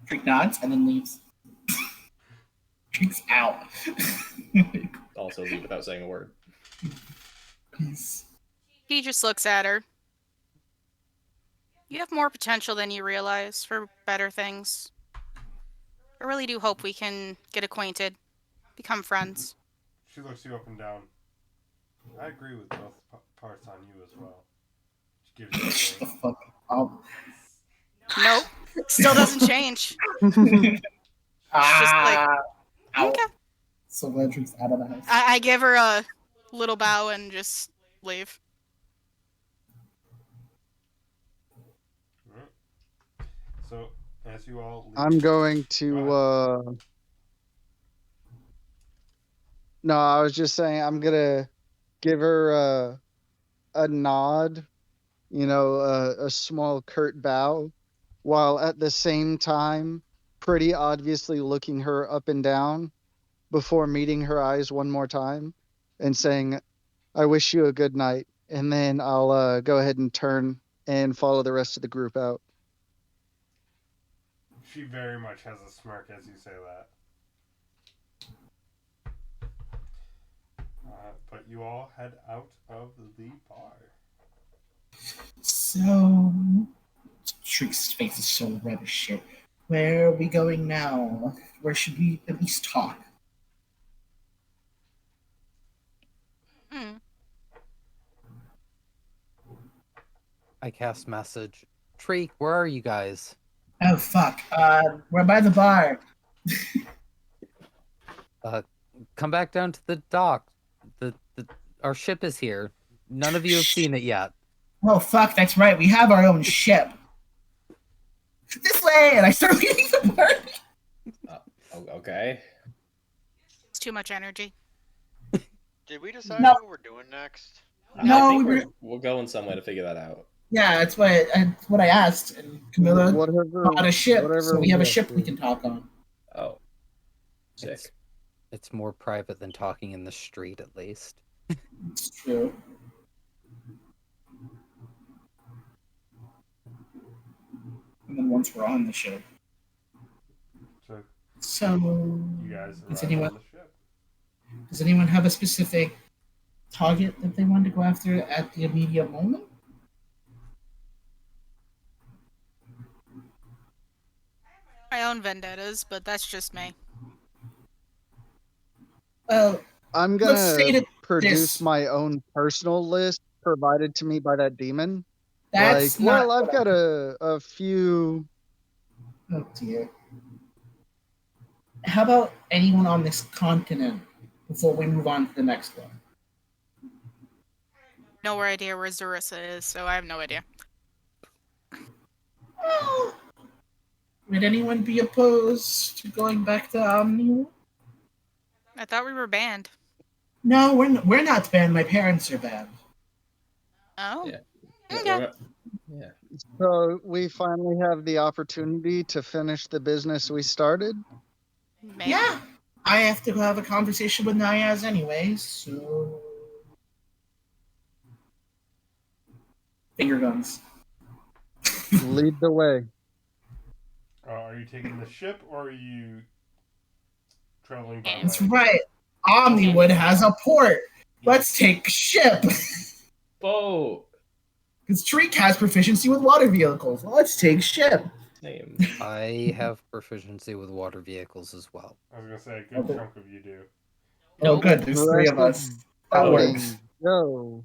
Drake nods and then leaves. Drake's out.
Also leave without saying a word.
He just looks at her. You have more potential than you realize for better things. I really do hope we can get acquainted, become friends.
She looks you up and down. I agree with both parts on you as well. She gives you a
Shut the
ring.
fuck up.
Nope. Still doesn't change. Just like,
Ow.
okay.
So glad Drake's out of the house.
I give her a little bow and just leave.
Alright. So, as you all leave,
I'm going to. No, I was just saying I'm gonna give her a nod, a small curt bow, while at the same time pretty obviously looking her up and down before meeting her eyes one more time and saying, "I wish you a good night," and then I'll go ahead and turn and follow the rest of the group out.
she very much has a smirk as you say that. But you all head out of the bar.
So, Drake's face is so red as shit. Where are we going now? Where should we at least talk?
I cast message. Treek, where are you guys?
Oh fuck. We're by the bar.
Come back down to the dock. Our ship is here. None of you have seen it yet.
Oh fuck, that's right. We have our own ship. This way, and I start leading the party.
Okay.
It's too much energy.
Did we decide
No.
what we're doing next?
No,
I think
we're-
we're going somewhere to figure that out.
Yeah, that's what I asked, and Camilla
Whatever.
bought a ship,
whatever
so we have a
we
ship
have
we
to-
can talk on.
Oh. Sick.
It's more private than talking in the street, at least.
It's true. And then once we're on the ship,
So,
so
you guys
Does
arrive
anyone-
on the ship.
does anyone have a specific target that they want to go after at the immediate moment?
My own vendettas, but that's just me.
Well,
I'm
let's say
gonna
that
produce
this-
my own personal list provided to me by that demon.
that's not.
I've got a few.
Oh dear. How about anyone on this continent before we move on to the next one?
No idea where Zarissa is, so I have no idea.
Well, would anyone be opposed to going back to Omni?
I thought we were banned.
No, we're not banned. My parents are banned.
Oh.
Yeah.
Okay.
Yeah.
So we finally have the opportunity to finish the business we started.
Maybe.
Yeah, I have to have a conversation with Nayaz anyway, so finger guns.
Lead the way.
Are you taking the ship or are you traveling by
That's
land?
right. Omniwood has a port. Let's take ship.
Boat.
Because Treek has proficiency with water vehicles. Let's take ship.
Name.
I have proficiency with water vehicles as well.
I was gonna say a good
Okay.
chunk of you do.
Oh,
Nope.
good. There's three of us. That works.
Go.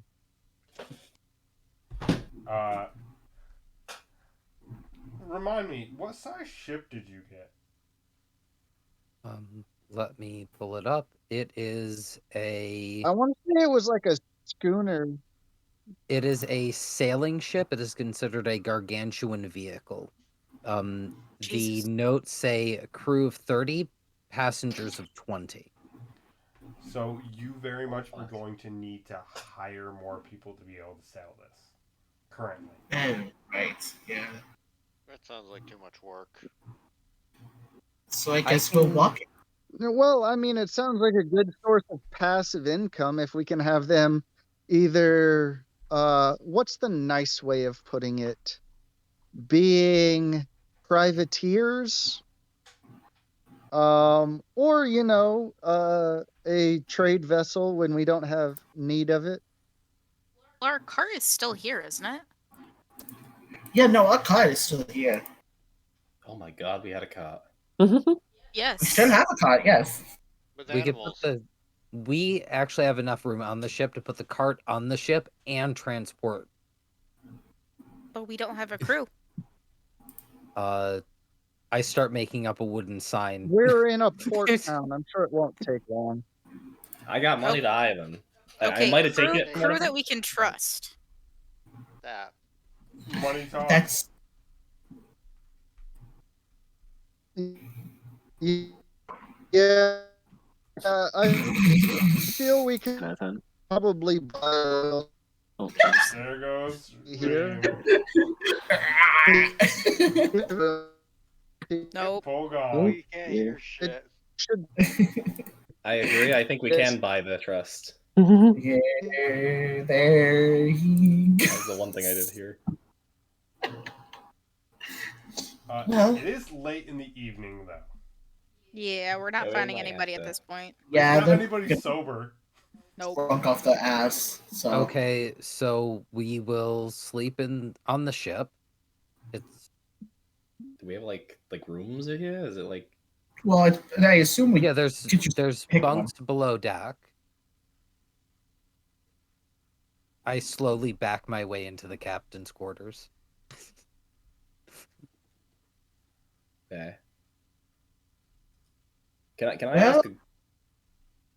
Remind me, what size ship did you get?
Let me pull it up. It is a
I want to say it was like a schooner.
sailing ship. It is considered a gargantuan vehicle. The
Jesus.
notes say a crew of 30, passengers of 20.
So you very much were going to need to hire more people to be able to sail this. Currently.
Oh, right. Yeah.
That sounds like too much work.
So I guess we'll walk it.
Well, I mean, it sounds like a good source of passive income if we can have them either, what's the nice way of putting it? Being privateers, or, a trade vessel when we don't have need of it.
Well, our car is still here, isn't it?
Yeah, no, our car is still here.
Oh my god, we had a cart.
Yes.
We still have a car, yes.
With
We could put
animals.
we actually have enough room on the ship to put the cart on the ship and transport.
But we don't have a crew.
I start making up a wooden sign.
We're in a port town. I'm sure it won't take long.
I got money to hire them. I
Okay,
might have
crew,
taken it.
crew that we can trust.
That.
Money talk.
That's
Yeah, I feel we could
Nathan.
probably buy
Oh, jeez.
There goes
Here.
Nope.
Full gone.
We can't hear
Yeah.
shit.
should
I agree. I think we
Yes.
can buy the trust.
yeah, there he
That
goes.
was the one thing I did here.
Well-
It is late in the evening, though.
Yeah, we're not
Yeah, we
finding
might have
anybody at
to-
this point.
Yeah,
Not
the
anybody sober.
Nope.
drunk off the ass. So
Okay, so we will sleep on the ship. It's
Do we have like rooms in here? Is it like
well, I assume we
yeah. There's
could just pick
bunks below deck. I slowly back my way into the captain's quarters.
yeah? Can I
Well-
ask?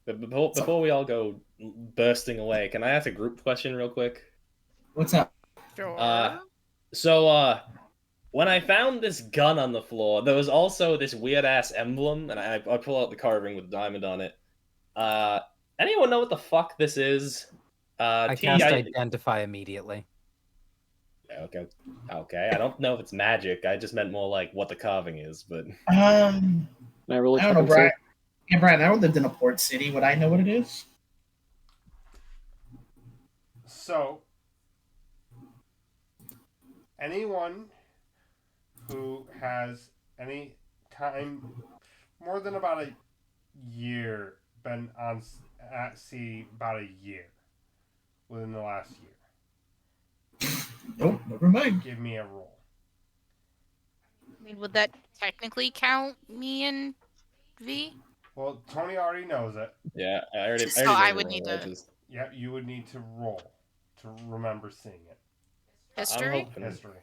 Before we all go bursting away, can I ask a group question real quick?
What's up?
Sure.
So when I found this gun on the floor, there was also this weird ass emblem, and I pull out the carving with diamond on it. Anyone know what the fuck this is?
I cast identify immediately.
Okay. I don't know if it's magic. I just meant more like what the carving is, but
Can I roll a
I don't know,
check
Brian. Yeah, Brian, I lived in a port city. Would I know what it is?
So, anyone who has any time, more than about a year, been at sea about a year, within the last year,
Nope, never mind.
give me a roll.
I mean, would that technically count me and V?
Well, Tony already knows it.
yeah, I already.
So
I already
I
made
would
a
need
roll, I
to-
just-
Yep, you would need to roll to remember seeing it.
History?
History.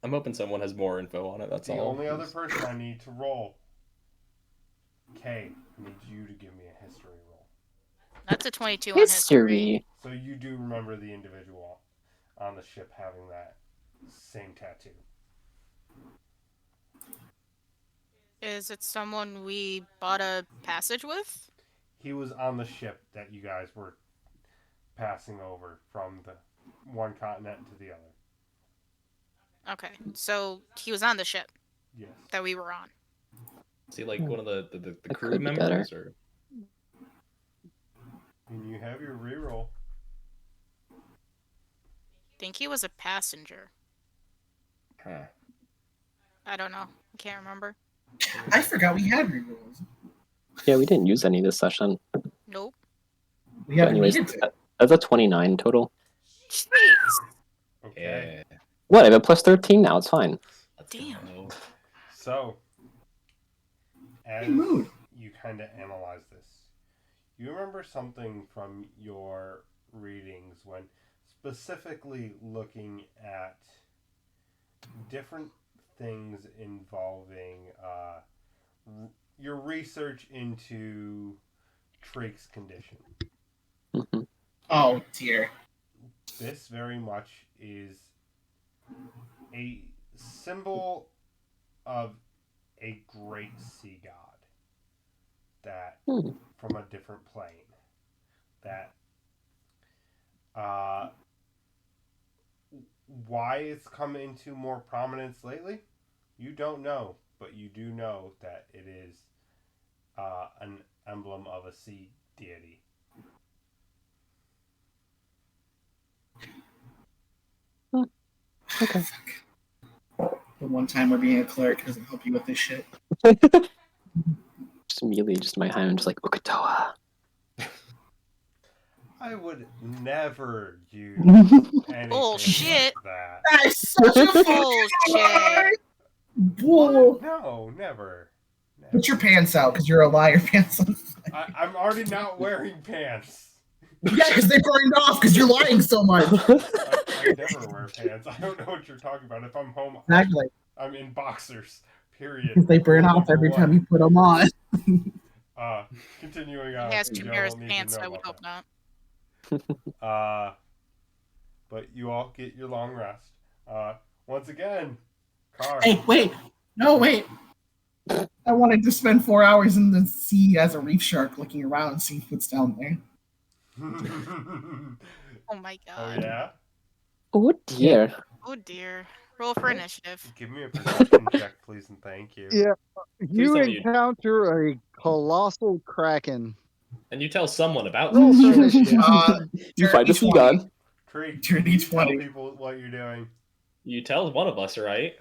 I'm hoping someone has more info on it. That's
The
all.
only other person I need to roll. Kay, I need you to give me a history roll.
That's a 22 on history.
History.
So you do remember the individual on the ship having that same tattoo.
Is it someone we bought a passage with?
He was on the ship that you guys were passing over from the one continent to the other.
Okay, so he was on the ship
Yes.
that we were on.
Is he like one of the
That
crew
could be better.
members, or
And you have your reroll.
Think he was a passenger.
huh?
I don't know. I can't remember.
I forgot we had rerolls.
Yeah, we didn't use any this session.
Nope.
We
But
haven't
anyways,
needed to.
that's a 29 total.
Jeez.
Okay.
Yeah.
What? I have a plus 13 now. It's fine.
Let's
Damn.
go.
So, as
Good mood.
you kind of analyze this, you remember something from your readings when specifically looking at different things involving your research into Treek's condition.
hmm
Oh dear.
This very much is a symbol of a great sea god that
Hmm.
from a different plane that why it's come into more prominence lately, you don't know, but you do know that it is an emblem of a sea deity.
Okay.
The one time we're being a cleric doesn't help you with this shit.
Just immediately, just in my hand, I'm just like Ukatoa.
I would never use anything
Bullshit.
like that.
That is such a
Bullshit.
Bull.
No, never.
Put your pants out, because you're a liar. Pants on.
I'm already not wearing pants.
Yeah, because they burned off because you're lying so much.
I never wear pants. I don't know what you're talking about. If I'm home,
Exactly.
I'm in boxers. Period.
Because they burn off
Number
every
one.
time you put them on.
Continuing on.
He has 2
'cause
pairs
y'all
of
need to
pants,
know
I would
about
hope not.
that. But you all get your long rest. Once again, Car.
Hey, wait. No, wait. I wanted to spend 4 hours in the sea as a reef shark looking around and seeing what's down there.
Oh my
Oh
god.
yeah.
Oh dear.
Oh dear. Roll for initiative.
Give me a perception check, please, and thank you.
Yeah. You
tell me you-
encounter a colossal kraken.
And you tell someone about
Roll
this.
for initiative.
You find a sea
D20.
god.
Tree,
Turn
you tell
D20.
people what you're doing.
You tell one of us, right?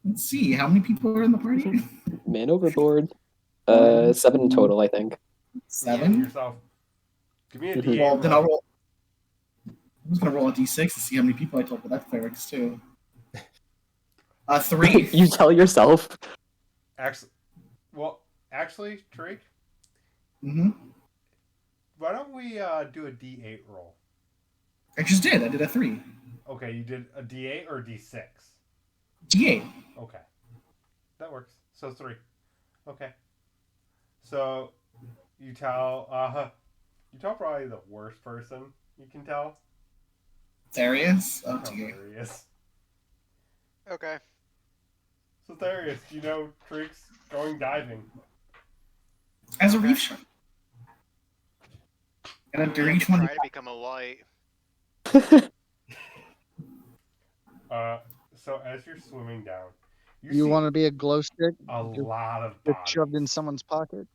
Let's see. How many people are in the party?
Man overboard. 7 total, I think.
You
7?
yourself. Give me a
Mhm.
D8
Well, then I'll
roll.
roll. I'm just gonna roll a D6 to see how many people I told, but that's clerics too. 3.
You tell yourself.
Actually, Tree,
Mm-hmm.
why don't we do a D8 roll?
I just did. I did a 3.
Okay, you did a D8 or a D6?
D8.
Okay. That works. So 3. Okay. So you tell probably the worst person you can tell.
Therius. Oh
Tell
dear.
Therius.
Okay.
So Therius, do you know Treek's going diving?
As a reef shark. And a
We
dirty
have to
20.
try to become a light.
So as you're swimming down,
You
see
want to be a glow stick?
a
Just
lot of
get
bodies.
shoved in someone's pocket?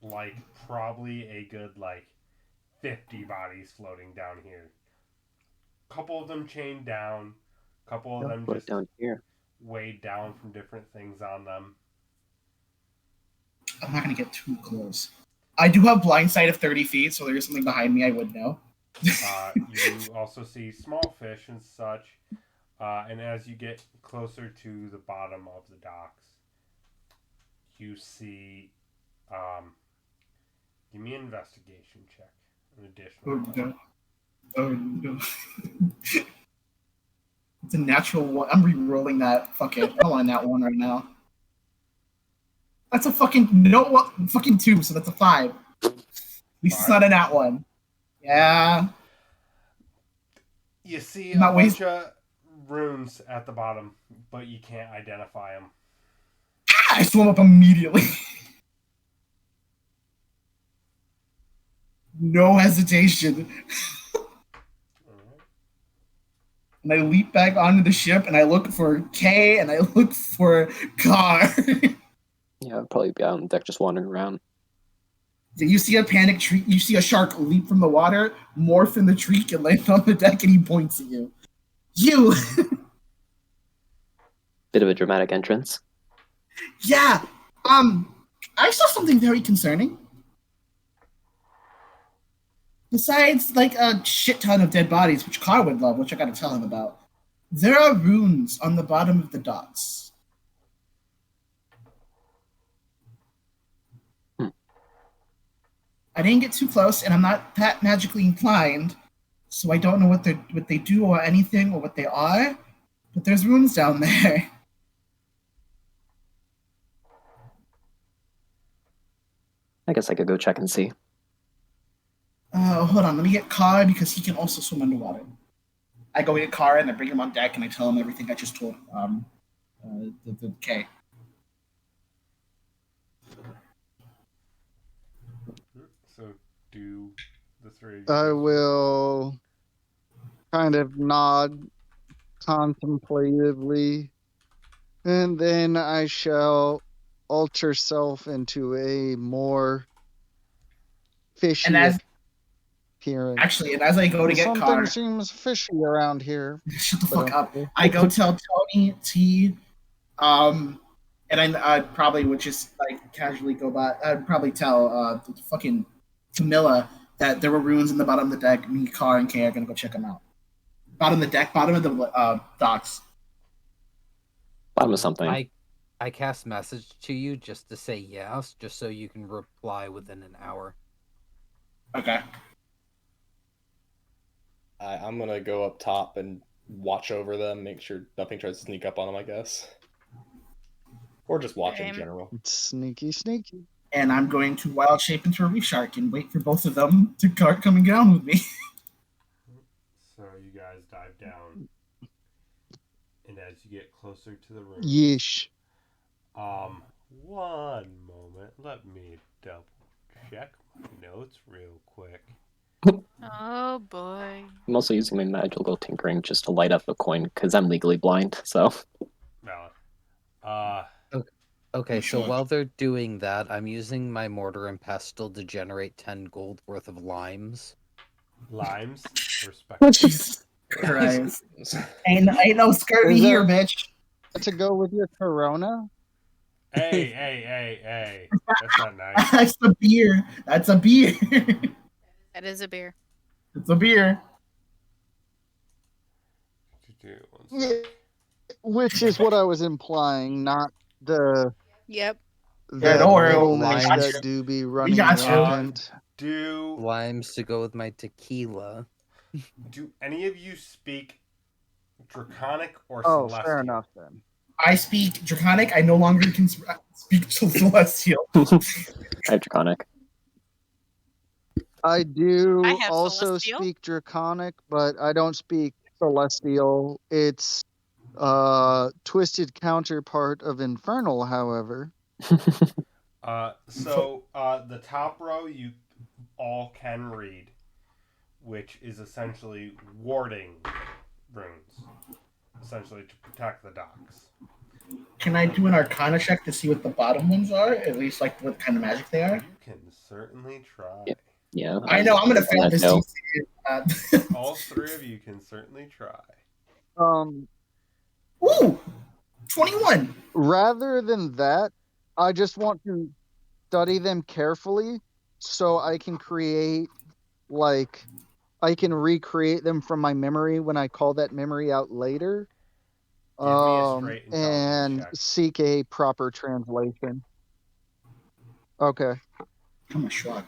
Like probably a good 50 bodies floating down here. Couple of them chained down. Couple of them
Put it
just
down here.
weighed down from different things on them.
I'm not gonna get too close. I do have blind sight of 30 feet, so there's something behind me I would know.
You also see small fish and such. And as you get closer to the bottom of the docks, you see. Give me an investigation check. An additional.
Oh no. It's a natural one. I'm re-rolling that. Fuck it. I don't want that one right now. That's a fucking 2, so that's a 5. At least it's not a nat one. Yeah.
You see
Not
a bunch of runes at the bottom, but you can't identify them.
I swim up immediately. No hesitation. and I leap back onto the ship, and I look for K, and I look for Car.
Yeah, I'd probably be out on deck just wandering around.
You see a panic tree. You see a shark leap from the water, morph in the tree, and land on the deck, and he points at you. You.
Bit of a dramatic entrance.
Yeah. I saw something very concerning. Besides, like, a shit ton of dead bodies, which Carr would love, which I gotta tell him about, there are runes on the bottom of the docks. I didn't get too close, and I'm not that magically inclined, so I don't know what they do or anything or what they are, but there's runes down there.
I guess I could go check and see.
Hold on, let me get Carr because he can also swim underwater. I go get Carr and I bring him on deck and I tell him everything I just told the K.
So do the three of you
I
guys-
will kind of nod contemplatively, and then I shall alter self into a more fishy
And as
appearance.
and as I go to get
Something
Carr,
seems fishy around here.
shut the
but
fuck up.
okay.
I go tell Tony T, and I probably would just like casually go by. I'd probably tell fucking Camilla that there were ruins in the bottom of the deck. Me, Carr, and Kay are gonna go check them out. Bottom of the deck, bottom of the docks.
Bottom of something.
I cast message to you just to say yes, just so you can reply within an hour.
Okay.
I'm gonna go up top and watch over them, make sure nothing tries to sneak up on them, I guess. Or just watch in
Same.
general.
It's sneaky, sneaky.
And I'm going to wild shape into a reef shark and wait for both of them to start coming down with me.
So you guys dive down, and as you get closer to the room,
Yeesh.
one moment, let me double check my notes real quick.
Oh boy.
I'm also using my magical tinkering just to light up a coin because I'm legally blind. So
Valid.
Okay, so
Sure.
while they're doing that, I'm using my mortar and pestle to generate 10 gold worth of limes.
Limes, respect.
Jesus Christ. ain't no skirting
Is
here,
that-
bitch.
To go with your Corona?
Hey. That's not nice.
That's a beer. That's a beer.
That is a beer.
It's a beer.
One sec.
Which is what I was implying, not the
Yep.
Yeah, don't worry,
homeless
we got
that
you.
do be running
got you.
rampant.
Do
Limes to go with my tequila.
any of you speak Draconic or
Oh,
Celestial?
fair enough then.
I speak Draconic. I no longer can speak Celestial.
I have Draconic.
I do
I have
also
Celestial.
speak Draconic, but I don't speak Celestial. It's twisted counterpart of Infernal, however.
So the top row you all can read, which is essentially warding runes, essentially to protect the docks.
Can I do an Arcana check to see what the bottom ones are? At least, like, what kind of magic they are?
You can certainly try.
Yeah. Yeah.
I know, I'm going to fail this
No.
DC.
All three of you can certainly try.
Ooh! 21!
Rather than that, I just want to study them carefully so I can create, like, I can recreate them from my memory when I call that memory out later.
Give me a straight intelligence
And
check.
seek a proper translation. Okay.
I'm a schlock.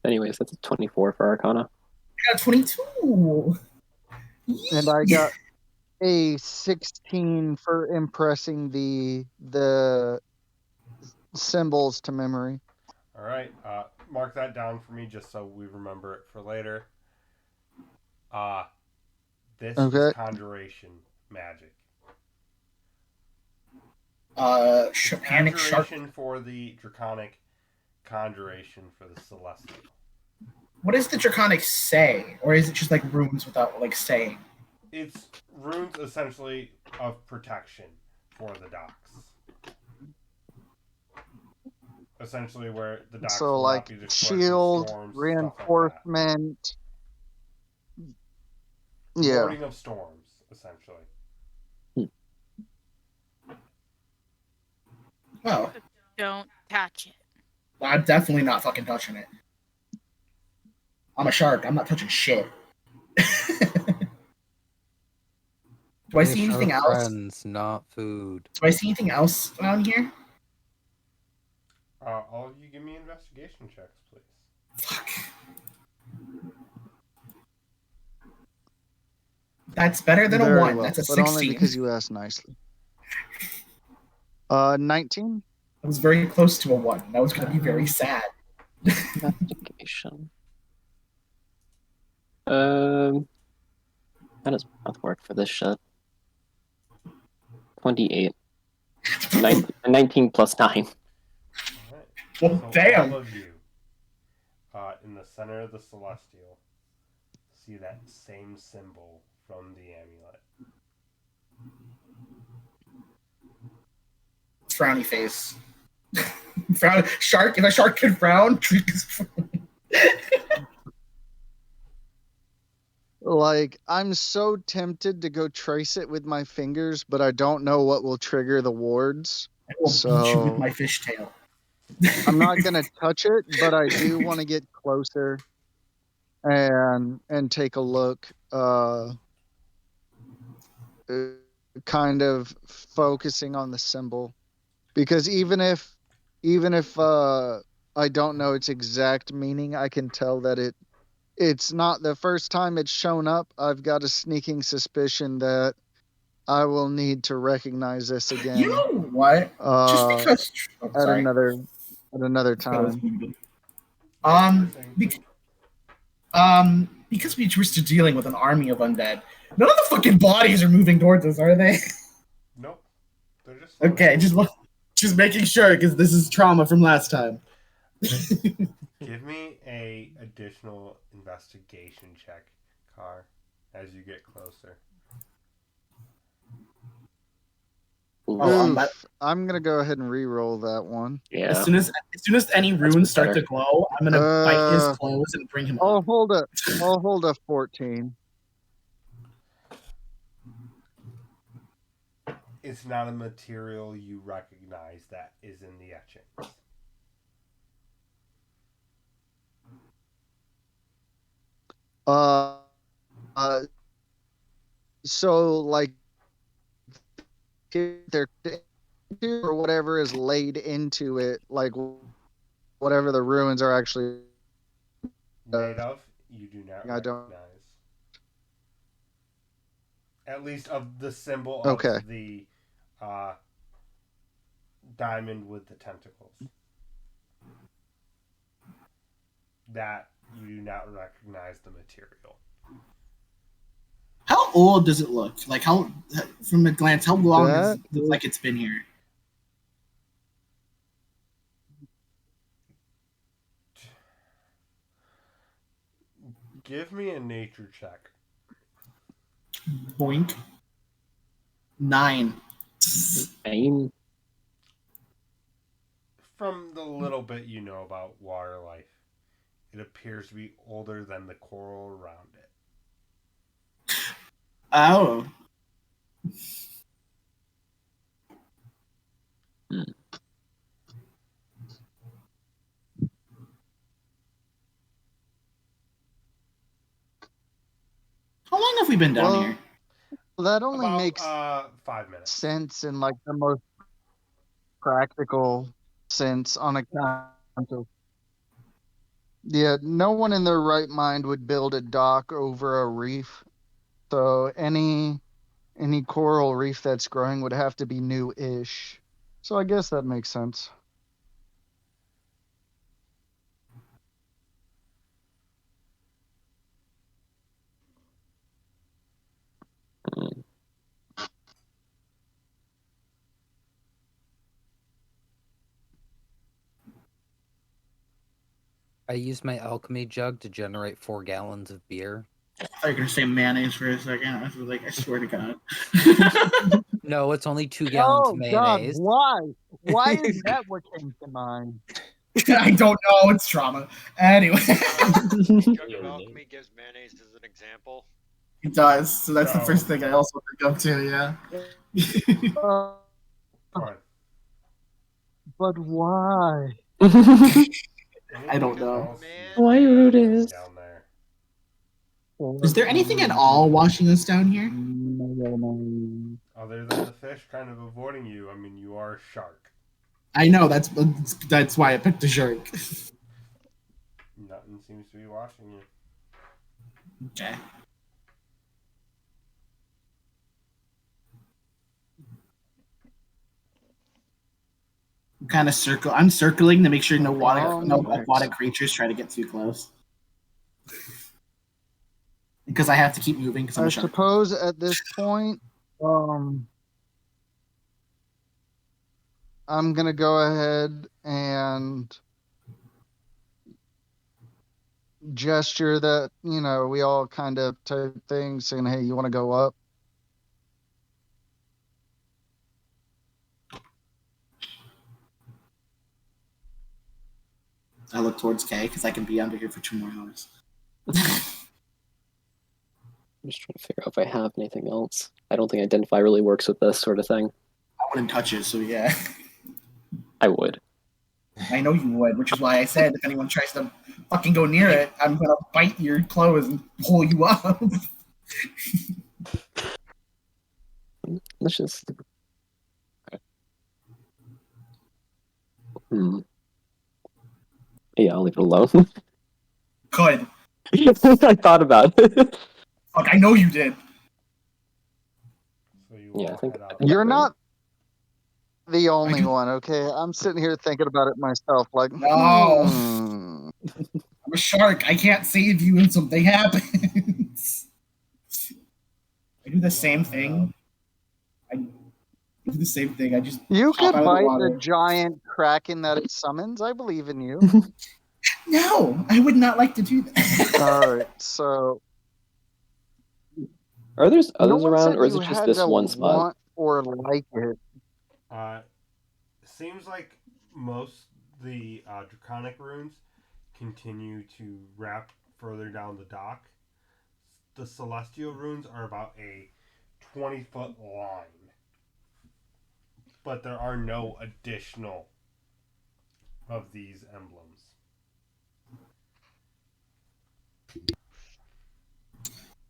Anyways, that's a 24 for Arcana.
I got 22!
And I got a 16 for impressing the symbols to memory.
All right, mark that down for me just so we remember it for later. This
Okay.
is conjuration magic.
Panic Shark.
Conjuration for the Draconic, conjuration for the Celestial.
What does the Draconic say? Or is it just like runes without, like, saying?
It's runes essentially of protection for the docks. Essentially, where the docks
So
will not
like
be destroyed from
shield,
storms, stuff like that.
reinforcement. Yeah.
Warding of storms, essentially.
Oh,
Don't touch it.
I'm definitely not fucking touching it. I'm a shark. I'm not touching shit. Do I see
Fish are
anything else?
friends, not food.
Do I see anything else around here?
All of you give me investigation checks, please.
Fuck. That's better than a
Very
1.
well,
That's a
but only
16.
because you asked nicely. 19.
I was very close to a 1. That was going to be very sad.
Investigation. How does math work for this shit? 28. 19 plus 9.
Alright.
Well,
So
damn.
all of you, in the center of the celestial, see that same symbol from the amulet.
Frowny face. Frown. Shark. If a shark can frown, Treek is
Like, I'm so tempted to go trace it with my fingers, but I don't know what will trigger the wards.
I will beat you with my fishtail.
I'm not gonna touch it, but I do want to get closer and take a look. Kind of focusing on the symbol, because even if I don't know its exact meaning, I can tell that it's not the first time it's shown up. I've got a sneaking suspicion that I will need to recognize this again.
You know what? Just because. Oh,
at
sorry.
another time.
Because we were still dealing with an army of undead, none of the fucking bodies are moving towards us, are they?
Nope. They're just
Okay, just making sure, because this is trauma from last time.
Give me a additional investigation check, Car, as you get closer.
I'm gonna go ahead and re-roll that one.
Yeah.
As soon as any runes start to glow, I'm gonna bite his clothes and bring him up.
I'll hold a 14.
It's not a material you recognize that is in the etchings.
So like, they're or whatever is laid into it, like whatever the ruins are actually
made of, you do not
I don't.
recognize. At least of the symbol
Okay.
of the diamond with the tentacles. That you do not recognize the material.
How old does it look? Like, how, from a glance, how long does it look like it's been here?
Give me a nature check.
Boink. 9.
From the little bit you know about water life, it appears to be older than the coral around it.
Oh. How long have we been down here?
Well, that only
About,
makes
5 minutes.
sense in like the most practical sense on account of. Yeah, no one in their right mind would build a dock over a reef. So any coral reef that's growing would have to be new-ish. So I guess that makes sense.
I used my alchemy jug to generate 4 gallons of beer.
I thought you were gonna say mayonnaise for a second. I was like, I swear to God.
No, it's only 2 gallons
Oh
of
God,
mayonnaise.
why? Why is that what came to mind?
I don't know. It's trauma. Anyway,
Jug of Alchemy gives mayonnaise as an example.
it does. So that's the
So-
first thing I also think of too. Yeah.
Uh,
Go ahead.
but why?
I don't know.
Man,
Why, Rudis?
Down there.
Is there anything at all washing us down here?
Other than the fish kind of avoiding you, I mean, you are a shark.
I know that's why I picked the shark.
Nothing seems to be watching you.
Okay. I'm circling to make sure no aquatic creatures try to get too close. Because I have to keep moving because I'm
I
a shark.
suppose at this point, I'm gonna go ahead and gesture that we all kind of type things, saying, "Hey, you want to go up?"
I look towards Kay because I can be under here for 2 more hours.
I'm just trying to figure out if I have anything else. I don't think Identify really works with this sort of thing.
I wouldn't touch it, so yeah.
I would.
I know you would, which is why I said if anyone tries to fucking go near it, I'm gonna bite your clothes and pull you up.
Let's just. Yeah, I'll leave it alone.
Good.
I thought about it.
Fuck, I know you did.
So you
Yeah,
all
I think-
head out.
You're not the only one, okay? I'm sitting here thinking about it myself, like,
No.
hmm.
I'm a shark. I can't save you when something happens. I do the same thing. I do the same thing. I just
You
hop
could
out of the
bite
water.
the giant kraken that it summons. I believe in you.
No, I would not like to do that.
All right, so
Are there
no
others
one
around,
said
or is
you
it just
had
this
to
one spot?
want or like it.
Seems like most the draconic runes continue to wrap further down the dock. The celestial runes are about a 20-foot line, but there are no additional of these emblems.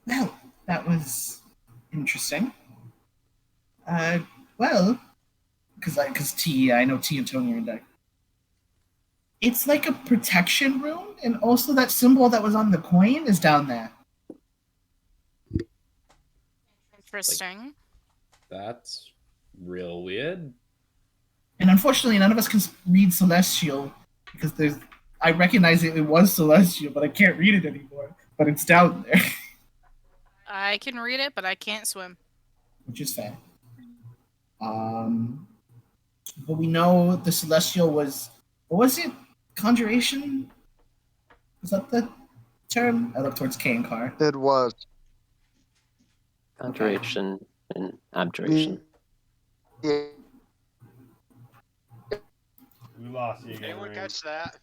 Well, that was interesting. Well, because I know T and Tony are in deck. It's like a protection rune, and also that symbol that was on the coin is down there.
Interesting.
That's real weird.
And unfortunately, none of us can read Celestial because I recognize it was Celestial, but I can't read it anymore. But it's down there,
I can read it, but I can't swim.
which is fair. But we know the Celestial was, what was it? Conjuration? Was that the term? I look towards K and Car.
It was.
Conjuration and abjuration.
Yeah.
We lost you again.
Anyone
Reem.
catch that?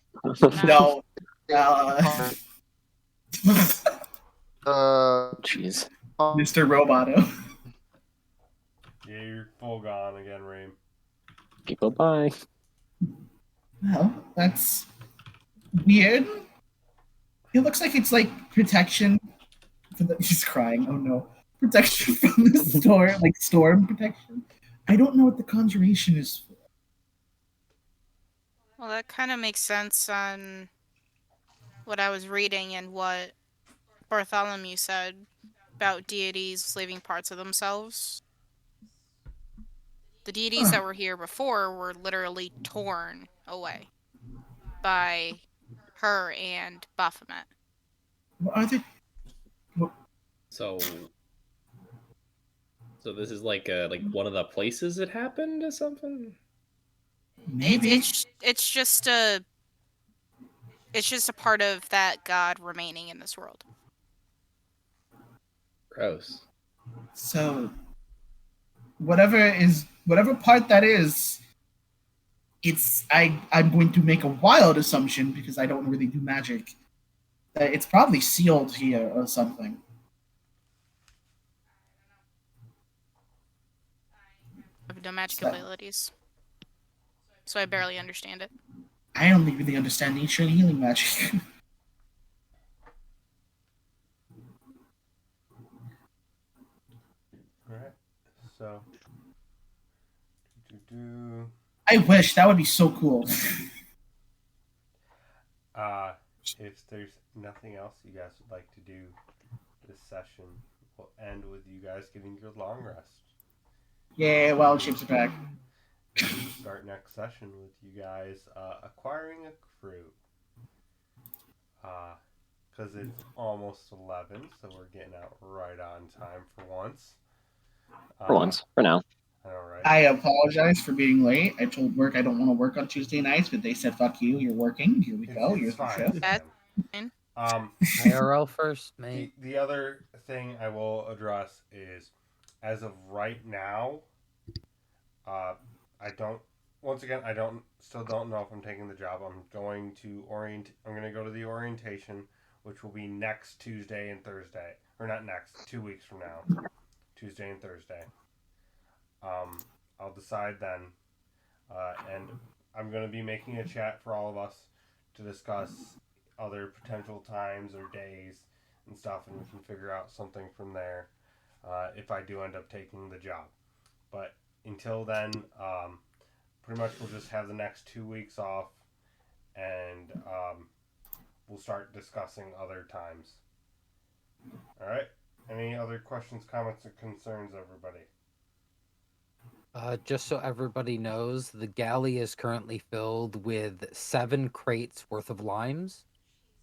No.
Jeez.
Mr. Roboto.
Yeah, you're full gone again, Reem.
People, bye.
Well, that's weird. It looks like it's like protection. He's crying. Oh no. Protection from the storm, like storm protection. I don't know what the conjuration is for.
Well, that kind of makes sense on what I was reading and what Bartholomew said about deities leaving parts of themselves. The deities that were here before were literally torn away by her and Baphomet.
What are they?
So this is like one of the places it happened or something?
Maybe.
It's just a part of that god remaining in this world.
Gross.
So whatever part that is, I'm going to make a wild assumption because I don't really do magic. That it's probably sealed here or something.
I have no magic
So-
abilities, so I barely understand it.
I only really understand nature and healing magic.
Alright. So. Do.
I wish that would be so cool.
If there's nothing else you guys would like to do this session, we'll end with you guys getting your long rest.
Yeah, wild shapes are back.
And we'll start next session with you guys acquiring a crew. Because it's almost 11, so we're getting out right on time for once.
For once, for now.
I know, right?
I apologize for being late. I told work I don't want to work on Tuesday nights, but they said, "Fuck you, you're working." Here we go.
It's
Here's the
fine.
shift.
It's
That's
fine.
IRL first, mate.
The other thing I will address is, as of right now, I don't. Once again, I still don't know if I'm taking the job. I'm going to go to the orientation, which will be next Tuesday and Thursday, or not next, 2 weeks from now, Tuesday and Thursday. I'll decide then, and I'm going to be making a chat for all of us to discuss other potential times or days and stuff, and we can figure out something from there if I do end up taking the job. But until then, pretty much we'll just have the next 2 weeks off, and we'll start discussing other times. Alright? Any other questions, comments, or concerns, everybody?
Just so everybody knows, the galley is currently filled with 7 crates worth of limes.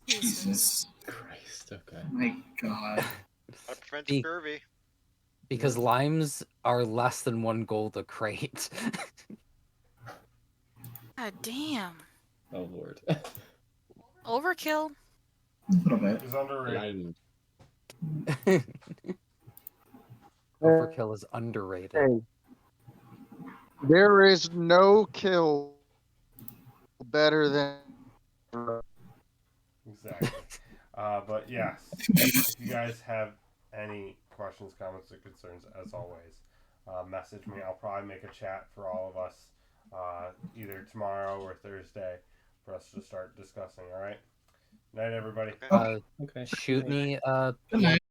Jesus
Christ, okay.
My God.
Gotta prevent
Be-
scurvy.
Because limes are less than 1 gold a crate.
God damn.
Oh lord.
Overkill.
A little bit.
It's underrated.
Lime.
Overkill is underrated.
Hey, there is no kill better than.
Exactly. But yes, if you guys have any questions, comments, or concerns, as always, message me. I'll probably make a chat for all of us either tomorrow or Thursday for us to start discussing. All right. Night, everybody.
Okay.
Shoot me a
Good night.